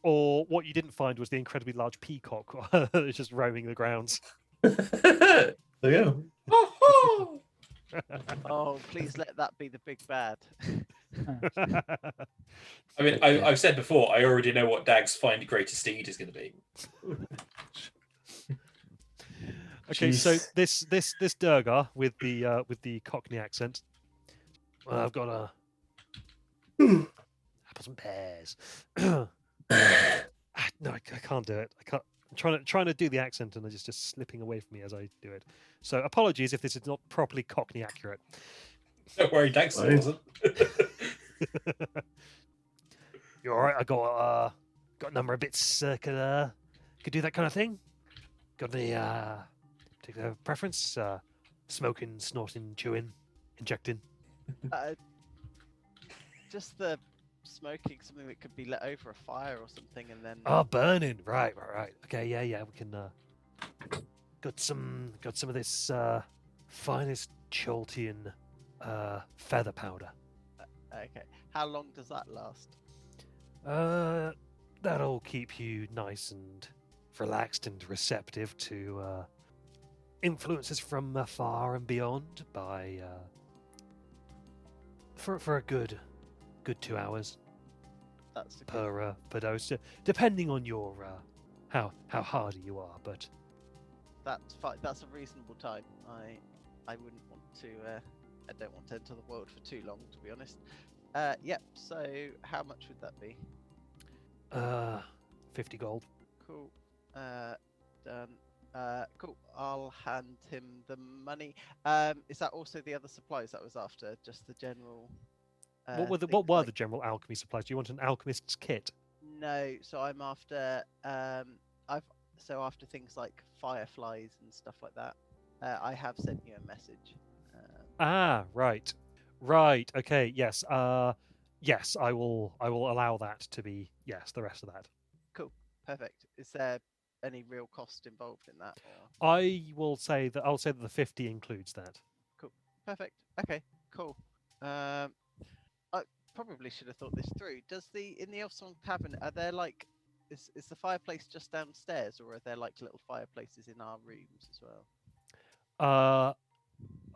Or what you didn't find was the incredibly large peacock that was just roaming the grounds. There you Oh, please let that be the big bad. I mean, I've said before, I already know what Dag's find greatest steed is going to be. Okay, so Jeez. this Durgar with the Cockney accent. Well, I've got apples and pears. No, I can't do it. I can't. I'm trying to do the accent and it's just slipping away from me as I do it. So apologies if this is not properly Cockney accurate. Don't worry, Dexter Fine. wasn't. You're all right. I got a number of bits. Could do that kind of thing. Got any particular preference? Smoking, snorting, chewing, injecting. Just the smoking, something that could be lit over a fire or something, and then Oh, burning. Right. Okay, yeah. We can. Got some of this finest Choltian feather powder. okay. How long does that last? That'll keep you nice and relaxed and receptive to influences from afar and beyond by for a good 2 hours That's a good, per dose, depending on your how hardy you are. But that's fine. That's a reasonable time. I wouldn't want to. I don't want to enter the world for too long, to be honest. Yep. So how much would that be? 50 gold. Cool. Done. Cool. I'll hand him the money. Is that also the other supplies that was after? Just the general. What were things the like- general alchemy supplies? Do you want an alchemist's kit? No. So I'm after. After things like fireflies and stuff like that. I have sent you a message. Ah, right. Okay. Yes. Yes. I will allow that to be the rest of that. Perfect. Is there any real cost involved in that? Or... I'll say that the 50 includes that. Perfect. Okay. Cool. I probably should have thought this through. Does in the Elfsong Tavern are there like is the fireplace just downstairs, or are there like little fireplaces in our rooms as well?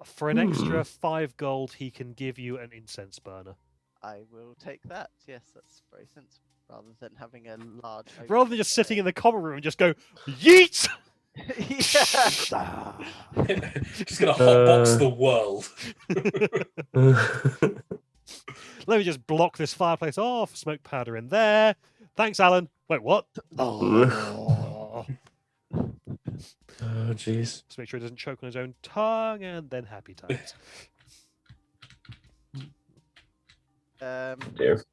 For an extra 5 gold, he can give you an incense burner. I will take that. Yes, that's very sensible. Rather than having a large. Rather than just sitting in the common room and just go yeet. Yeah. Just gonna hotbox the world. Let me just block this fireplace off. Smoke powder in there. Thanks, Alan. Wait, what? Oh. Oh, jeez. Just make sure he doesn't choke on his own tongue, and then happy times. Dear.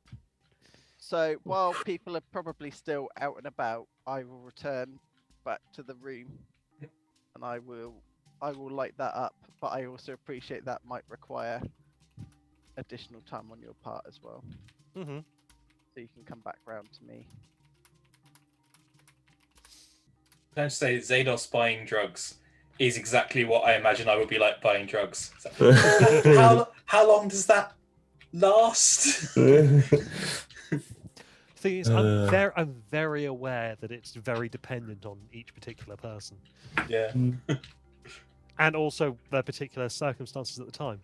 So while people are probably still out and about, I will return back to the room, and I will light that up. But I also appreciate that might require additional time on your part as well, Mm-hmm. so you can come back round to me. Can I just say, Zados buying drugs is exactly what I imagine I would be like buying drugs. So, how long does that last? Thing is, I'm very aware that it's very dependent on each particular person, Yeah. and also their particular circumstances at the time.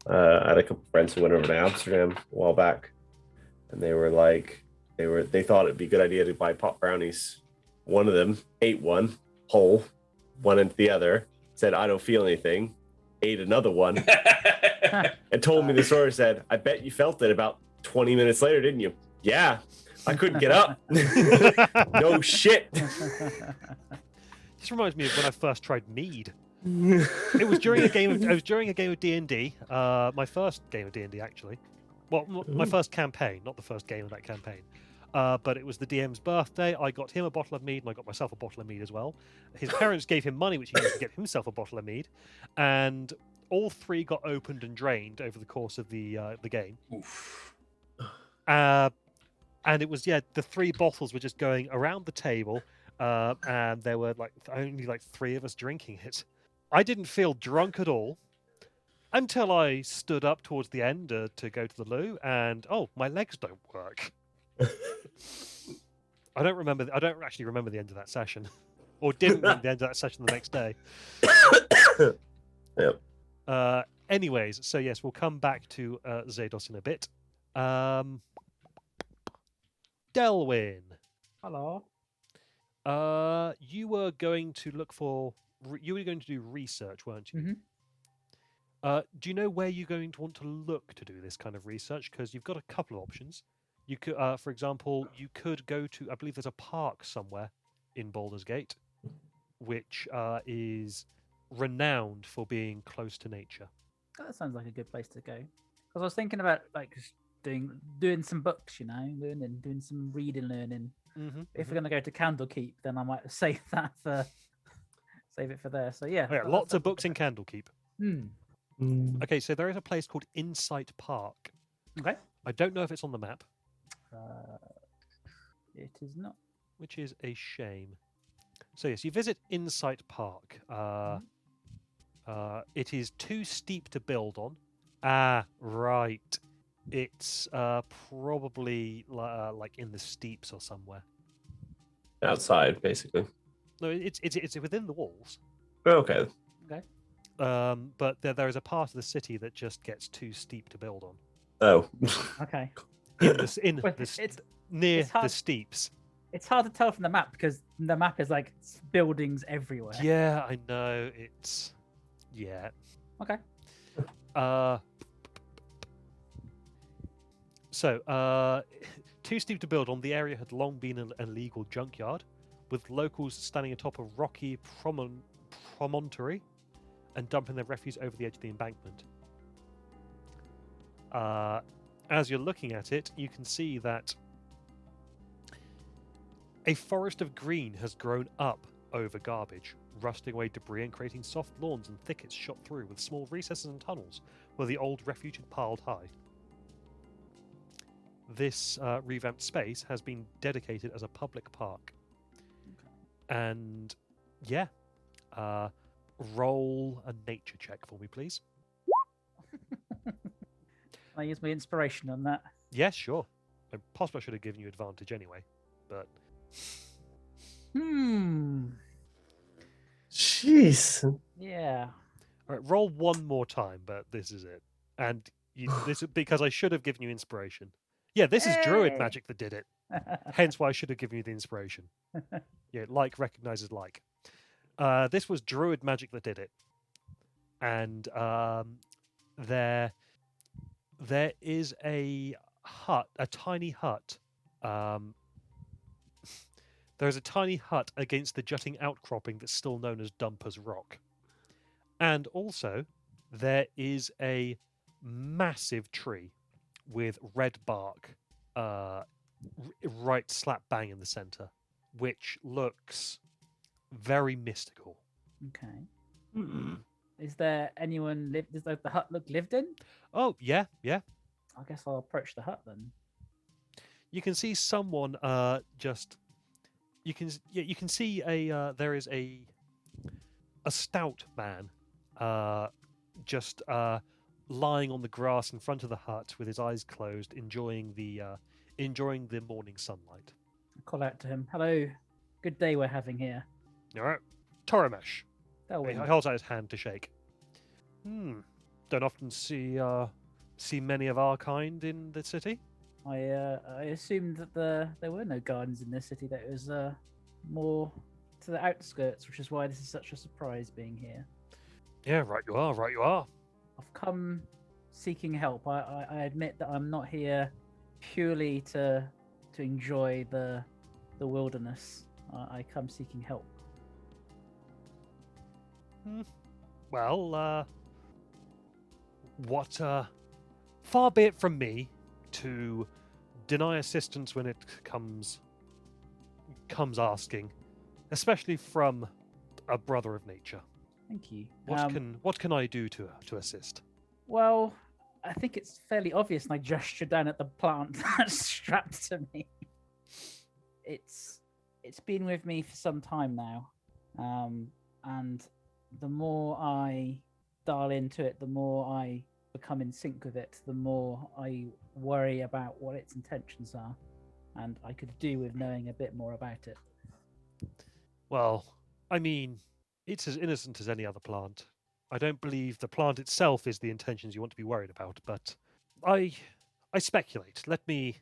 I had a couple friends who went over to Amsterdam a while back, and they were like, they thought it'd be a good idea to buy pop brownies. One of them ate one whole, one into the other, said, "I don't feel anything," ate another one, and told me the story. Said, "I bet you felt it about 20 minutes later, didn't you?" "Yeah, I couldn't get up." No shit. This reminds me of when I first tried mead. It was during a game of D&D. My first game of D&D, actually. Well, my first campaign, not the first game of that campaign. But it was the DM's birthday. I got him a bottle of mead, and I got myself a bottle of mead as well. His parents gave him money, which he used to get himself a bottle of mead, and all three got opened and drained over the course of the game. Oof. And it was the three bottles were just going around the table, and there were only three of us drinking it. I didn't feel drunk at all until I stood up towards the end to go to the loo, and my legs don't work. I don't actually remember the end of that session, or didn't remember the end of that session the next day. Yep. Anyways, so yes, we'll come back to Zados in a bit. Delwyn, Hello. You were going to look for. You were going to do research, weren't you? Mhm. Do you know where you're going to want to look to do this kind of research? Because you've got a couple of options. You could, for example, you could go to. I believe there's a park somewhere in Baldur's Gate, which is renowned for being close to nature. That sounds like a good place to go. Because I was thinking about like just doing some books, learning, doing some reading, learning. Mm-hmm. If we're gonna go to Candlekeep, then I might save it for there. So yeah, Oh, yeah, that lots of sounds like books a- in Candlekeep. Hmm. Okay, so there is a place called Insight Park. Okay. I don't know if it's on the map, It is not. which is a shame. So yes, you visit Insight Park. It is too steep to build on. Ah, right. It's probably like in the steeps or somewhere. Outside, basically. No, it's within the walls. Okay. But there is a part of the city that just gets too steep to build on. Oh. Okay. In Well, the it's near it's the hard- steeps. it's hard to tell from the map because the map is like buildings everywhere. Yeah, I know. It's yeah. Okay. So, too steep to build on, the area had long been an illegal junkyard, with locals standing atop a rocky promontory and dumping their refuse over the edge of the embankment. As you're looking at it, you can see that a forest of green has grown up over garbage, rusting away debris and creating soft lawns and thickets shot through with small recesses and tunnels where the old refuge had piled high. This revamped space has been dedicated as a public park. And yeah, roll a nature check for me, please. I use my inspiration on that. Yes, sure. Possibly I should have given you advantage anyway, but Jeez. Yeah. all right, roll one more time. But this is it, and this is because I should have given you inspiration. Yeah, this is druid Hey! magic that did it. Hence why I should have given you the inspiration. Yeah, like recognizes like. This was druid magic that did it, and there is a hut, a tiny hut. There is a tiny hut against the jutting outcropping that's still known as Dumper's Rock, and also there is a massive tree with red bark, right slap bang in the center, which looks very mystical. Okay. Hmm. Is there anyone live? Does the hut look lived in? Oh yeah, yeah. I guess I'll approach the hut then. You can see someone just. You can see there is a stout man just lying on the grass in front of the hut with his eyes closed, enjoying the morning sunlight. I call out to him. Hello. Good day we're having here. All right, Toramesh. He Delwyn. holds out his hand to shake. Don't often see many of our kind in the city. I assumed that there were no gardens in this city. That it was more to the outskirts, which is why this is such a surprise being here. Yeah, right you are, right you are. I've come seeking help. I admit that I'm not here purely to enjoy the wilderness. I come seeking help. Well, far be it from me to deny assistance when it comes asking, especially from a brother of nature. Thank you. What can I do to assist? Well, I think it's fairly obvious, and I gesture down at the plant that's strapped to me. It's been with me for some time now, and the more I dial into it, the more I become in sync with it, the more I worry about what its intentions are, and I could do with knowing a bit more about it. Well, I mean, it's as innocent as any other plant. I don't believe the plant itself is the intentions you want to be worried about, but I speculate. Let me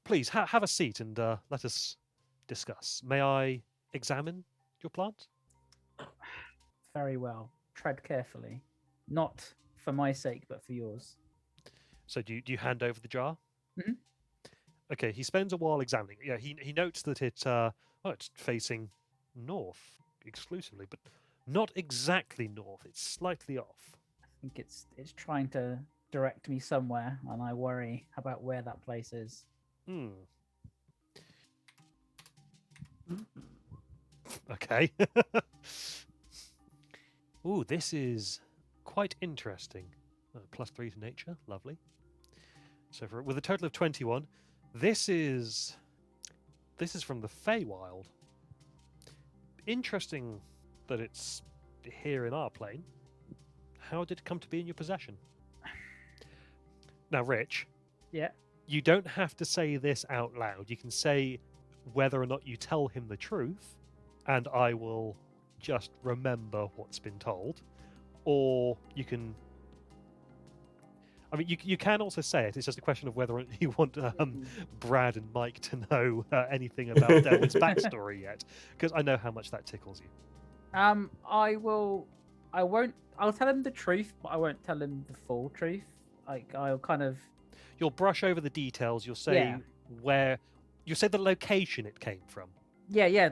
please have a seat and let us discuss. May I examine your plant? Very well. Tread carefully. Not for my sake, but for yours. So do you hand over the jar? Mhm. Okay, he spends a while examining it. Yeah, he notes that it's facing north exclusively, but not exactly north. It's slightly off. I think it's trying to direct me somewhere, and I worry about where that place is. Hmm. Okay. Ooh, this is quite interesting. +3 to nature, lovely. So with a total of 21, this is from the Feywild. Interesting that it's here in our plane. How did it come to be in your possession? Now, Rich, Yeah. you don't have to say this out loud. You can say whether or not you tell him the truth, and I will just remember what's been told. Or you can. I mean, you can also say it. It's just a question of whether you want Brad and Mike to know anything about Delwyn's backstory yet, because I know how much that tickles you. I will. I won't. I'll tell him the truth, but I won't tell him the full truth. Like I'll kind of. You'll brush over the details. You'll say Yeah. where. You say the location it came from. Yeah.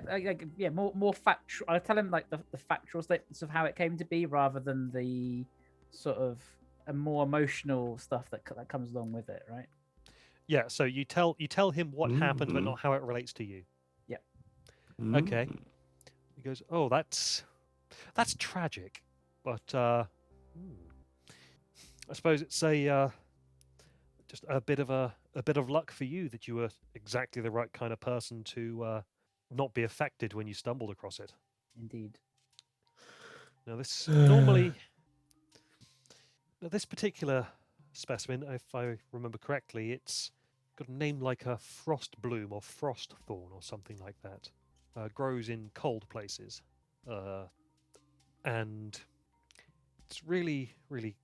More factual. I'll tell him like the factual statements of how it came to be, rather than the sort of a more emotional stuff that comes along with it, right? Yeah. So you tell him what happened, but not how it relates to you. Okay. He goes, "Oh, that's tragic, but I suppose it's just a bit of luck for you that you were exactly the right kind of person to not be affected when you stumbled across it." Indeed. Now, this particular specimen, if I remember correctly, it's got a name like a frost bloom or frost thorn or something like that. Grows in cold places, and it's really, really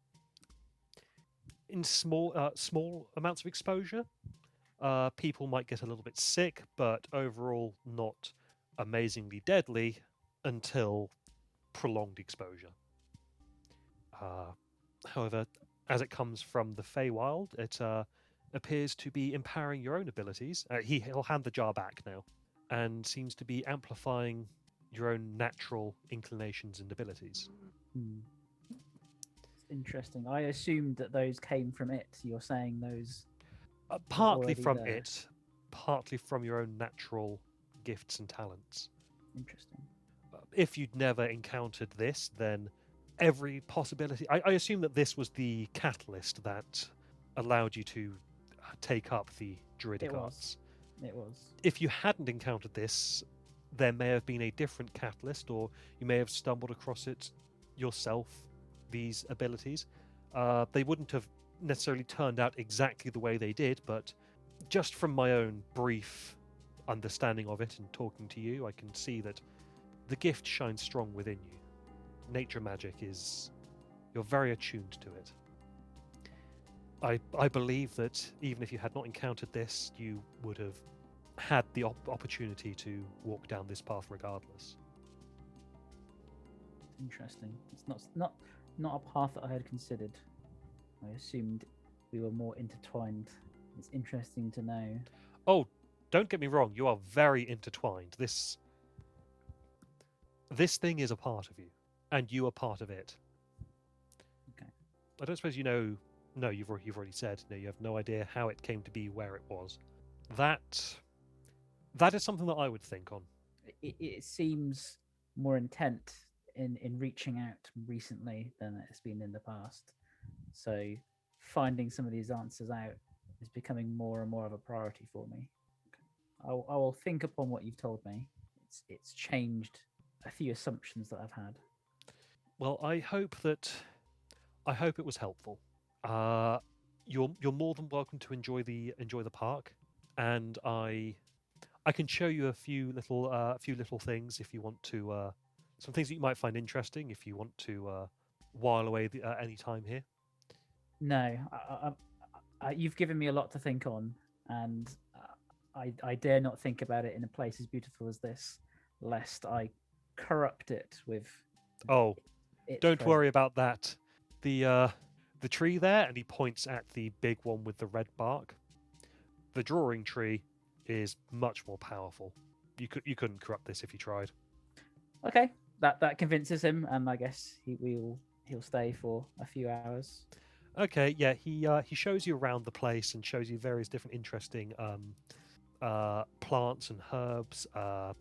in small amounts of exposure. People might get a little bit sick, but overall not amazingly deadly until prolonged exposure. However, as it comes from the Feywild, it appears to be empowering your own abilities. He'll hand the jar back now, and seems to be amplifying your own natural inclinations and abilities. It's interesting. I assumed that those came from it. You're saying those Partly already from there. it, partly from your own natural gifts and talents. Interesting. If you'd never encountered this, then every possibility. I assume that this was the catalyst that allowed you to take up the druidic It was. arts. It was. If you hadn't encountered this, there may have been a different catalyst, or you may have stumbled across it yourself, these abilities. They wouldn't have necessarily turned out exactly the way they did, but just from my own brief understanding of it and talking to you, I can see that the gift shines strong within you. Nature magic is. You're very attuned to it. I believe that even if you had not encountered this, you would have had the opportunity to walk down this path regardless. Interesting. It's not a path that I had considered. I assumed we were more intertwined. It's interesting to know. Oh, don't get me wrong, you are very intertwined. This thing is a part of you, and you are part of it. Okay. I don't suppose you know. No, you've already said. No, you have no idea how it came to be where it was. That is something that I would think on. It seems more intent in reaching out recently than it's been in the past. So finding some of these answers out is becoming more and more of a priority for me. I will think upon what you've told me. It's changed a few assumptions that I've had. Well, I hope it was helpful. You're more than welcome to enjoy the park, and I can show you a few little things if you want to. Some things that you might find interesting if you want to while away any time here. No, you've given me a lot to think on, and I dare not think about it in a place as beautiful as this, lest I corrupt it with. Oh, Its don't presence. worry about that. The tree there, and he points at the big one with the red bark. The drawing tree is much more powerful. You couldn't corrupt this if you tried. Okay, that convinces him, and I guess he'll stay for a few hours. Okay, yeah, he shows you around the place and shows you various different interesting plants and herbs that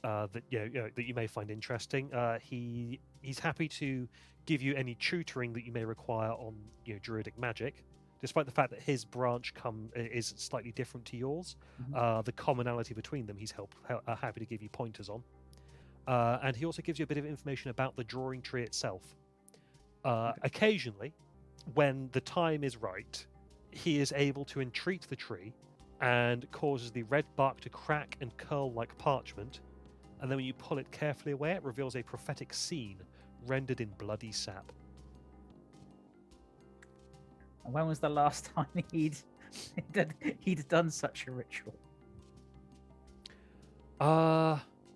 that you may find interesting. He's happy to give you any tutoring that you may require on druidic magic, despite the fact that his branch is slightly different to yours. The commonality between them, he's happy to give you pointers on. And he also gives you a bit of information about the drawing tree itself. Occasionally, when the time is right, he is able to entreat the tree and causes the red bark to crack and curl like parchment. And then when you pull it carefully away, it reveals a prophetic scene rendered in bloody sap. And when was the last time he'd done such a ritual?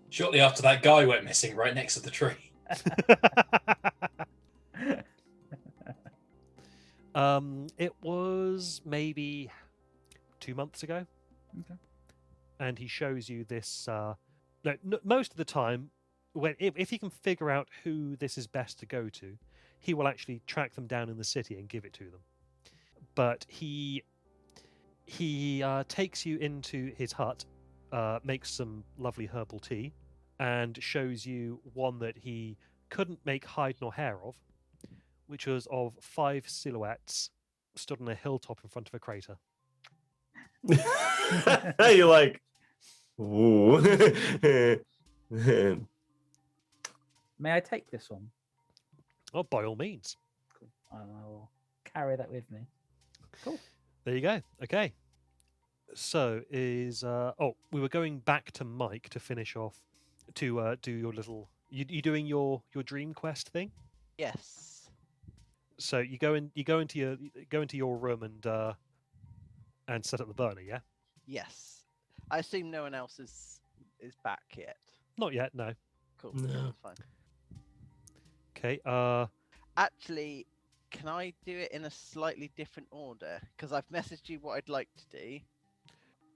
Shortly after that guy went missing right next to the tree. It was maybe 2 months ago. Okay. And he shows you this. Most of the time, if he can figure out who this is best to go to, he will actually track them down in the city and give it to them. But he takes you into his hut, makes some lovely herbal tea, and shows you one that he couldn't make hide nor hair of, which was of 5 silhouettes stood on a hilltop in front of a crater. You're like, ooh. May I take this one? Oh, by all means. I will carry that with me. Cool. There you go. Okay. So we were going back to Mike to finish off to do your little. You doing your dream quest thing? Yes. So you go into your room and set up the burner, yeah? Yes. I assume no one else is back yet. Not yet, no. Cool. No. That's fine. Okay. Actually, can I do it in a slightly different order? Because I've messaged you what I'd like to do.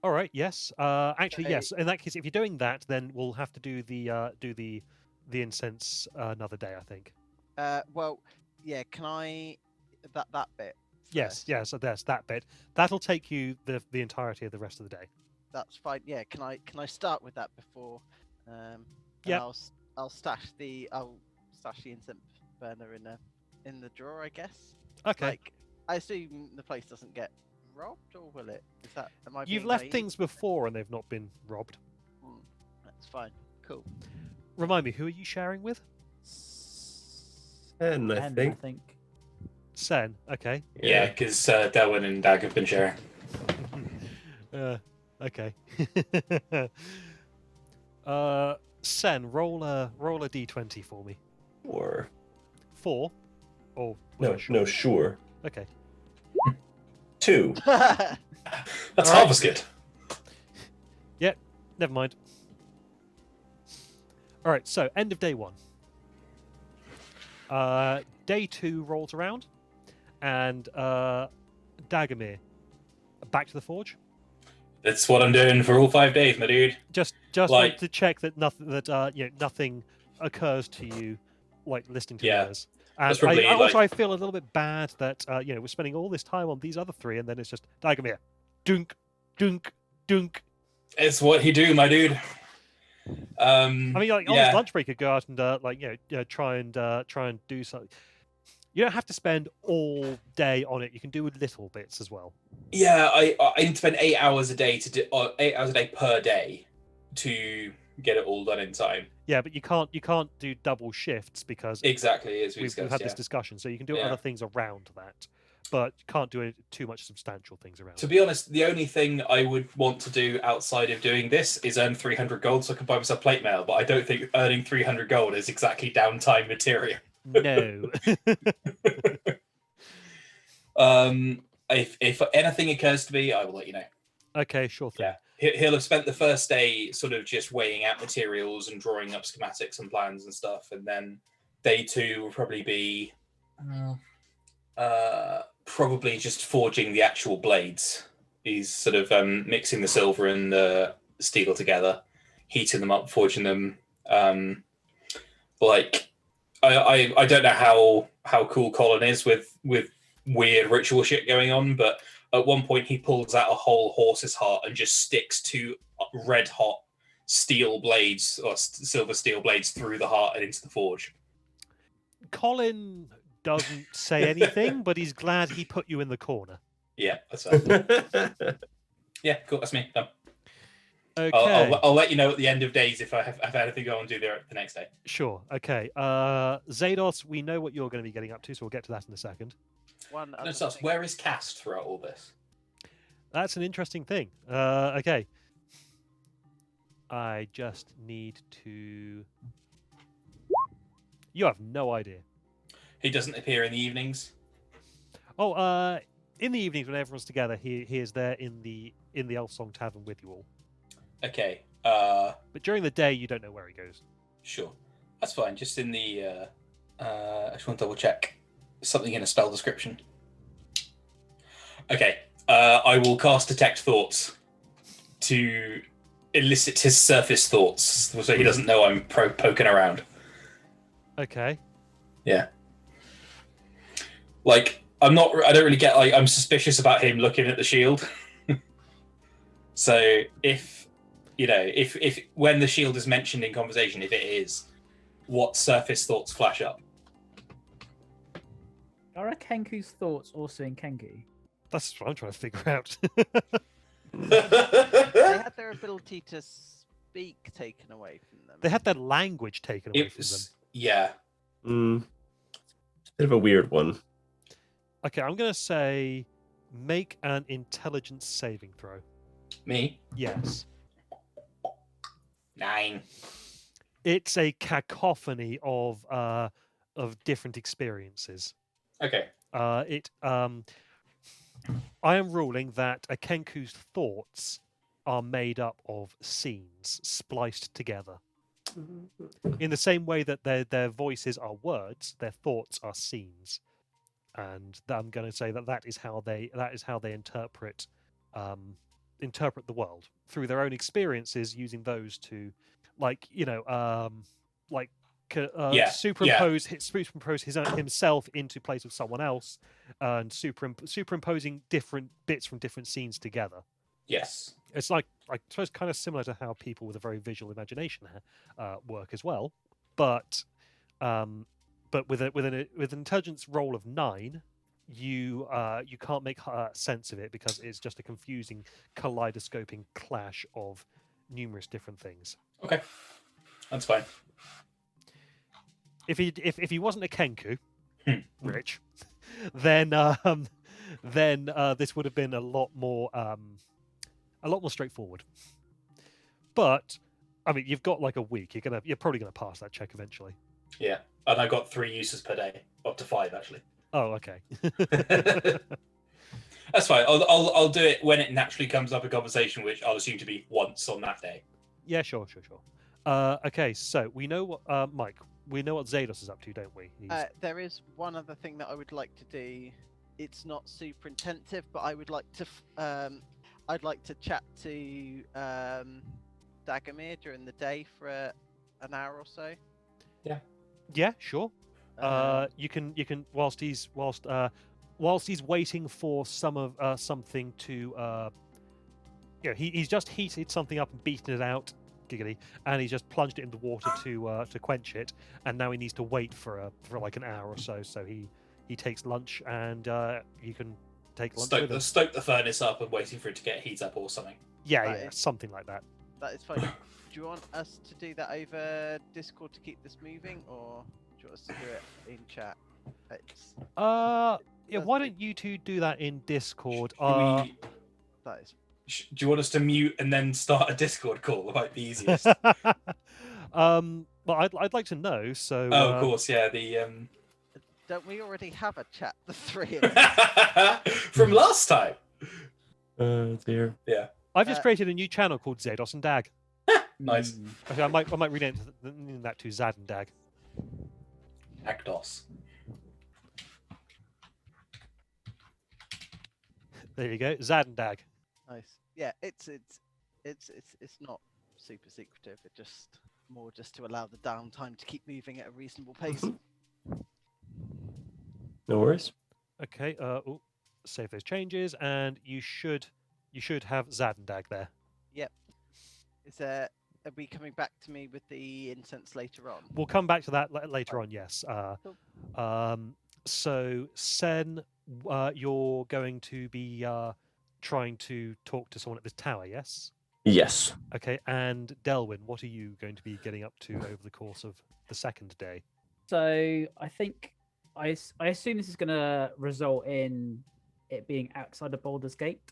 All right. Yes. Actually, So- yes. In that case, if you're doing that, then we'll have to do the incense another day, I think. Well, yeah. Can I that bit? Yes. first? Yes. So there's that bit. That'll take you the entirety of the rest of the day. That's fine. Yeah. Can I start with that before? And Yep. I'll stash the incense burner in the drawer, I guess. Okay. Like, I assume the place doesn't get robbed, or will it? Is that am I? You've being left naive? things before and they've not been robbed. That's fine. Cool. Remind me, who are you sharing with? And I And think Sen. Okay. Yeah, because Delwyn and Dag have been sharing. Okay. Sen, roll a d20 for me. or 4. Or no, was it no, sure? sure. Okay. 2. That's All half right. as good. Never mind. All right. So end of day 1. Day 2 rolls around, and Dagomir, back to the forge. That's what I'm doing for all 5 days, my dude. Just Like- want to check that nothing occurs to you, like listening to Yeah, theirs. And that's probably, also like- I feel a little bit bad that we're spending all this time on these other 3, and then it's just Dagomir, dunk, dunk, dunk. It's what he do, my dude. I mean, like on yeah. his lunch break, you could go out and try and do something. You don't have to spend all day on it. You can do little bits as well. Yeah, I need to spend 8 hours a day 8 hours a day per day to get it all done in time. Yeah, but you can't do double shifts because Exactly, as we we've discussed. had Yeah. this discussion. So you can do Yeah. other things around that, but you can't do too much substantial things around. To be honest, the only thing I would want to do outside of doing this is earn 300 gold so I can buy myself plate mail, but I don't think earning 300 gold is exactly downtime material. No. If anything occurs to me, I will let you know. Okay, sure thing. Yeah, he'll have spent the first day sort of just weighing out materials and drawing up schematics and plans and stuff, and then day 2 will probably be probably just forging the actual blades. He's sort of mixing the silver and the steel together, heating them up, forging them. Like I don't know how cool Colin is with weird ritual shit going on, but at one point he pulls out a whole horse's heart and just sticks 2 red hot steel blades or silver steel blades through the heart and into the forge. Colin doesn't say anything, but he's glad he put you in the corner. Yeah, that's fine. Yeah, cool. That's me. Done. Okay. I'll let you know at the end of days if I have anything to go and do there the next day. Sure. Okay. Zados, we know what you're going to be getting up to, so we'll get to that in a second. One No, other so thing. where is Cast throughout all this? That's an interesting thing. Okay. I just need to. You have no idea. He doesn't appear in the evenings. Oh, in the evenings when everyone's together, he is there in the Elf Song Tavern with you all. Okay. But during the day, you don't know where he goes. Sure. That's fine. Just in the. I just want to double check something in a spell description. Okay. I will cast Detect Thoughts to elicit his surface thoughts, so he doesn't know I'm poking around. Okay. Yeah. Like I don't really get I'm suspicious about him looking at the shield. So if when the shield is mentioned in conversation, if it is, what surface thoughts flash up? Are Kenku's thoughts also in Kenku? That's what I'm trying to figure out. They had their ability to speak taken away from them. They had their language taken away It from them. was, yeah. Bit of a weird one. Okay, I'm going to say make an intelligence saving throw. Me? Yes. 9. It's a cacophony of different experiences. Okay. I am ruling that a Kenku's thoughts are made up of scenes spliced together. In the same way that their voices are words, their thoughts are scenes, and I'm going to say that is how they interpret the world through their own experiences, using those to, superimpose himself into place of someone else, and superimposing different bits from different scenes together. Yes. It's like, I suppose, kind of similar to how people with a very visual imagination work as well, but with an intelligence roll of 9, you can't make sense of it because it's just a confusing kaleidoscoping clash of numerous different things. Okay, that's fine. If he wasn't a Kenku, Rich, then this would have been a lot more straightforward. But I mean, you've got like a week. You're probably gonna pass that check eventually. Yeah, and I got 3 uses per day, up to 5 actually. Oh, okay. That's fine. I'll do it when it naturally comes up in conversation, which I'll assume to be once on that day. Yeah, sure. Okay, so we know what Mike. We know what Zados is up to, don't we? There is one other thing that I would like to do. It's not super intensive, but I would like to. I'd like to chat to Dagomir during the day for an hour or so. Yeah, sure. You can whilst he's waiting for something to he's just heated something up and beaten it out, giggly, and he's just plunged it in the water to quench it, and now he needs to wait for like an hour or so. So he takes lunch, and you can take lunch with him. Stoke the furnace up and waiting for it to get heat up or something. Yeah, something like that. That is fine. Do you want us to do that over Discord to keep this moving, or do you want us to do it in chat? Yeah. Why don't you two do that in Discord? That is. Do you want us to mute and then start a Discord call? That might be easiest. Well, I'd like to know. So. Oh, of course, yeah. The Don't we already have a chat, the 3 of us? from last time? Dear. Yeah. I've just created a new channel called Zados and Dag. Nice. Mm. Okay, I might rename that to Zad and Dag. Actos. There you go, Zad and Dag. Nice. Yeah, it's not super secretive. It just more just to allow the downtime to keep moving at a reasonable pace. No worries. Okay. Save those changes, and you should have Zad and Dag there. Is there? Are we coming back to me with the incense later on? We'll come back to that later on. Yes. Cool. So Sen, you're going to be trying to talk to someone at this tower. Yes. Yes. Okay. And Delwyn, what are you going to be getting up to over the course of the second day? So I think I assume this is going to result in it being outside of Baldur's Gate,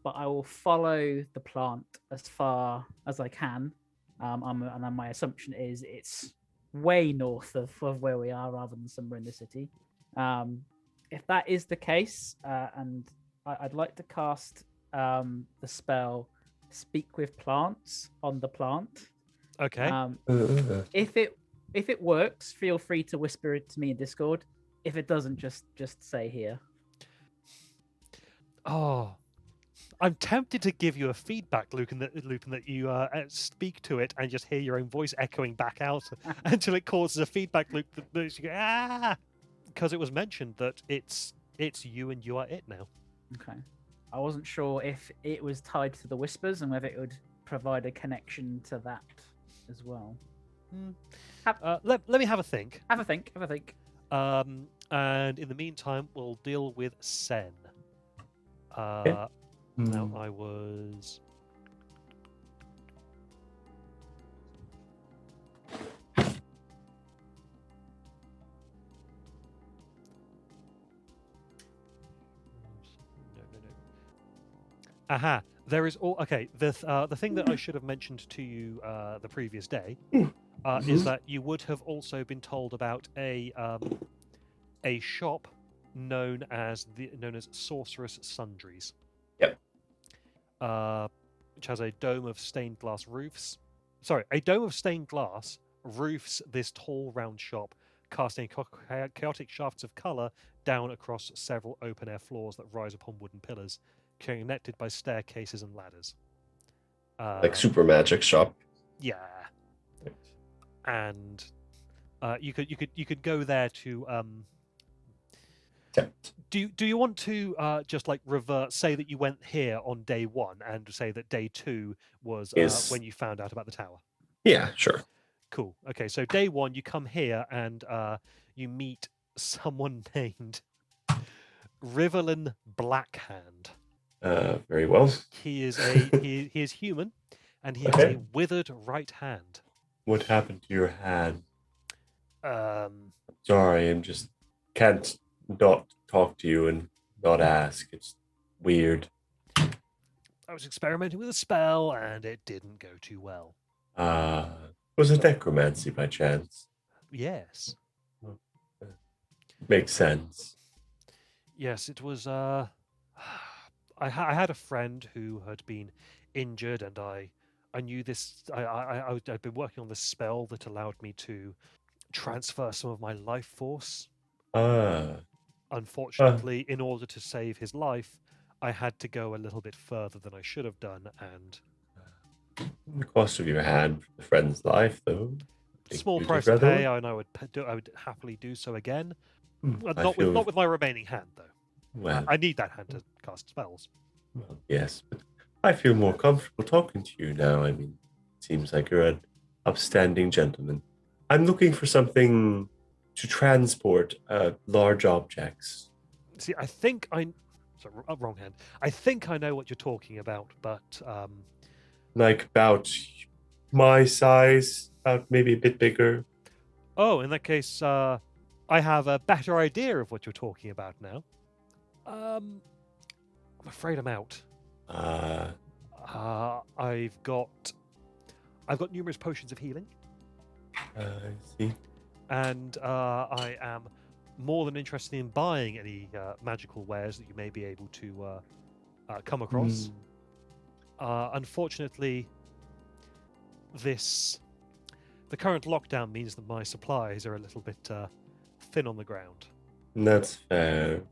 but I will follow the plant as far as I can. And my assumption is it's way north of where we are rather than somewhere in the city. If that is the case, and I'd like to cast the spell Speak with Plants on the plant. Okay. If it works, feel free to whisper it to me in Discord. If it doesn't, just say here. Oh, I'm tempted to give you a feedback, Lupin, that you speak to it and just hear your own voice echoing back out until it causes a feedback loop that you go, ah, because it was mentioned that it's you and you are it now. Okay. I wasn't sure if it was tied to the whispers and whether it would provide a connection to that as well. Let me have a think. Have a think. Have a think. And in the meantime, we'll deal with Sen. Now I was. No. Aha! There is all okay. The thing that I should have mentioned to you the previous day is that you would have also been told about a shop known as Sorceress Sundries. Yep. Which has a dome of stained glass roofs. Sorry, a dome of stained glass roofs this tall round shop, casting chaotic shafts of colour down across several open-air floors that rise upon wooden pillars, connected by staircases and ladders. Like super magic shop. Yeah. And you could go there to Do you want to just like revert, say that you went here on day one and say that day two was when you found out about the tower? Yeah, sure. Cool. Okay, so day one you come here and you meet someone named Riverlin Blackhand. Very well. He is he is human, and he has a withered right hand. What happened to your hand? Sorry, I'm just can't not talk to you and not ask. It's weird. I was experimenting with a spell and it didn't go too well. Was it necromancy by chance? Yes. Makes sense. Yes, it was. I had a friend who had been injured, and I knew this. I'd been working on this spell that allowed me to transfer some of my life force. Unfortunately, in order to save his life, I had to go a little bit further than I should have done, and the cost of your hand for the friend's life, though. Small price to pay, and I would happily do so again. Not with my remaining hand, though. Well, I need that hand to cast spells. Well, yes, but I feel more comfortable talking to you now. I mean, it seems like you're an upstanding gentleman. I'm looking for something to transport large objects. See, I think wrong hand. I think I know what you're talking about, but like about my size, about maybe a bit bigger. Oh, in that case, I have a better idea of what you're talking about now. I'm afraid I'm out. I've got numerous potions of healing. I see. And I am more than interested in buying any magical wares that you may be able to come across. Unfortunately, the current lockdown means that my supplies are a little bit thin on the ground. That's fair.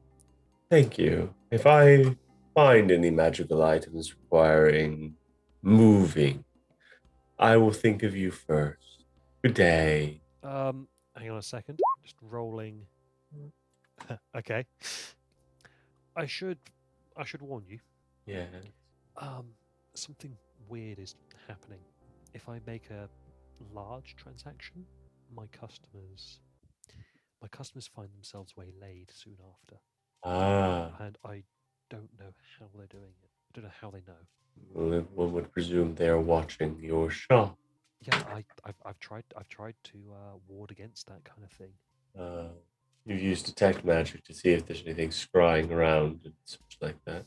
Thank you. If I find any magical items requiring moving, I will think of you first. Good day. Hang on a second. Just rolling. Okay. I should warn you. Yeah. Something weird is happening. If I make a large transaction, my customers find themselves waylaid soon after, Ah, and I don't know how they're doing it. I don't know how they know. well, one would presume they are watching your shop. Yeah, I've tried to ward against that kind of thing. Uh, you use detect magic to see if there's anything scrying around and such like that.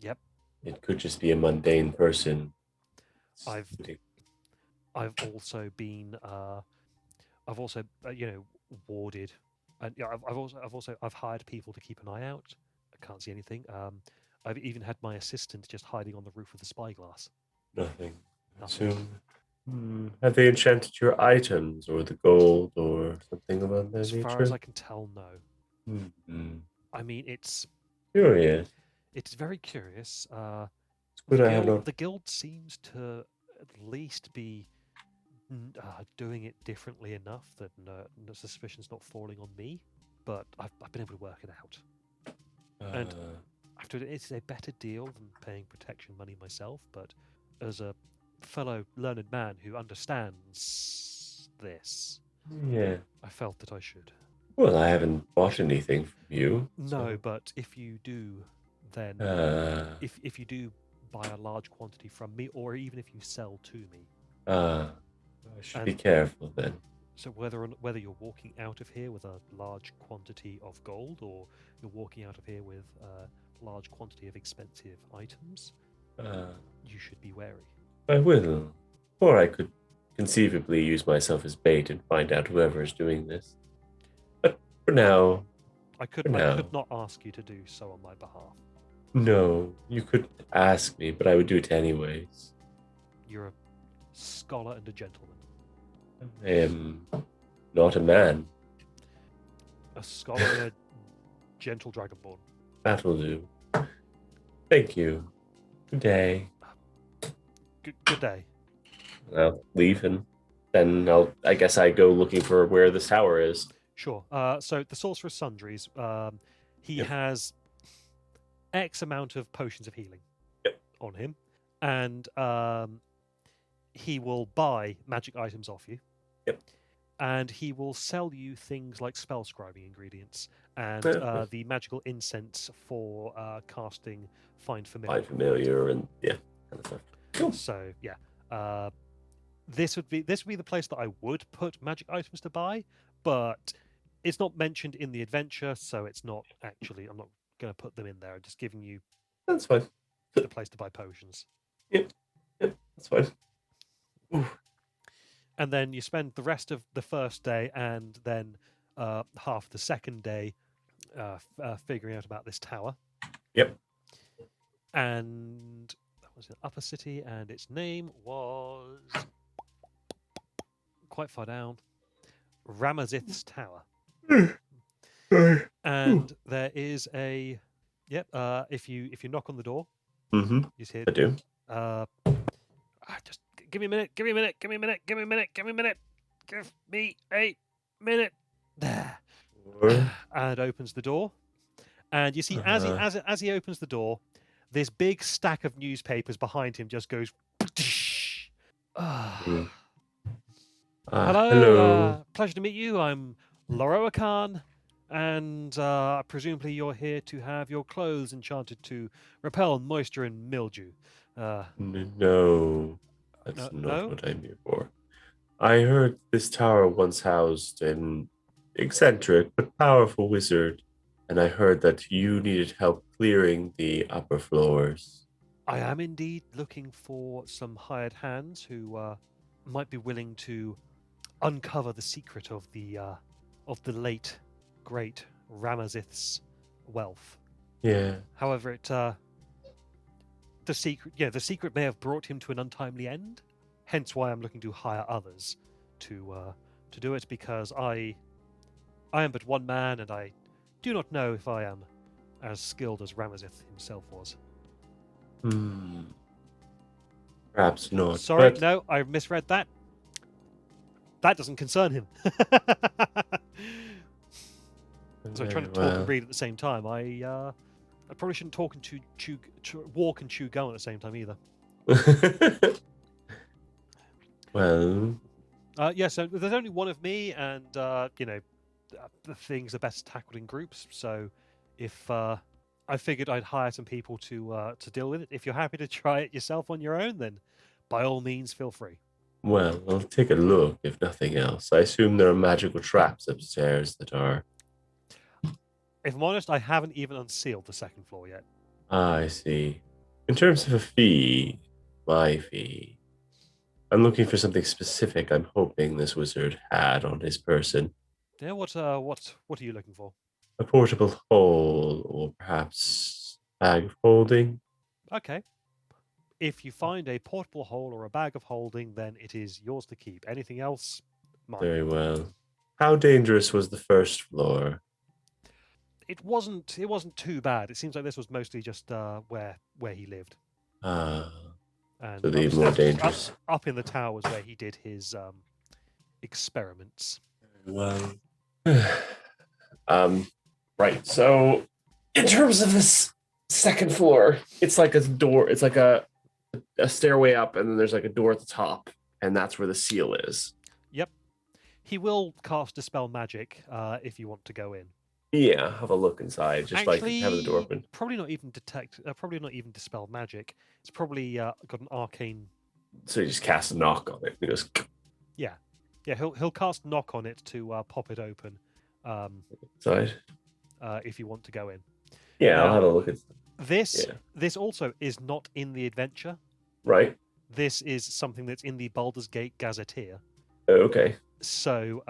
Yep. It could just be a mundane person. I've also been warded, and yeah, I've hired people to keep an eye out. I can't see anything. I've even had my assistant just hiding on the roof with a spyglass. Nothing. Nothing. Assume. Have they enchanted your items or the gold or something about that As nature? far as I can tell, no. I mean, Curious. it's very curious. It's good I have no. The guild seems to at least be doing it differently enough that no suspicion's not falling on me. But I've been able to work it out. And after it's a better deal than paying protection money myself. But as a fellow learned man who understands this, Yeah. I felt that I should. Well, I haven't bought anything from you. No, so- but if you do, then if you do buy a large quantity from me, or even if you sell to me, I should be And- careful then. so whether you're walking out of here with a large quantity of gold, or you're walking out of here with a large quantity of expensive items, you should be wary. I will. Or I could conceivably use myself as bait and find out whoever is doing this. But for now, I could For now. not ask you to do so on my behalf. no. You could ask me, but I would do it anyways. You're a scholar and a gentleman. I am not a man. A scholar and a gentle dragonborn. That'll do. Thank you. Good day. Good day. I'll leave and then I guess I go looking for where this tower is. Sure. So the Sorcerer's Sundries, he Yep. has X amount of potions of healing Yep. on him, and he will buy magic items off you. Yep. And he will sell you things like spell scribing ingredients and Yeah. the magical incense for casting Find Familiar. Find familiar and yeah, kind of stuff. Cool. So yeah, this would be the place that I would put magic items to buy, but it's not mentioned in the adventure, so it's not actually. I'm not going to put them in there. I'm just giving you That's fine. the place to buy potions. Yep, that's fine. Ooh. And then you spend the rest of the first day and then half the second day figuring out about this tower. Yep. And that was in Upper City, and its name was quite far down, Ramazith's Tower. And there is a if you knock on the door, Mm-hmm. you hear I do. just give me a minute, give me a minute, give me a minute, give me a minute, give me a minute, give me a minute. There. Sure. And opens the door, and you see as he opens the door, this big stack of newspapers behind him just goes. Mm. Hello, Hello. pleasure to meet you. I'm Loroa Khan, and presumably you're here to have your clothes enchanted to repel moisture and mildew. No, that's No- not no? what I'm here for. I heard this tower once housed an eccentric but powerful wizard, and I heard that you needed help clearing the upper floors. I am indeed looking for some hired hands who might be willing to uncover the secret of the late great Ramazith's wealth. Yeah. However, the secret may have brought him to an untimely end. Hence why I'm looking to hire others to do it, because I am but one man, and I do not know if I am as skilled as Ramazith himself was. Perhaps not. Sorry, but- no, I misread that. That doesn't concern him. So I'm trying to talk and read at the same time. I probably shouldn't talk and walk and chew gum at the same time either. Well, Yeah, so there's only one of me, and the things are best tackled in groups. So if I figured I'd hire some people to deal with it. If you're happy to try it yourself on your own, then by all means, feel free. well, I'll take a look, if nothing else. I assume there are magical traps upstairs that are... If I'm honest, I haven't even unsealed the second floor yet. I see. In terms of a fee, my fee, I'm looking for something specific I'm hoping this wizard had on his person. Yeah, what are you looking for? A portable hole, or perhaps bag of holding. Okay. If you find a portable hole or a bag of holding, then it is yours to keep. Anything else, mine. Very well. How dangerous was the first floor? It wasn't too bad. It seems like this was mostly just where he lived. Ah, And so the obviously more up- up- dangerous. Up in the tower was where he did his experiments. Well, right. So, in terms of this second floor, it's like a door. It's like a stairway up, and then there's like a door at the top, and that's where the seal is. Yep. He will cast Dispel Magic if you want to go in. Yeah, have a look inside. Just Actually, like having the door open. probably not even probably not even Dispel Magic. It's probably got an arcane. So you just cast a knock on it. It goes. Yeah, he'll cast Knock on it to pop it open. Inside. If you want to go in. Yeah, I'll Now- have a look at. This Yeah. this also is not in the adventure. Right. This is something that's in the Baldur's Gate Gazetteer. Oh, okay. So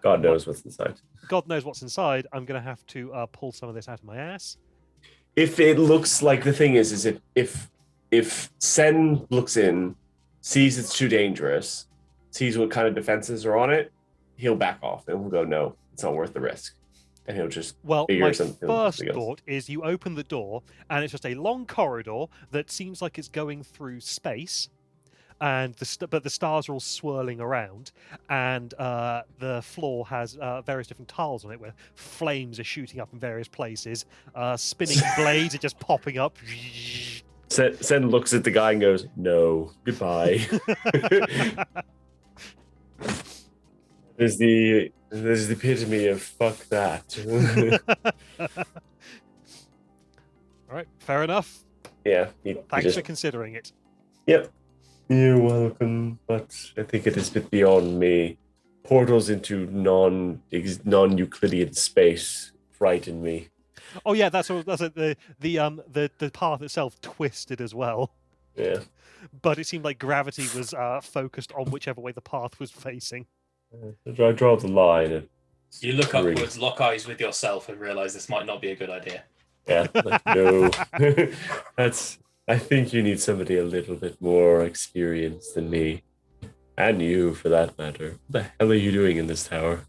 God knows what's inside. God knows what's inside. I'm going to have to pull some of this out of my ass. If it looks like the thing is if Sen looks in, sees it's too dangerous, sees what kind of defenses are on it, he'll back off and he'll go, no, it's not worth the risk, and he'll just Well, figure my something first else. thought is you open the door and it's just a long corridor that seems like it's going through space, and but the stars are all swirling around, and the floor has various different tiles on it where flames are shooting up in various places, spinning blades are just popping up. Sen looks at the guy and goes, no, goodbye. There's the epitome of fuck that. All right, fair enough. Yeah. Thanks for considering it. Yep. You're welcome, but I think it is a bit beyond me. Portals into non-Euclidean space frighten me. Oh yeah, that's it. The path itself twisted as well, Yeah. but it seemed like gravity was focused on whichever way the path was facing. I draw the line. And You look Three. upwards, lock eyes with yourself, and realize this might not be a good idea. Yeah, like, no. I think you need somebody a little bit more experienced than me. And you, for that matter. What the hell are you doing in this tower?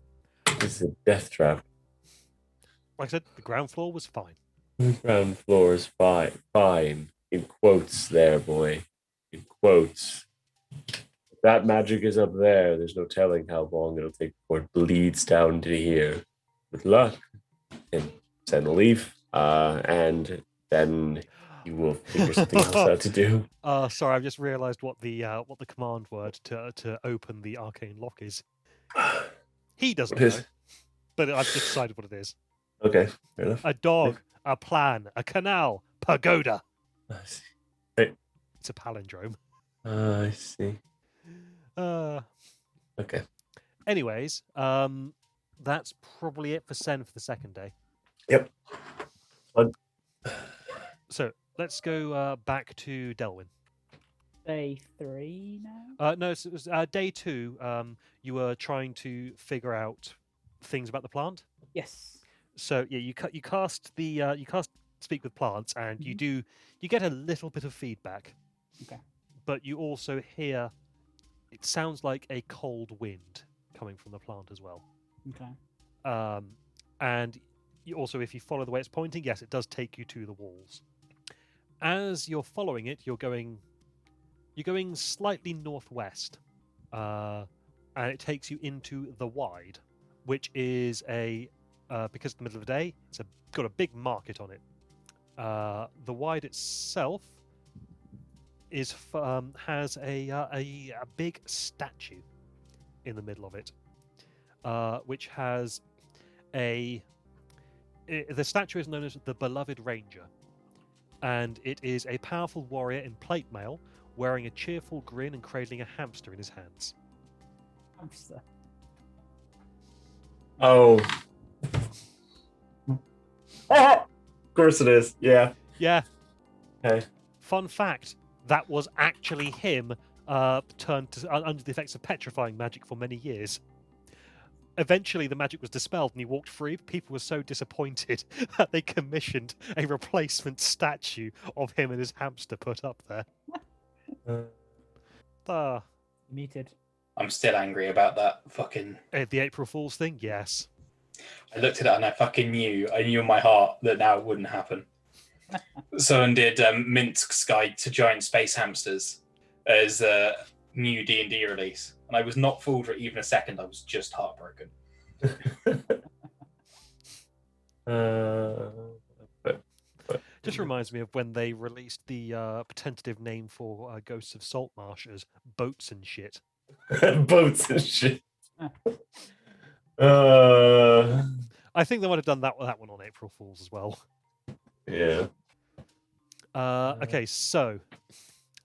This is a death trap. Like I said, the ground floor was fine. The ground floor is fine. Fine. In quotes there, boy. In quotes. If that magic is up there, there's no telling how long it'll take before it bleeds down to here. Good luck. And send a leaf. And then you will figure something else out to do. Sorry, I've just realised what the command word to open the arcane lock is. He doesn't What is- know, but I've just decided what it is. Okay, fair enough. A dog, a plan, a canal, pagoda. I see. It's a palindrome. I see. Okay. Anyways, that's probably it for Sen for the second day. Yep. So let's go back to Delwyn. Day 3 now? No, so it was day 2. You were trying to figure out things about the plant. Yes. So yeah, you cast speak with plants, and Mhm. you get a little bit of feedback. Okay. But you also hear it sounds like a cold wind coming from the plant as well. Okay. And you also, if you follow the way it's pointing, yes, it does take you to the walls. As you're following it, you're going slightly northwest, and it takes you into the Wide, which is because it's the middle of the day, got a big market on it. The Wide itself has a big statue in the middle of it, which has the statue is known as the Beloved Ranger, and it is a powerful warrior in plate mail, wearing a cheerful grin and cradling a hamster in his hands. Hamster. Oh. Of course it is. Yeah. Yeah. Okay. Fun fact: that was actually him, turned under the effects of petrifying magic for many years. Eventually, the magic was dispelled and he walked free. People were so disappointed that they commissioned a replacement statue of him and his hamster put up there. Muted. I'm still angry about that fucking. The April Fool's thing, yes. I looked at it and I fucking knew. I knew in my heart that now it wouldn't happen. Someone did Minsk's Guide to Giant Space Hamsters as a new D&D release, and I was not fooled for even a second. I was just heartbroken. Just reminds me of when they released the tentative name for Ghosts of Saltmarsh as Boats and Shit. Boats and shit. I think they might have done that one on April Fools as well. Yeah. Okay, so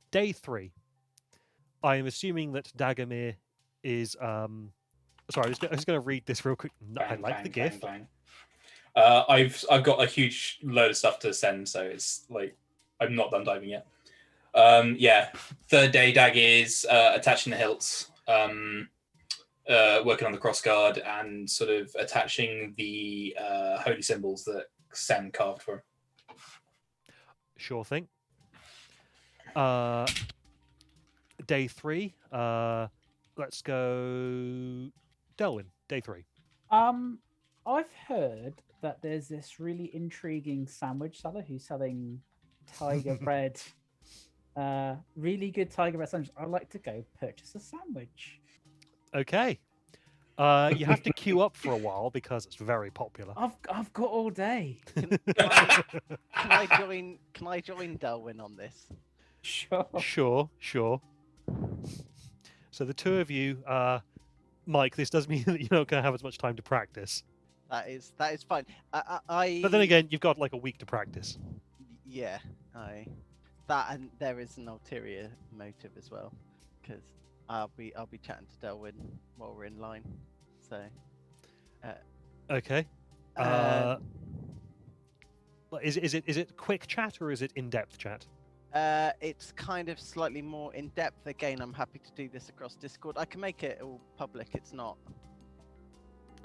day 3. I am assuming that Dagomir is. Sorry, I was going to read this real quick. I Bang, like bang, the bang, GIF. bang. I've got a huge load of stuff to send, so it's like I'm not done diving yet. Yeah, third day Dag is attaching the hilts, working on the crossguard, and sort of attaching the holy symbols that Sen carved for him. Sure thing. Day 3. Let's go. Delwyn. Day 3. I've heard that there's this really intriguing sandwich seller who's selling tiger bread, really good tiger bread sandwich. I'd like to go purchase a sandwich. Okay. You have to queue up for a while because it's very popular. I've got all day. Can I join Delwyn on this? Sure. Sure. So the two of you, Mike, this does mean that you're not going to have as much time to practice. That is fine. But then again, you've got like a week to practice. Yeah, that, and there is an ulterior motive as well, because I'll be chatting to Delwyn while we're in line. So. Okay. Is it quick chat or is it in-depth chat? It's kind of slightly more in depth. Again, I'm happy to do this across Discord. I can make it all public. It's not.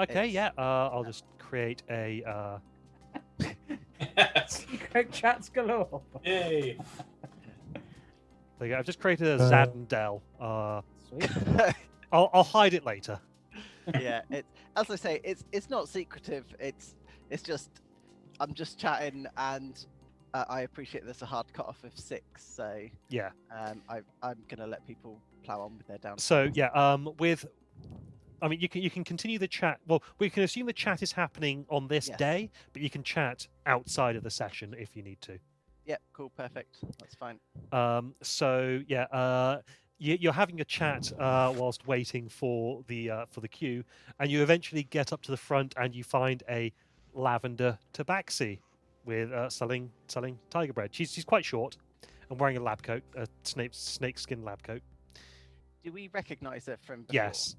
Okay, yeah. I'll just create a. Secret chats galore. Yay! There you go. I've just created a Zad and Del. Sweet. I'll hide it later. Yeah, as I say, it's not secretive. It's just I'm just chatting, and I appreciate there's a hard cutoff of 6, so Yeah. I'm gonna let people plow on with their downtime. So yeah, I mean, you can continue the chat. Well, we can assume the chat is happening on this Yes. day, but you can chat outside of the session if you need to. Yeah, cool, perfect. That's fine. So yeah, you're having a chat whilst waiting for the queue, and you eventually get up to the front and you find a lavender tabaxi with selling tiger bread. She's quite short and wearing a lab coat, a snakeskin lab coat. Do we recognise her from before? Yes.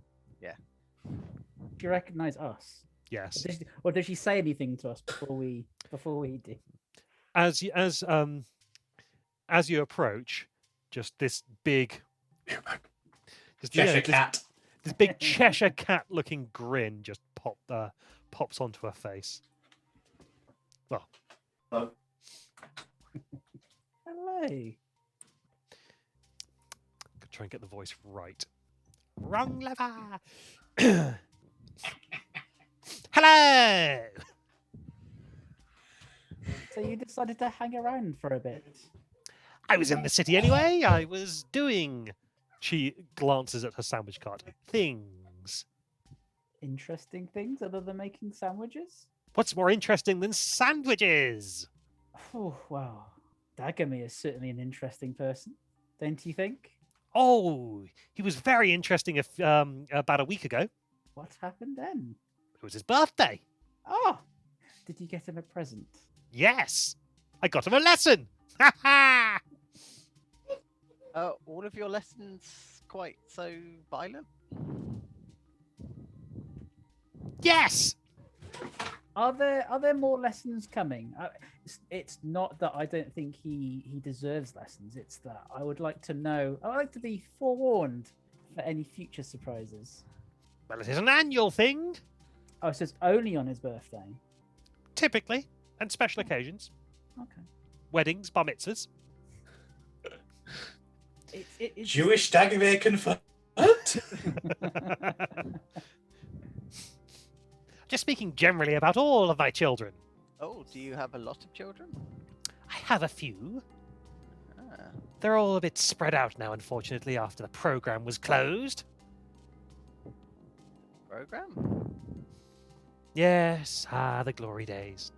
Do you recognise us? Yes. Or does she say anything to us before we do? As you approach, just this big, Cheshire cat. this big Cheshire cat looking grin just pops onto her face. Well, Hello. Try and get the voice right. Wrong lever. Hello. So you decided to hang around for a bit. I was in the city anyway. I was doing. She glances at her sandwich cart. Things. Interesting things other than making sandwiches? What's more interesting than sandwiches? Oh, wow. Dagami is certainly an interesting person, don't you think? Oh, he was very interesting about a week ago. What happened then? It was his birthday. Oh, did you get him a present? Yes. I got him a lesson. Ha ha! All of your lessons quite so violent? Yes. Are there more lessons coming? It's not that I don't think he deserves lessons. It's that I would like to know. I would like to be forewarned for any future surprises. Well, it is an annual thing, Oh, so it's only on his birthday. typically, and special occasions. Okay. Weddings, bar mitzvahs. It's Jewish Dagobah confirmed. Just speaking generally about all of my children. Oh, do you have a lot of children? I have a few. Ah, They're all a bit spread out now, unfortunately, after the program was closed. program? Yes, the glory days.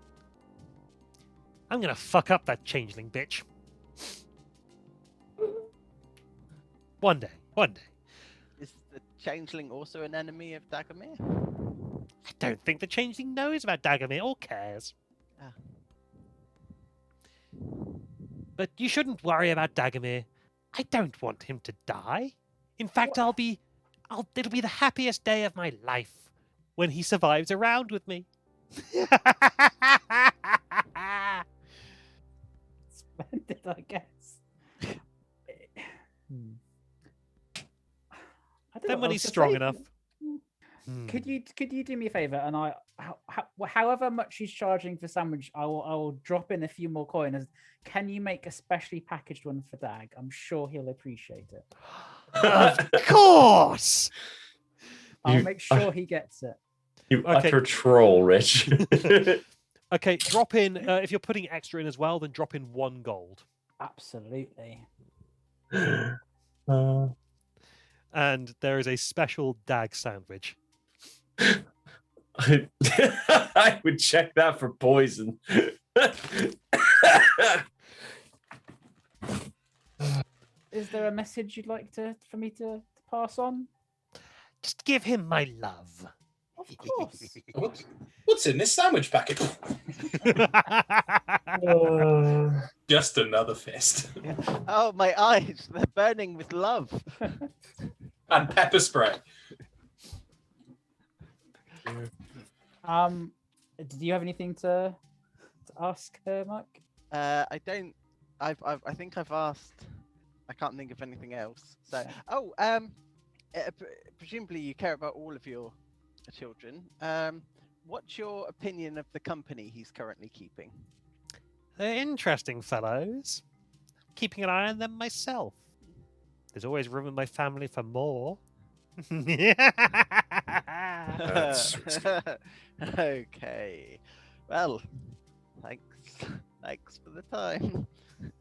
I'm gonna fuck up that changeling bitch. One day. Is the changeling also an enemy of Dagomir? I don't think the changeling knows about Dagomir or cares. Ah. But you shouldn't worry about Dagomir. I don't want him to die. In fact, it'll be the happiest day of my life when he survives around with me. Splendid, I guess. Hmm. I don't Then know when what he's else to strong say. enough. Could you do me a favor, and however much he's charging for sandwich, I will drop in a few more coins. Can you make a specially packaged one for Dag? I'm sure he'll appreciate it. Of course. I'll You- make sure he gets it. You Okay. utter troll, Rich. Okay, drop in. If you're putting extra in as well, then drop in 1 gold. Absolutely. And there is a special Dag sandwich. I would check that for poison. Is there a message you'd like for me to pass on? Just give him my love. Of course. What's in this sandwich packet? Just another fist. Oh, my eyes, they're burning with love. And pepper spray. Do you have anything to ask her, Mike? I don't. I think I've asked. I can't think of anything else. So, presumably you care about all of your children. What's your opinion of the company he's currently keeping? They're interesting fellows. Keeping an eye on them myself. There's always room in my family for more. That's- Okay. Well, thanks for the time.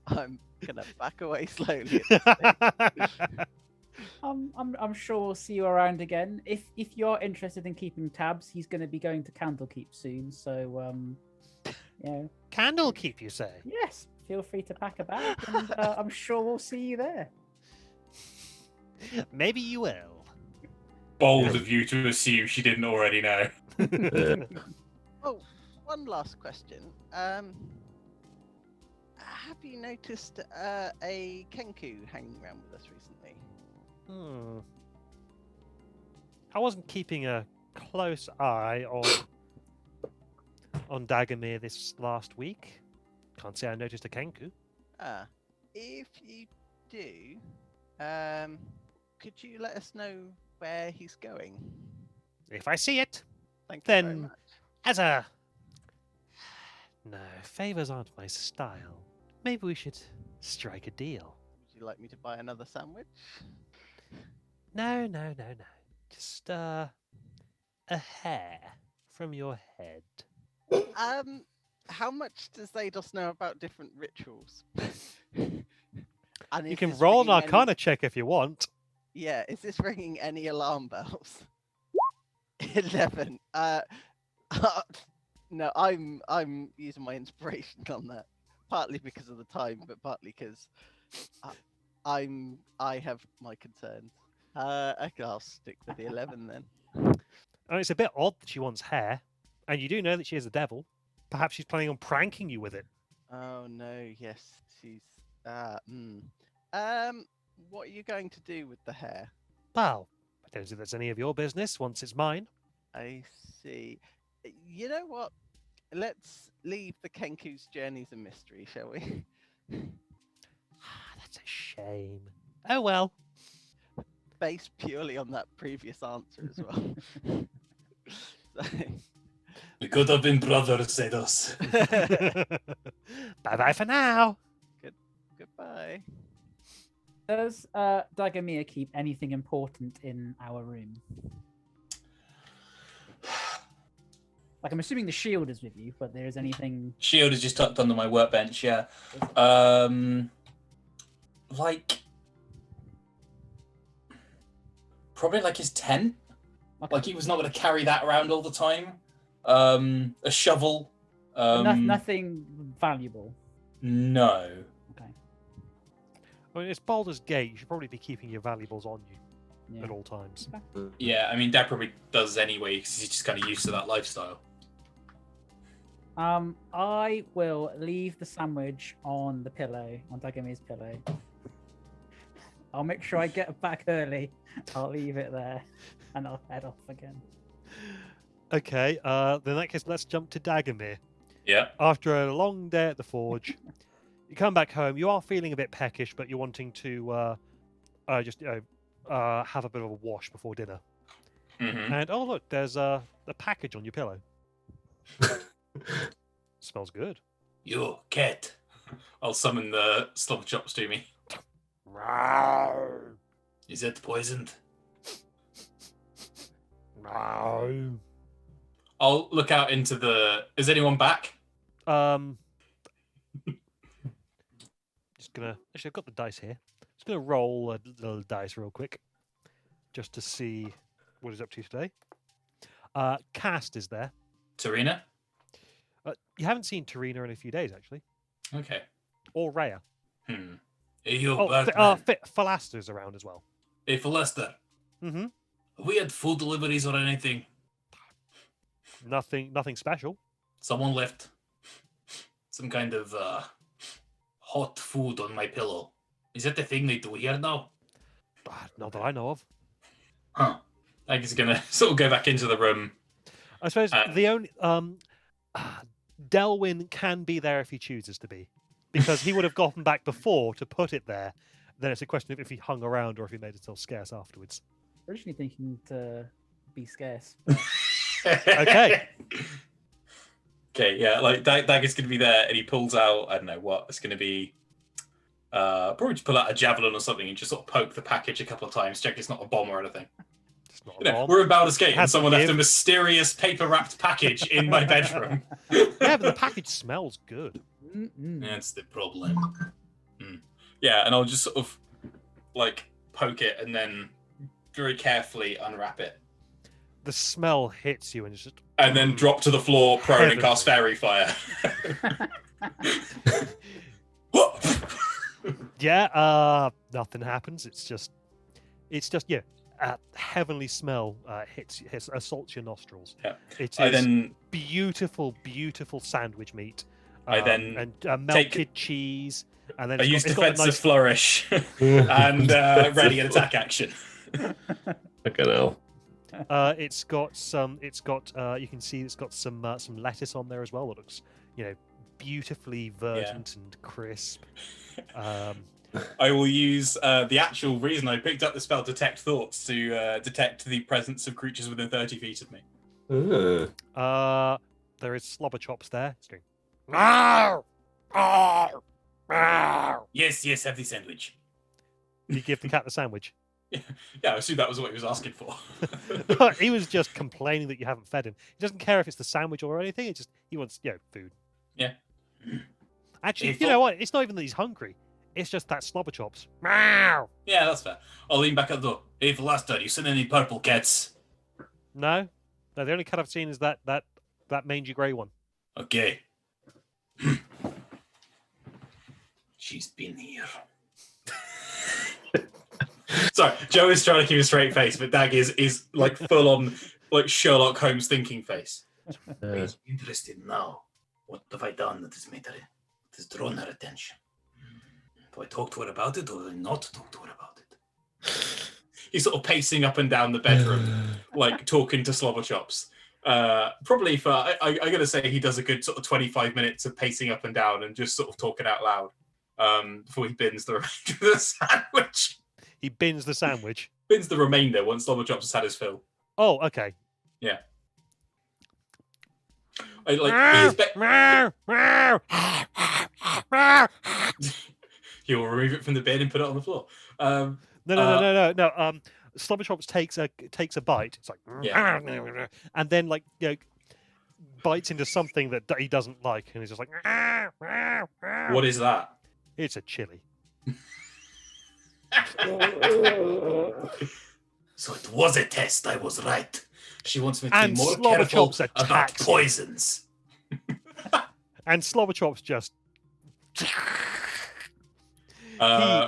I'm gonna back away slowly. I'm sure we'll see you around again. If you're interested in keeping tabs, he's going to be going to Candlekeep soon. So, Candle keep, you say? yes, feel free to pack a bag, and I'm sure we'll see you there. Maybe you will. Bold of you to assume she didn't already know. Oh, one last question. Have you noticed a Kenku hanging around with us recently? I wasn't keeping a close eye on Dagomir this last week. Can't say I noticed a Kenku. If you do, could you let us know where he's going? If I see it, Thank you very then much. as no, favors aren't my style. Maybe we should strike a deal. Would you like me to buy another sandwich? No. Just a hair from your head. How much does Zados know about different rituals? And You is can this roll an ringing Arcana check if you want. Yeah, is this ringing any alarm bells? 11. No, I'm using my inspiration on that. Partly because of the time, but partly because I have my concerns. Okay, I'll stick with the 11 then. And it's a bit odd that she wants hair, and you do know that she is a devil. Perhaps she's planning on pranking you with it. Oh no, yes, she's what are you going to do with the hair? Well, I don't think that's any of your business once it's mine. I see. You know what? Let's leave the Kenku's journeys a mystery, shall we? That's a shame. Oh well. Based purely on that previous answer as well. So, We could have been brothers, Zados. Bye bye for now. goodbye. Does Dagomir keep anything important in our room? Like, I'm assuming the shield is with you, but there is anything. Shield is just tucked under my workbench, yeah. Like, probably like his tent. Okay. Like he was not going to carry that around all the time. A shovel. But nothing valuable. No. Okay. I mean, it's Baldur's Gate. You should probably be keeping your valuables on you Yeah. at all times. Yeah, I mean, Dad probably does anyway because he's just kind of used to that lifestyle. I will leave the sandwich on the pillow, on Dagomir's pillow. I'll make sure I get back early. I'll leave it there, and I'll head off again. Okay, then in that case, let's jump to Dagomir. Yeah. After a long day at the forge, you come back home. You are feeling a bit peckish, but you're wanting to just have a bit of a wash before dinner. Mm-hmm. And oh look, there's a package on your pillow. Smells good. You cat. I'll summon the slobber chops to me. Is it poisoned? No. I'll look out into the. Is anyone back? Just gonna. Actually, I've got the dice here. Just gonna roll a little dice real quick, just to see what he's up to today. Cast is there. Tarina? You haven't seen Tarina in a few days, actually, Okay. or Rhea. Are you Oh, back, man? Philaster's around as well. Hey, Lester. Mm-hmm. Have we had food deliveries or anything? Nothing special. Someone left some kind of hot food on my pillow. Is that the thing they do here now? Not that I know of. Huh. I guess gonna sort of go back into the room. I suppose the only Delwyn can be there if he chooses to be, because he would have gotten back before to put it there. Then it's a question of if he hung around or if he made himself scarce afterwards. Originally thinking to be scarce. Okay. Okay, yeah, like Dagger's gonna be there, and he pulls out, I don't know what, it's gonna be probably just pull out a javelin or something and just sort of poke the package a couple of times, check it's not a bomb or anything. It's not a You know, bomb. we're in Baldur's Gate and Has to someone left a give. mysterious paper wrapped package in my bedroom. Yeah, but the package smells good. That's the problem. Yeah, and I'll just sort of like poke it and then very carefully unwrap it. The smell hits you and it's just And then drop to the floor prone and cast fairy fire. yeah. Nothing happens. It's just yeah. Heavenly smell hits assaults your nostrils. Yeah. It I is then beautiful sandwich meat. I then and melted cheese. And then I it's use got a defensive nice flourish and ready an attack action. Fucking hell. it's got you can see it's got some lettuce on there as well that looks beautifully verdant and crisp. I will use the actual reason I picked up the spell Detect Thoughts to detect the presence of creatures within 30 feet of me. There is slobber chops there. It's going, "Arr! Arr!" Yes, have the sandwich. You give the cat the sandwich. Yeah, I assume that was what he was asking for. He was just complaining that you haven't fed him. He doesn't care if it's the sandwich or anything. It's just he wants, food. Yeah. Actually, Hey, you know what? It's not even that he's hungry. It's just that slobber chops. Meow. Yeah, that's fair. I'll lean back at the door. Hey, Velasquez, you seen any purple cats? No, the only cat I've seen is that mangy grey one. Okay. She's been here. Sorry, Joe is trying to keep a straight face, but Dag is like full on like Sherlock Holmes thinking face. He's interested now. What have I done that has made her that has drawn her attention? Do I talk to her about it or do I not talk to her about it? He's sort of pacing up and down the bedroom, like talking to Slobber Chops. Probably for I'm gonna say he does a good sort of 25 minutes of pacing up and down and just sort of talking out loud before he bins the remainder of the sandwich. He bins the sandwich. Bins the remainder once Slobber Chops has had his fill. Oh, okay. Yeah. He'll remove it from the bin and put it on the floor. No. Slobber Chops takes a bite. It's like, Yeah. and then bites into something that he doesn't like, and he's just like, What is that? It's a chili. So it was a test. I was right. She wants me to And be more Slobber careful Chops about attacks him. poisons. And Slobber Chops just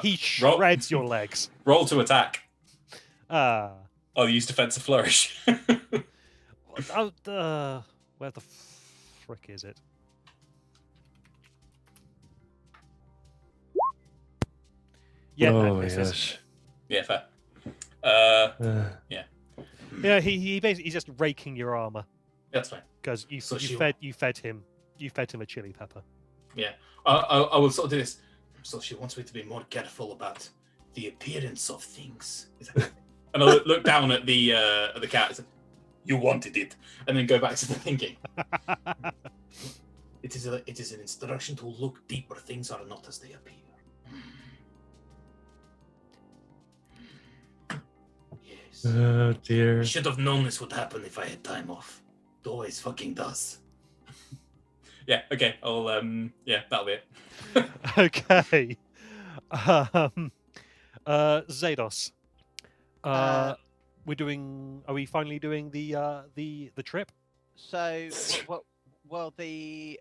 he shreds your legs. Roll to attack. Ah. I'll use defensive flourish. Where the frick is it? Yeah, that misses. Yes. Yeah, fair. Yeah, he basically he's just raking your armor That's fine. because you So she- fed him a chili pepper. Yeah, I will sort of do this. So she wants me to be more careful about the appearance of things. And I'll look down at the cat. And say, you wanted it, and then go back to the thinking. It is an instruction to look deeper. Things are not as they appear. Yes. Oh I dear. should have known this would happen if I had time off. It always fucking does. Yeah. Okay. I'll. That'll be it. Okay. Zados. Are we finally doing the trip? So, well, the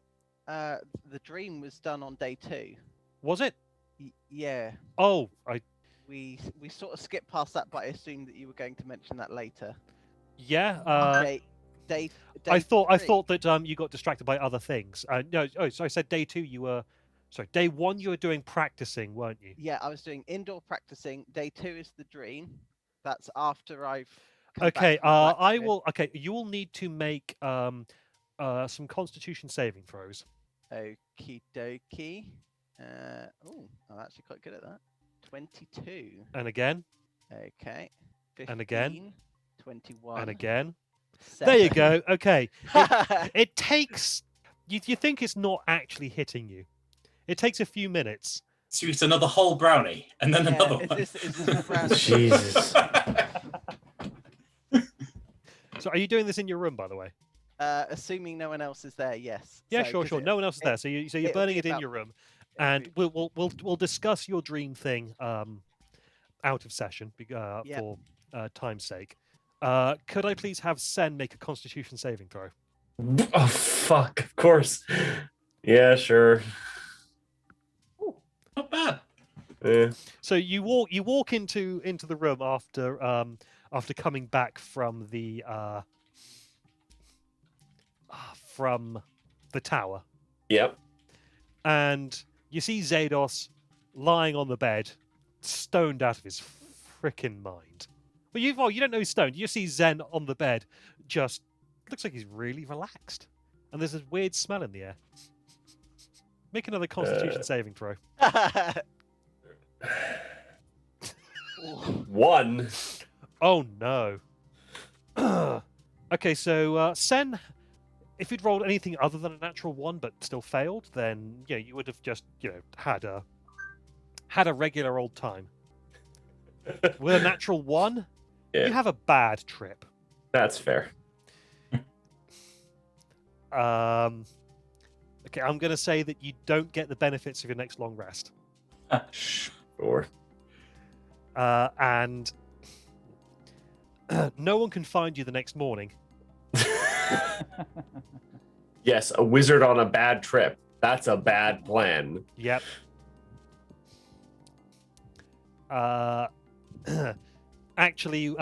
dream was done on day 2. Was it? Yeah, Oh, we sort of skipped past that, but I assumed that you were going to mention that later. yeah. Day I thought 3. that you got distracted by other things. No, so I said day 2 you were. Sorry, day 1 you were doing practicing, weren't you? Yeah, I was doing indoor practicing. Day 2 is the dream. That's after I've. come back Okay. from the I blacksmith. will. Okay, you will need to make some Constitution saving throws. Okie dokie. I'm actually quite good at that. 22. And again, Okay. 15, And again. 21. and again. There you 7. go. Okay. It takes. You think it's not actually hitting you. It takes a few minutes. So it's another whole brownie, and then Yeah, another is one. this a brand- Jesus. So are you doing this in your room, by the way? Assuming no one else is there, yes. Yeah, So, sure, 'cause sure. No one else is there. So you're it'll burning be it in about- your room, yeah, and we'll discuss your dream thing out of session Yep. for time's sake. Could I please have Sen make a Constitution saving throw? Oh fuck! Of course. Yeah, sure. Not bad. Yeah. So you walk into the room after coming back from the tower, Yep. and you see Zados lying on the bed, stoned out of his frickin' mind. Well, you don't know he's stoned. You just see Zen on the bed, just looks like he's really relaxed, and there's this weird smell in the air. Make another Constitution saving throw. 1. Oh no. Okay, so Sen if you'd rolled anything other than a natural 1 but still failed, then you would have just had a regular old time. With a natural 1, Yeah. you have a bad trip. That's fair. Okay, I'm going to say that you don't get the benefits of your next long rest. Sure. And no one can find you the next morning. Yes, a wizard on a bad trip. That's a bad plan. Yep. Actually,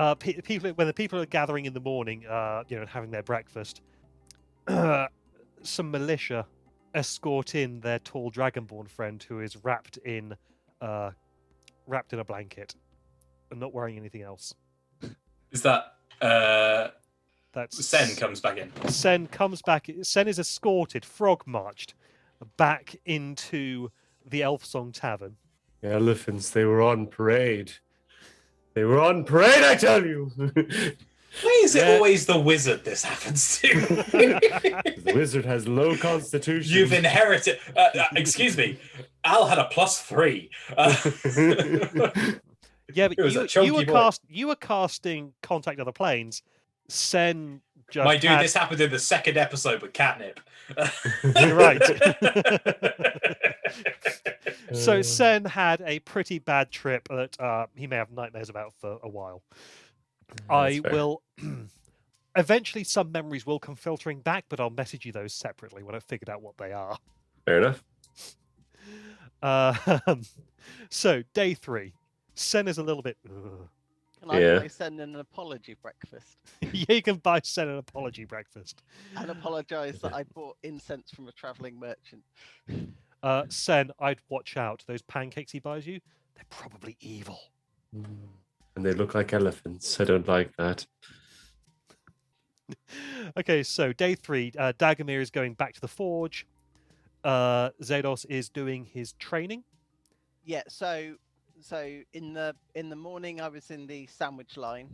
people when the people are gathering in the morning, having their breakfast, some militia escort in their tall dragonborn friend who is wrapped in a blanket and not wearing anything else. Is that That's Sen comes back in? Sen comes back. Sen is escorted, frog marched, back into the Elfsong Tavern. The elephants, they were on parade. They were on parade, I tell you. Why is it always the wizard this happens to? The wizard has low constitution. You've inherited. Excuse me. Al had a +3. Yeah, but It was a you chunky were boy. you were casting Contact Other Planes. Sen just My dude, had- this happened in the second episode with Catnip. You're right. So Sen had a pretty bad trip that he may have nightmares about for a while. I fair. will. Eventually, some memories will come filtering back, but I'll message you those separately when I've figured out what they are. Fair enough. So, day 3. Sen is a little bit. Ugh. Can I Yeah. buy send an apology breakfast Yeah, you can buy Sen an apology breakfast. and apologise that I bought incense from a travelling merchant? Sen, I'd watch out. Those pancakes he buys you, they're probably evil. And they look like elephants. I don't like that. Okay, so day 3, Dagomir is going back to the forge. Zados is doing his training. Yeah. So in the morning I was in the sandwich line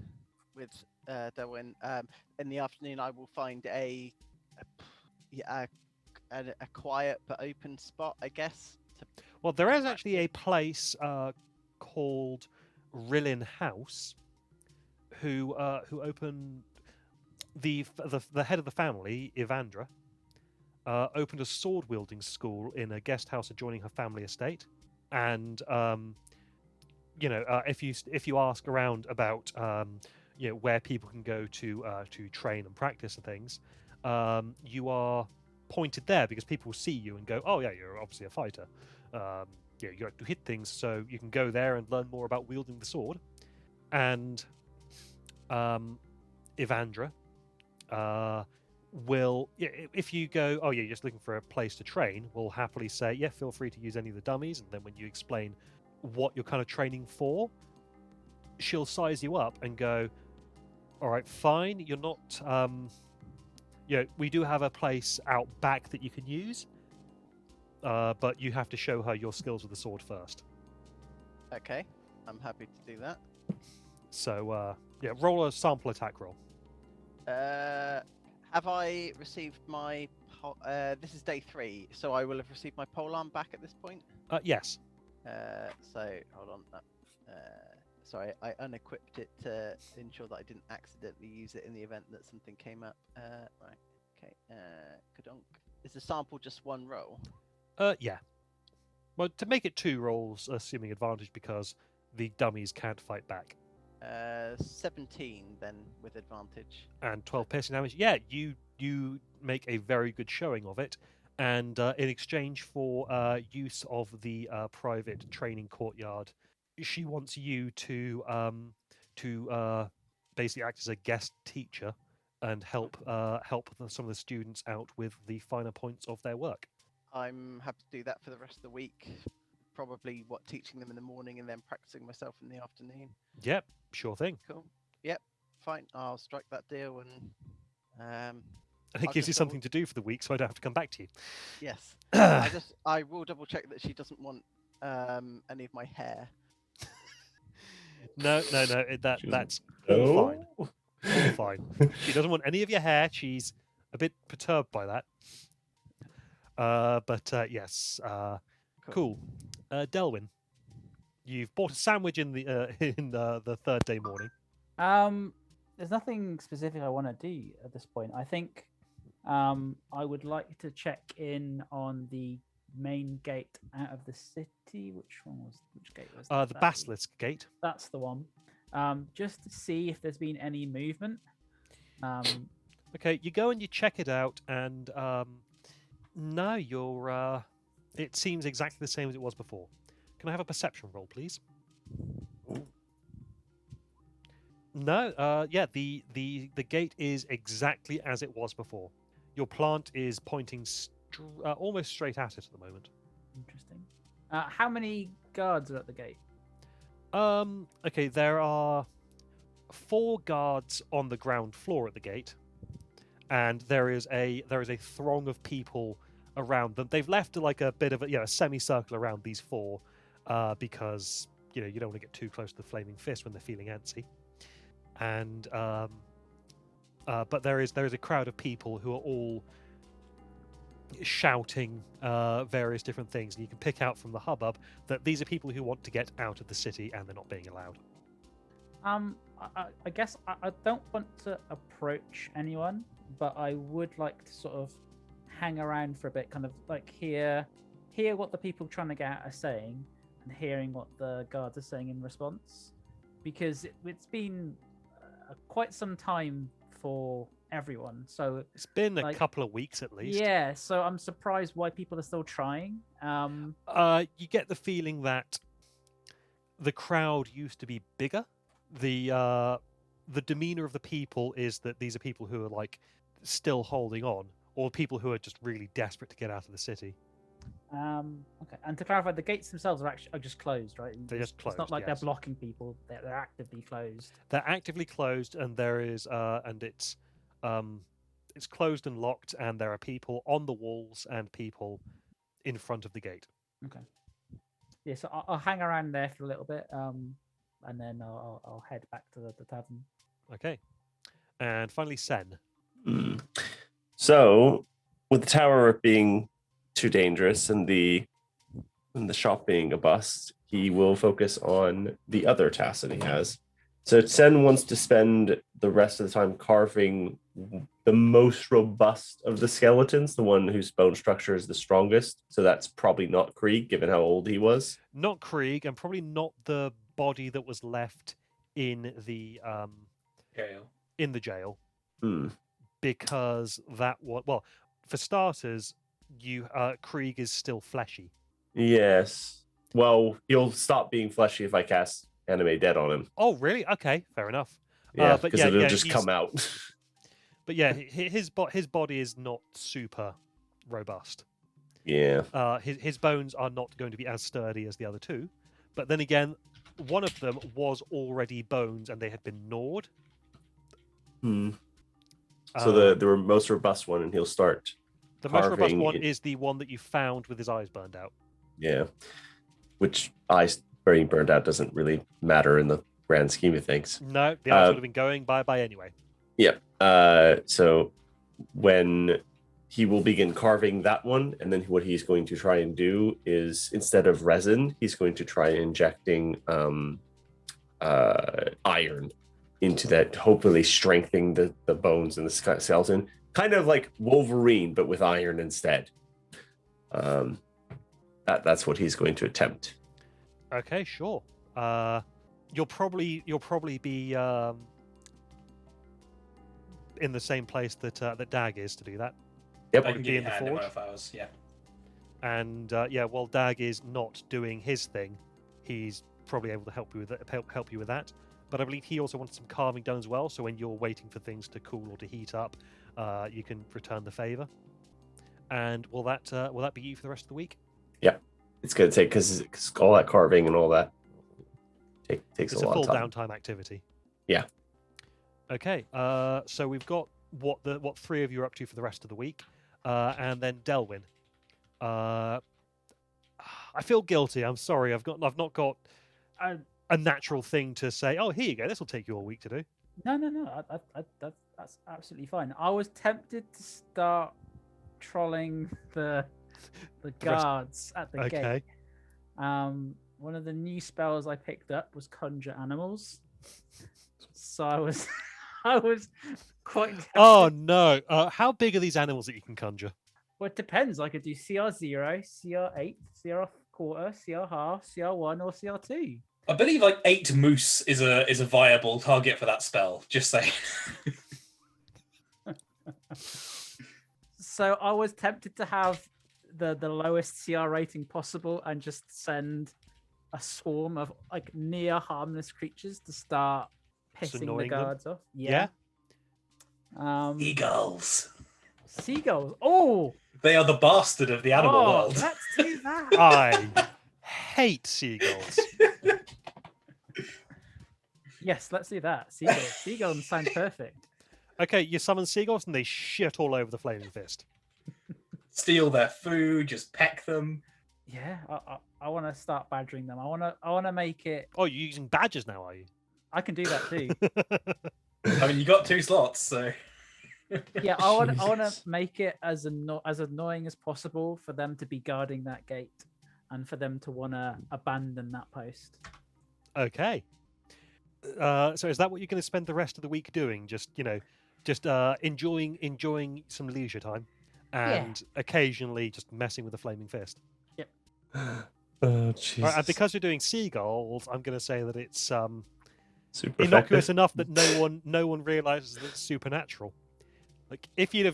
with Derwin. In the afternoon I will find a quiet but open spot, I guess. Well, there is actually a place called Rillin House, who opened the head of the family, Ivandra, opened a sword wielding school in a guest house adjoining her family estate, and if you ask around about where people can go to train and practice and things, you are pointed there because people will see you and go, oh yeah, you're obviously a fighter. You have to hit things, so you can go there and learn more about wielding the sword. And Ivandra will, if you go, oh yeah, you're just looking for a place to train, will happily say, yeah, feel free to use any of the dummies. And then when you explain what you're kind of training for, she'll size you up and go, all right, fine, you're not, we do have a place out back that you can use, but you have to show her your skills with the sword first. Okay, I'm happy to do that. So, roll a sample attack roll. Have I received my? This is day 3, so I will have received my polearm back at this point. Yes. So hold on. Sorry, I unequipped it to ensure that I didn't accidentally use it in the event that something came up. Right. Okay. Kadonk. Is the sample just 1 roll? Yeah. Well, to make it 2 rolls, assuming advantage because the dummies can't fight back. 17 then with advantage. And 12 piercing damage. Yeah, you make a very good showing of it, and in exchange for use of the private training courtyard, she wants you to basically act as a guest teacher and help some of the students out with the finer points of their work. I'm happy to do that for the rest of the week. Probably teaching them in the morning and then practicing myself in the afternoon. Yep, sure thing. Cool. Yep. Fine. I'll strike that deal and. And it I'll gives you just something to do for the week, so I don't have to come back to you. Yes. I will double check that she doesn't want any of my hair. No, that's Oh. all fine. All fine. She doesn't want any of your hair. She's a bit perturbed by that. But yes, cool. Delwyn, you've bought a sandwich in the the third day morning. There's nothing specific I want to do at this point. I think I would like to check in on the main gate out of the city. Which gate was that? The That was- Basilisk Gate. That's the one. Just to see if there's been any movement. Okay, you go and you check it out, and no, you're. It seems exactly the same as it was before. Can I have a perception roll, please? No, yeah, the gate is exactly as it was before. Your plant is pointing almost straight at it at the moment. Interesting. How many guards are at the gate? Okay, there are 4 guards on the ground floor at the gate, and there is a throng of people around them. They've left like a bit of a semicircle around these 4, because you don't want to get too close to the flaming fist when they're feeling antsy. And but there is a crowd of people who are all shouting various different things, and you can pick out from the hubbub that these are people who want to get out of the city and they're not being allowed. I guess I don't want to approach anyone, but I would like to sort of hang around for a bit, kind of like hear what the people trying to get out are saying, and hearing what the guards are saying in response, because it's been quite some time for everyone. So It's been a like- couple of weeks at least. yeah, so I'm surprised why people are still trying. You get the feeling that the crowd used to be bigger. The demeanor of the people is that these are people who are like still holding on, or people who are just really desperate to get out of the city. Okay, and to clarify, the gates themselves are just closed, right? They're just It's not closed, like yes. they're blocking people; they're actively closed. They're actively closed, and there is it's closed and locked, and there are people on the walls and people in front of the gate. Okay. Yeah, so I'll hang around there for a little bit, and then I'll head back to the tavern. Okay, and finally, Sen. Hmm. So, with the tower being too dangerous and the shop being a bust, he will focus on the other tasks that he has. So Sen wants to spend the rest of the time carving the most robust of the skeletons, the one whose bone structure is the strongest. So that's probably not Krieg, given how old he was. Not Krieg, and probably not the body that was left in the jail, Hmm. because that was, well, for starters, Krieg is still fleshy. Yes. Well, he'll stop being fleshy if I cast Animate Dead on him. Oh, really? Okay, fair enough. Yeah, but because yeah, it'll yeah, just he's- come out. But yeah, his body is not super robust. Yeah. His bones are not going to be as sturdy as the other 2. But then again, one of them was already bones and they had been gnawed. Hmm. So Um, the most robust one, and he'll start. the most robust carving one it- is the one that you found with his eyes burned out. Yeah. Which eyes being burned out doesn't really matter in the grand scheme of things. No, the eyes would have been going bye-bye anyway. So when he will begin carving that one, and then what he's going to try and do is, instead of resin, he's going to try injecting iron into that, hopefully strengthening the bones and the skeleton, kind of like Wolverine, but with iron instead. That's what he's going to attempt. Okay, sure. You'll probably be in the same place that Dag is to do that. Yep. I can be give you in a the hand in one forge? of ours. Yeah. And yeah, while Dag is not doing his thing, he's probably able to help you with that. But I believe he also wants some carving done as well. So when you're waiting for things to cool or to heat up, you can return the favor. And will that be you for the rest of the week? It's going to take, because all that carving and all that takes It's a a lot full of time. downtime activity. Yeah. Okay. So we've got what 3 of you are up to for the rest of the week, and then Delwyn. I feel guilty. I'm sorry. I've not got a natural thing to say. Oh, here you go. This will take you all week to do. No, no, no. That's absolutely fine. I was tempted to start trolling the rest- guards at the Okay. gate. One of the new spells I picked up was conjure animals. So I was I was quite tempted. Oh no! How big are these animals that you can conjure? Well, it depends. I could do CR0, CR8, CR quarter, CR half, CR1, or CR2. I believe like 8 moose is a viable target for that spell. Just saying. So I was tempted to have the lowest CR rating possible and just send a swarm of like near harmless creatures to start Just pissing the annoying them? guards off. Yeah. Eagles. Seagulls. Oh, They are the bastard of the animal world. Let's do that. I hate seagulls. Yes, let's do that. Seagulls. Seagulls sound perfect. Okay, you summon seagulls and they shit all over the flaming fist. Steal their food, just peck them. Yeah, I want to start badgering them. I want to make it. Oh, you're using badgers now, are you? I can do that too. I mean, you got 2 slots, so. Yeah, I want to Jesus. make it as annoying as possible for them to be guarding that gate, and for them to want to abandon that post. Okay. So is that what you're going to spend the rest of the week doing? Just enjoying some leisure time, and occasionally just messing with the flaming fist. Oh, Jesus. All right, and because you're doing seagulls, I'm going to say that it's Super innocuous effective. enough that no one realizes that it's supernatural. Like if you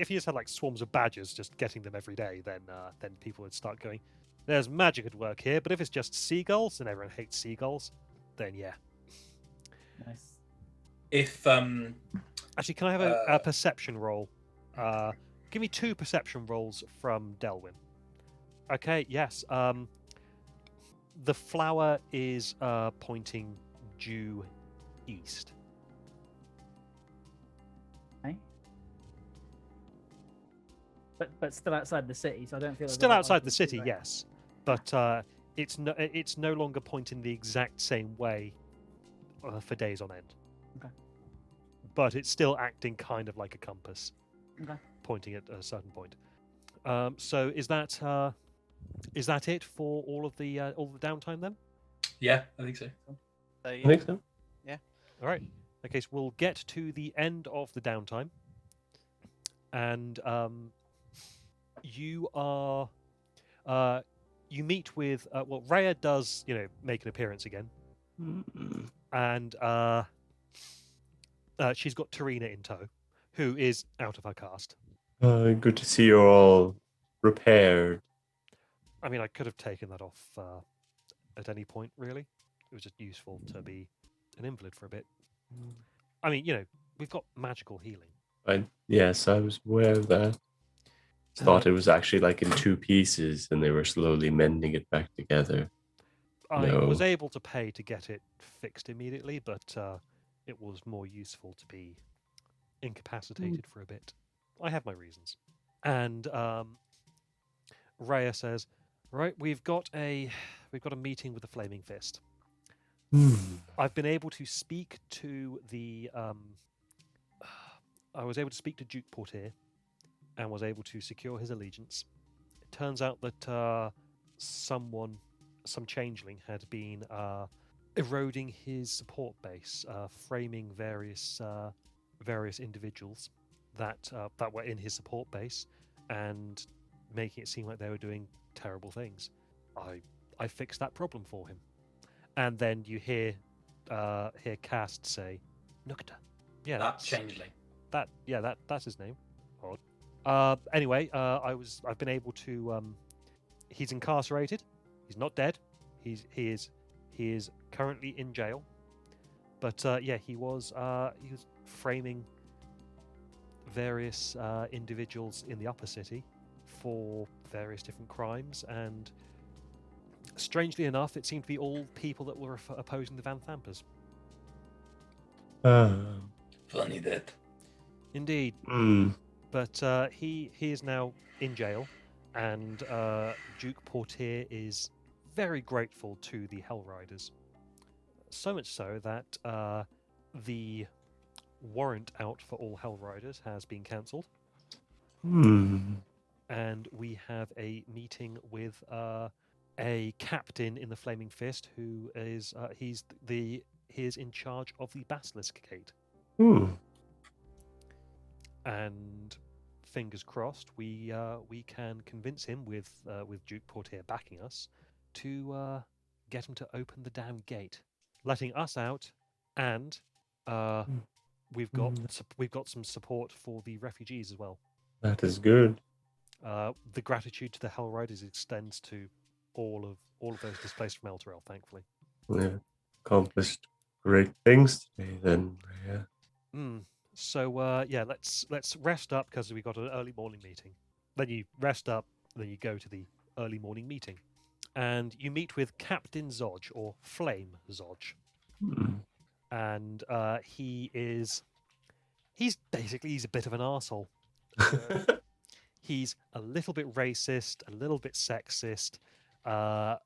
just had like swarms of badgers just getting them every day, then people would start going, "There's magic at work here." But if it's just seagulls and everyone hates seagulls, then yeah. Nice. If Actually, can I have a perception roll? Give me 2 perception rolls from Delwyn. Okay. Yes. The flower is pointing due east. Okay. But still outside the city, so I don't feel. there's a Still lot I outside can the do city, there. yes, but it's no longer pointing the exact same way for days on end. Okay. But it's still acting kind of like a compass, Okay. pointing at a certain point. So is that it for all of the downtime then? yeah, I think so. So, I yeah. think so. All right. Okay, so we'll get to the end of the downtime, and you are you meet with Rhea does make an appearance again, and she's got Tarina in tow, who is out of her cast. Good to see you're all repaired. I mean, I could have taken that off at any point, really. It was just useful to be an invalid for a bit. I mean, we've got magical healing. Yes, I was aware of that. Thought it was actually like in 2 pieces and they were slowly mending it back together. I was No. able to pay to get it fixed immediately, but it was more useful to be incapacitated for a bit. I have my reasons. And Rhea says, "Right, we've got a meeting with the Flaming Fist. I've been able to speak to the I was able to speak to Duke Portier and was able to secure his allegiance. It turns out that some changeling had been eroding his support base, framing various individuals that were in his support base and making it seem like they were doing terrible things. I fixed that problem for him." And then you hear Cast say, "Nukta." Yeah, That changeling. That's his name. Odd. Anyway, I've been able to. He's incarcerated. He's not dead. He is currently in jail. But he was framing various individuals in the upper city for various different crimes, and strangely enough, it seemed to be all people that were opposing the Van Thampers. Funny that. Indeed. But he is now in jail, and Duke Portier is very grateful to the Hell Riders. So much so that the warrant out for all Hell Riders has been cancelled, and we have a meeting with a captain in the Flaming Fist who is he is in charge of the Basilisk Gate. And fingers crossed, we can convince him with Duke Portier backing us to get him to open the damn gate, letting us out, and we've got some support for the refugees as well. That is good. The gratitude to the Hell Riders extends to all of those displaced from Elturel, thankfully. Yeah, accomplished great things today, then. Yeah. So yeah, let's rest up because we got an early morning meeting. Then you rest up, then you go to the early morning meeting, and you meet with Captain Zodge, or Flame Zodge, and he's basically a bit of an arsehole. He's a little bit racist, a little bit sexist, a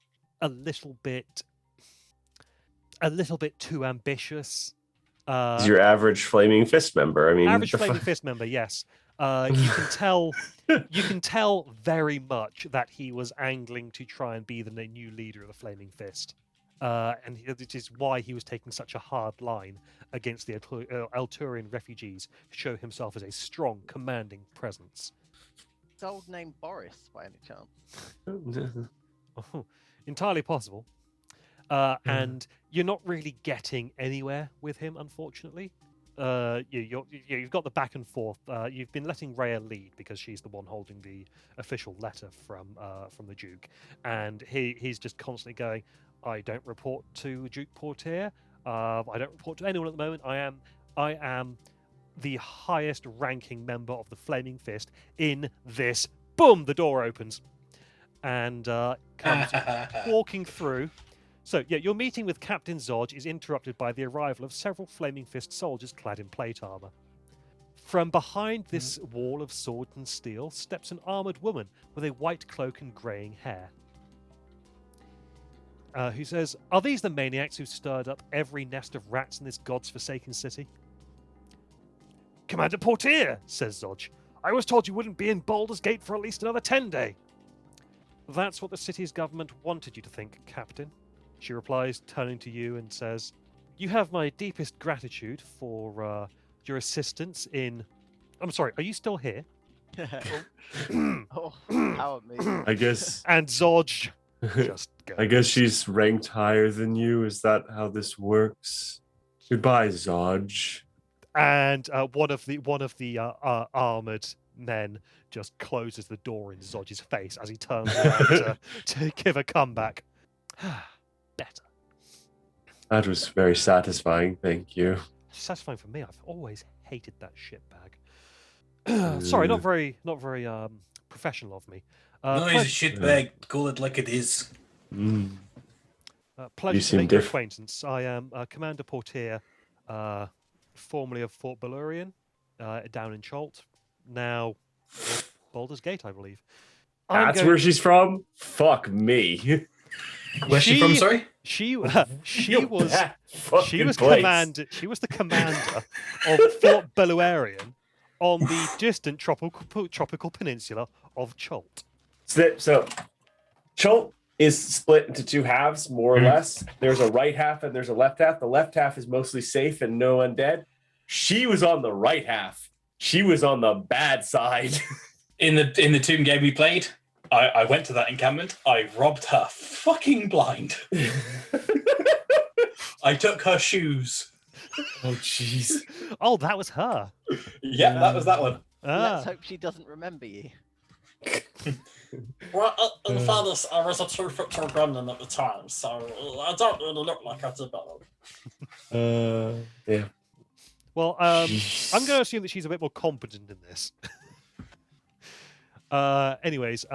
little bit too ambitious. He's your average Flaming Fist member. I mean, Average Flaming Fist member, yes. You can tell very much that he was angling to try and be the new leader of the Flaming Fist, and it is why he was taking such a hard line against the Elturian refugees to show himself as a strong, commanding presence. His old name Boris, by any chance? Oh, entirely possible. And you're not really getting anywhere with him, unfortunately. You've got the back and forth. You've been letting Rhea lead because she's the one holding the official letter from the Duke, and he's just constantly going, "I don't report to Duke Portier. I don't report to anyone at the moment. I am the highest ranking member of the Flaming Fist in this." Boom! The door opens, and comes walking through. So, yeah, your meeting with Captain Zodge is interrupted by the arrival of several Flaming Fist soldiers clad in plate armor. From behind this wall of sword and steel steps an armored woman with a white cloak and greying hair, who says, "Are these the maniacs who stirred up every nest of rats in this god's forsaken city?" "Commander Portier," says Zodge, "I was told you wouldn't be in Baldur's Gate for at least another 10 days. "That's what the city's government wanted you to think, Captain," she replies, turning to you and says, "You have my deepest gratitude for your assistance in..." I'm sorry, are you still here? Oh, how amazing. I guess. And Zodge just goes. I guess she's ranked higher than you. Is that how this works? Goodbye, Zodge. And one of the armored men just closes the door in Zodge's face as he turns around to give a comeback. Better. That was very satisfying. Thank you. Satisfying for me. I've always hated that shitbag. Sorry, not very professional of me. No, he's a shitbag. Call it like it is. Pleasure You to seem make your diff- acquaintance. I am Commander Portier, formerly of Fort Balurian, down in Cholt. Now, Baldur's Gate, I believe. That's where she's from? Fuck me. Where's she from, sorry? She was That she fucking was place. she was the commander of Fort Balurian on the distant tropical peninsula of Cholt. So Cholt is split into two halves, more or less. There's a right half and there's a left half. The left half is mostly safe and no undead. She was on the right half. She was on the bad side. In the Tomb game we played, I went to that encampment. I robbed her fucking blind. I took her shoes. Oh, jeez. Oh, that was her. Yeah, that was that one. Let's hope she doesn't remember you. Well, in fairness, I was a 2-foot-tall gremlin at the time, so I don't really look like I did that. Yeah. Well, I'm going to assume that she's a bit more competent in this. Anyways,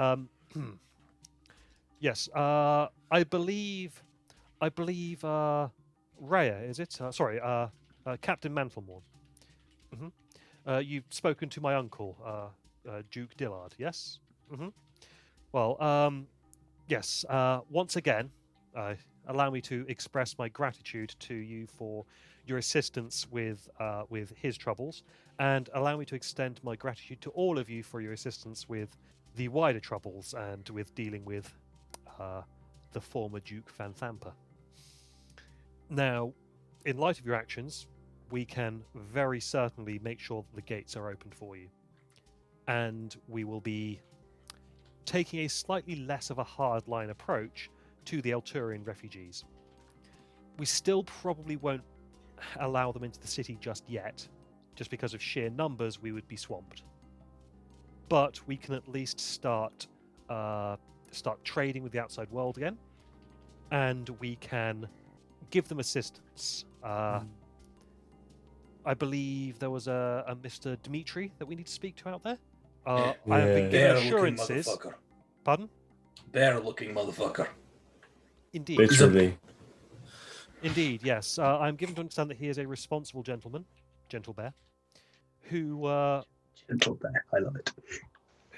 yes, I believe, Rhea, is it? Sorry, Captain Mantlemorn. You've spoken to my uncle, Duke Dillard, yes? Well, yes, once again, allow me to express my gratitude to you for your assistance with his troubles, and allow me to extend my gratitude to all of you for your assistance with the wider troubles and with dealing with the former Duke Van Thamper. Now, in light of your actions, we can very certainly make sure that the gates are opened for you. And we will be taking a slightly less of a hardline approach to the Elturian refugees. We still probably won't allow them into the city just yet, just because of sheer numbers we would be swamped. But we can at least start trading with the outside world again, and we can give them assistance. I believe there was a Mr. Dimitri that we need to speak to out there. I have been given Bear-looking assurances. motherfucker. Pardon? Bear-looking motherfucker. Indeed. Literally. Indeed, yes. I'm given to understand that he is a responsible gentleman, gentle bear, who Gentle bear, I love it.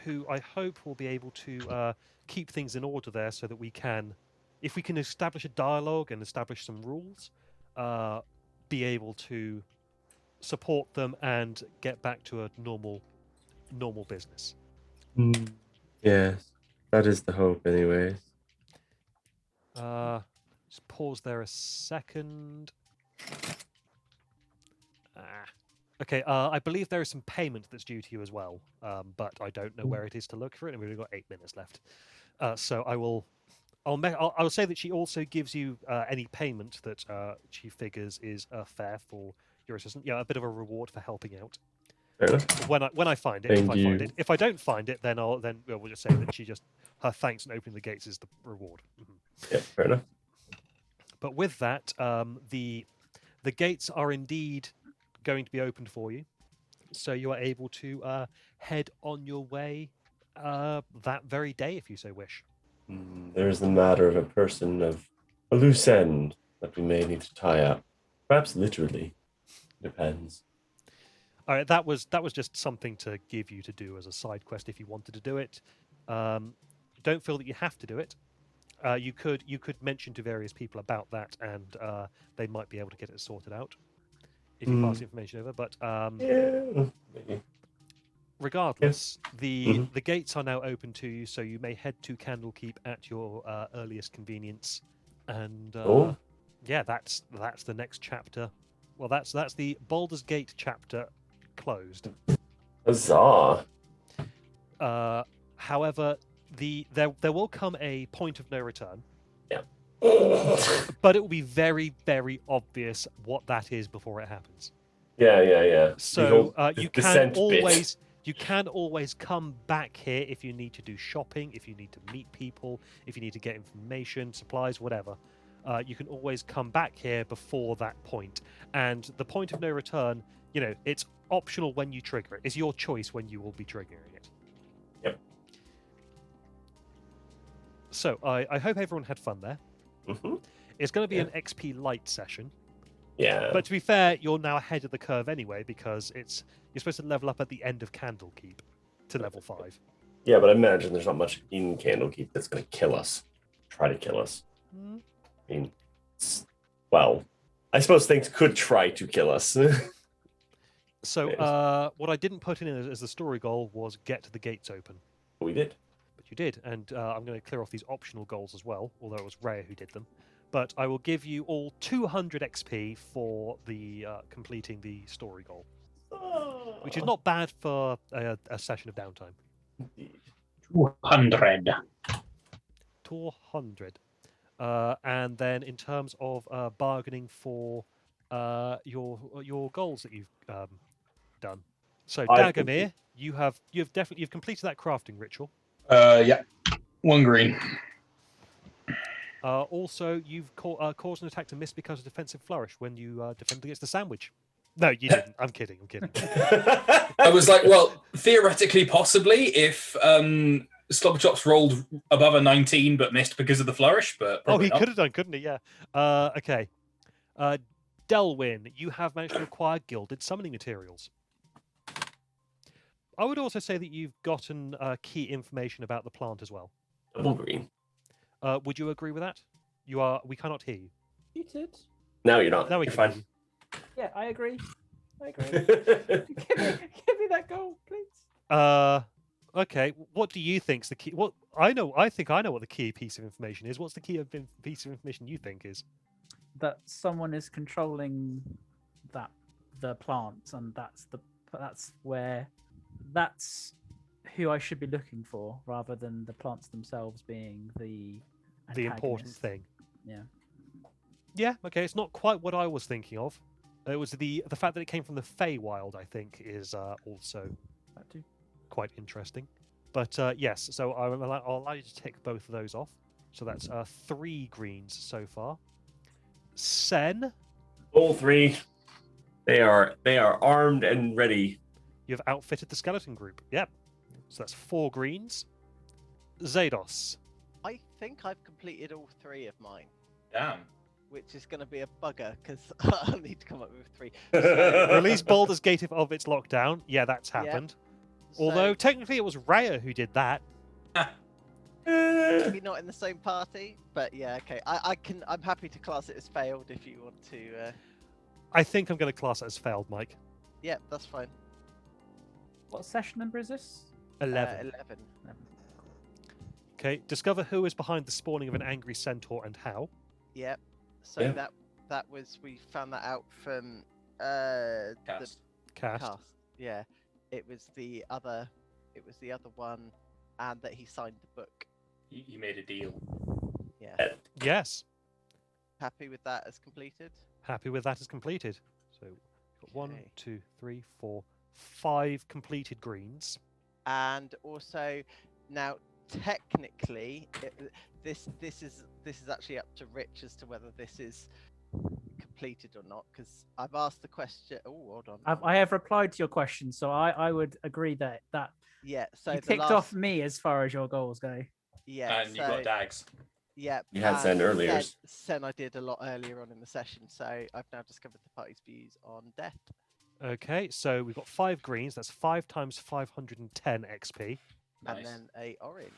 who I hope will be able to keep things in order there, so that we can, if we can establish a dialogue and establish some rules, be able to support them and get back to a normal business. Yes, that is the hope, anyways. Just pause there a second. Okay, I believe there is some payment that's due to you as well, but I don't know where it is to look for it, and we've only got 8 minutes left. So I'll say that she also gives you any payment that she figures is fair for your assistant. Yeah, a bit of a reward for helping out. Fair enough. When I find it, Thank if I find you. it, if I don't find it, then we'll just say that her thanks and opening the gates is the reward. Yeah, fair enough. But with that, the gates are indeed going to be opened for you, so you are able to head on your way that very day, if you so wish. There's the matter of a loose end that we may need to tie up. Perhaps literally. Depends. All right, that was just something to give you to do as a side quest if you wanted to do it. Don't feel that you have to do it. You could mention to various people about that, and they might be able to get it sorted out if you pass the information over. But Yeah. Maybe. regardless, the gates are now open to you, so you may head to Candlekeep at your earliest convenience. And Cool. yeah, that's the next chapter. Well, that's the Baldur's Gate chapter closed. Huzzah. However, there will come a point of no return, Yeah. but it will be very, very obvious what that is before it happens. Yeah. So you can descent bit. always come back here if you need to do shopping, if you need to meet people, if you need to get information, supplies, whatever. You can always come back here before that point. And the point of no return, it's optional when you trigger it. It's your choice when you will be triggering it. Yep. So I hope everyone had fun there. It's going to be an XP light session. Yeah. But to be fair, you're now ahead of the curve anyway, because you're supposed to level up at the end of Candlekeep to level 5. Yeah, but I imagine there's not much in Candlekeep that's going to kill us. Try to kill us. I mean, well, I suppose things could try to kill us. So what I didn't put in as the story goal was get the gates open. We did. But you did, and I'm going to clear off these optional goals as well, although it was Rhea who did them. But I will give you all 200 XP for the completing the story goal, which is not bad for a session of downtime. 200. 200. And then in terms of bargaining for your goals that you've done. So Dagomir, you've completed that crafting ritual. Yeah. 1 green. Also, you've caused an attack to miss because of defensive flourish when you defended against the sandwich. No, you didn't. I'm kidding. I was like, well, theoretically, possibly, if Slobberchops rolled above a 19 but missed because of the flourish, but he not. could have done, couldn't he? Yeah. Okay. Delwyn, you have managed to acquire gilded summoning materials. I would also say that you've gotten key information about the plant as well. Double green. Would you agree with that? We cannot hear you. You did. No, you're not. Now we You're can fine. Yeah, I agree. Give me that goal, please. Okay. What do you think's the key? What I know, I think I know what the key piece of information is. What's the key piece of information you think is? That someone is controlling the plants, and that's who I should be looking for, rather than the plants themselves being the important antagonist. thing. Yeah. Yeah. Okay. It's not quite what I was thinking of. It was the fact that it came from the Feywild. I think is also That too. quite interesting. But yes, so I'll allow you to tick both of those off. So that's 3 greens so far. Sen, All 3. They are armed and ready. you've outfitted the skeleton group. Yep. So that's 4 greens. Zados, I think I've completed all 3 of mine, Damn. which is going to be a bugger because I'll need to come up with 3. So, release Baldur's Gate if its lockdown. Yeah, that's Yep. happened. Although technically it was Raya who did that. maybe not in the same party, but yeah, okay. I'm happy to class it as failed if you want to. I think I'm going to class it as failed, Mike. Yeah, that's fine. What session number is this? 11. 11. Okay, discover who is behind the spawning of an angry centaur and how. Yep. So Yeah. that was, we found that out from the Cast. Cast. cast. Yeah, it was the other one, and that he signed the book. You made a deal. Yeah. Yes. Happy with that as completed. Happy with that as completed. So we've got 1, Okay. 2, 3, 4, 5 completed greens. And also, now technically, this is actually up to Rich as to whether this is completed or not, because I've asked the question. Oh, hold on. I have replied to your question, so I would agree that Yeah. So you the ticked last, off me as far as your goals go. Yeah. And you got dags. Yeah. You had Sen and earlier. Sen I did a lot earlier on in the session, so I've now discovered the party's views on death. Okay, so we've got 5 greens. That's 5 times 510 XP. Nice. And then a orange.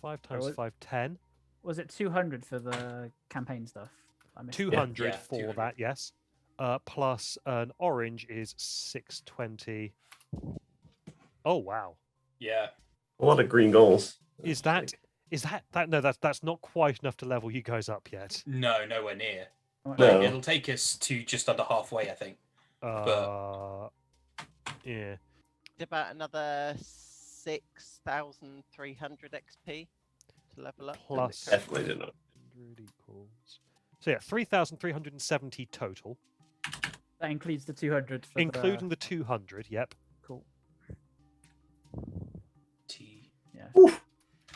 5 times it- 510. Was it 200 for the campaign stuff? I missed it. 200 Yeah, for 200. that, yes. Plus an orange is 620. Oh, wow. Yeah. A lot of green goals. Is that no, that's not quite enough to level you guys up yet. No, nowhere near. Oh, No. It'll take us to just under halfway, I think. Yeah. About another 6,300 XP to level up. Plus Definitely did not. 100 equals. So yeah, 3,370 total, That includes the 200 for including the 200. Yep. cool. T. Yeah.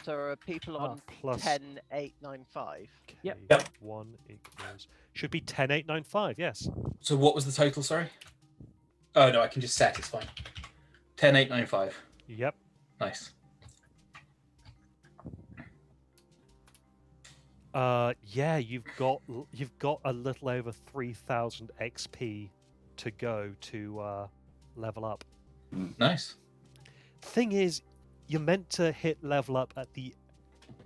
So are people on Plus 10,895? Yep. Yep. 1 equals should be 10,895. Yes. So what was the total, sorry? Oh, no, I can just set. It's fine. 10,895. Yep. Nice. Yeah, you've got a little over 3,000 XP to go to level up. Nice. Thing is, you're meant to hit level up at the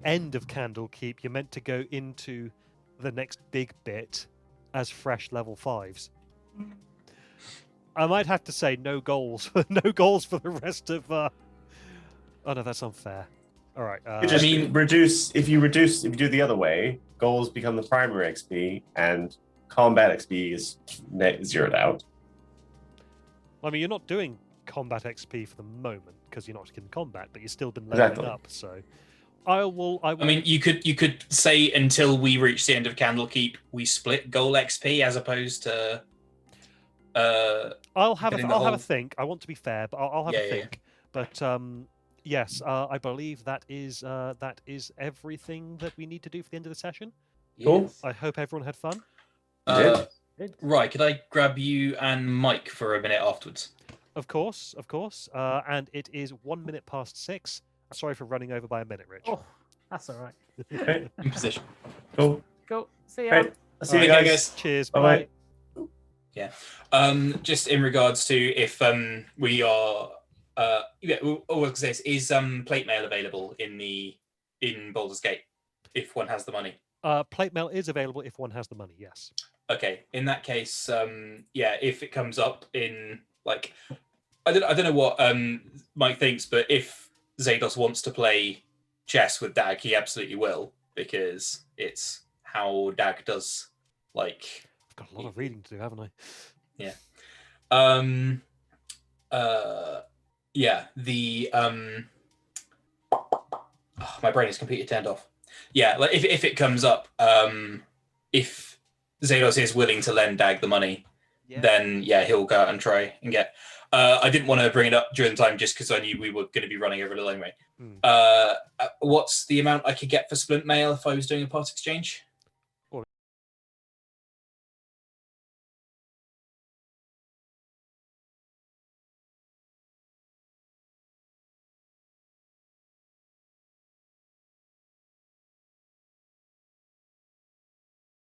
end of Candlekeep. You're meant to go into the next big bit as fresh level 5s. I might have to say no goals, no goals for the rest of. Oh no, that's unfair. All right. You just reduce if you do it the other way, goals become the primary XP and combat XP is zeroed out. I mean, you're not doing combat XP for the moment because you're not in combat, but you've still been leveling Exactly. up. So, I will. I mean, you could say until we reach the end of Candlekeep, we split goal XP as opposed to. I'll have getting a the whole- think. I want to be fair, but I'll have Yeah, a yeah. think. But yes, I believe that is everything that we need to do for the end of the session. Cool. Yes. I hope everyone had fun. Uh, Good. right, could I grab you and Mike for a minute afterwards? Of course. And it is 1 minute past 6. Sorry for running over by a minute, Rich. Oh, that's all right. Okay. In position. Cool. Go. See ya. Right. I'll see you Okay, guys. Cheers. Bye-bye. Bye. Just in regards to if we are all I was gonna say is plate mail available in Baldur's Gate if one has the money. Plate mail is available if one has the money. Yes. Okay, in that case, yeah, if it comes up in like, I don't know what Mike thinks, but if Zados wants to play chess with Dag, he absolutely will, because it's how Dag does. Like, I've got a lot of reading to do, haven't I? Yeah, the my brain is completely turned off. Yeah, like if it comes up, if Zados is willing to lend Dag the money, Yeah. then yeah, he'll go out and try and get. I didn't want to bring it up during the time just because I knew we were going to be running over a little anyway. Hmm. What's the amount I could get for splint mail if I was doing a part exchange?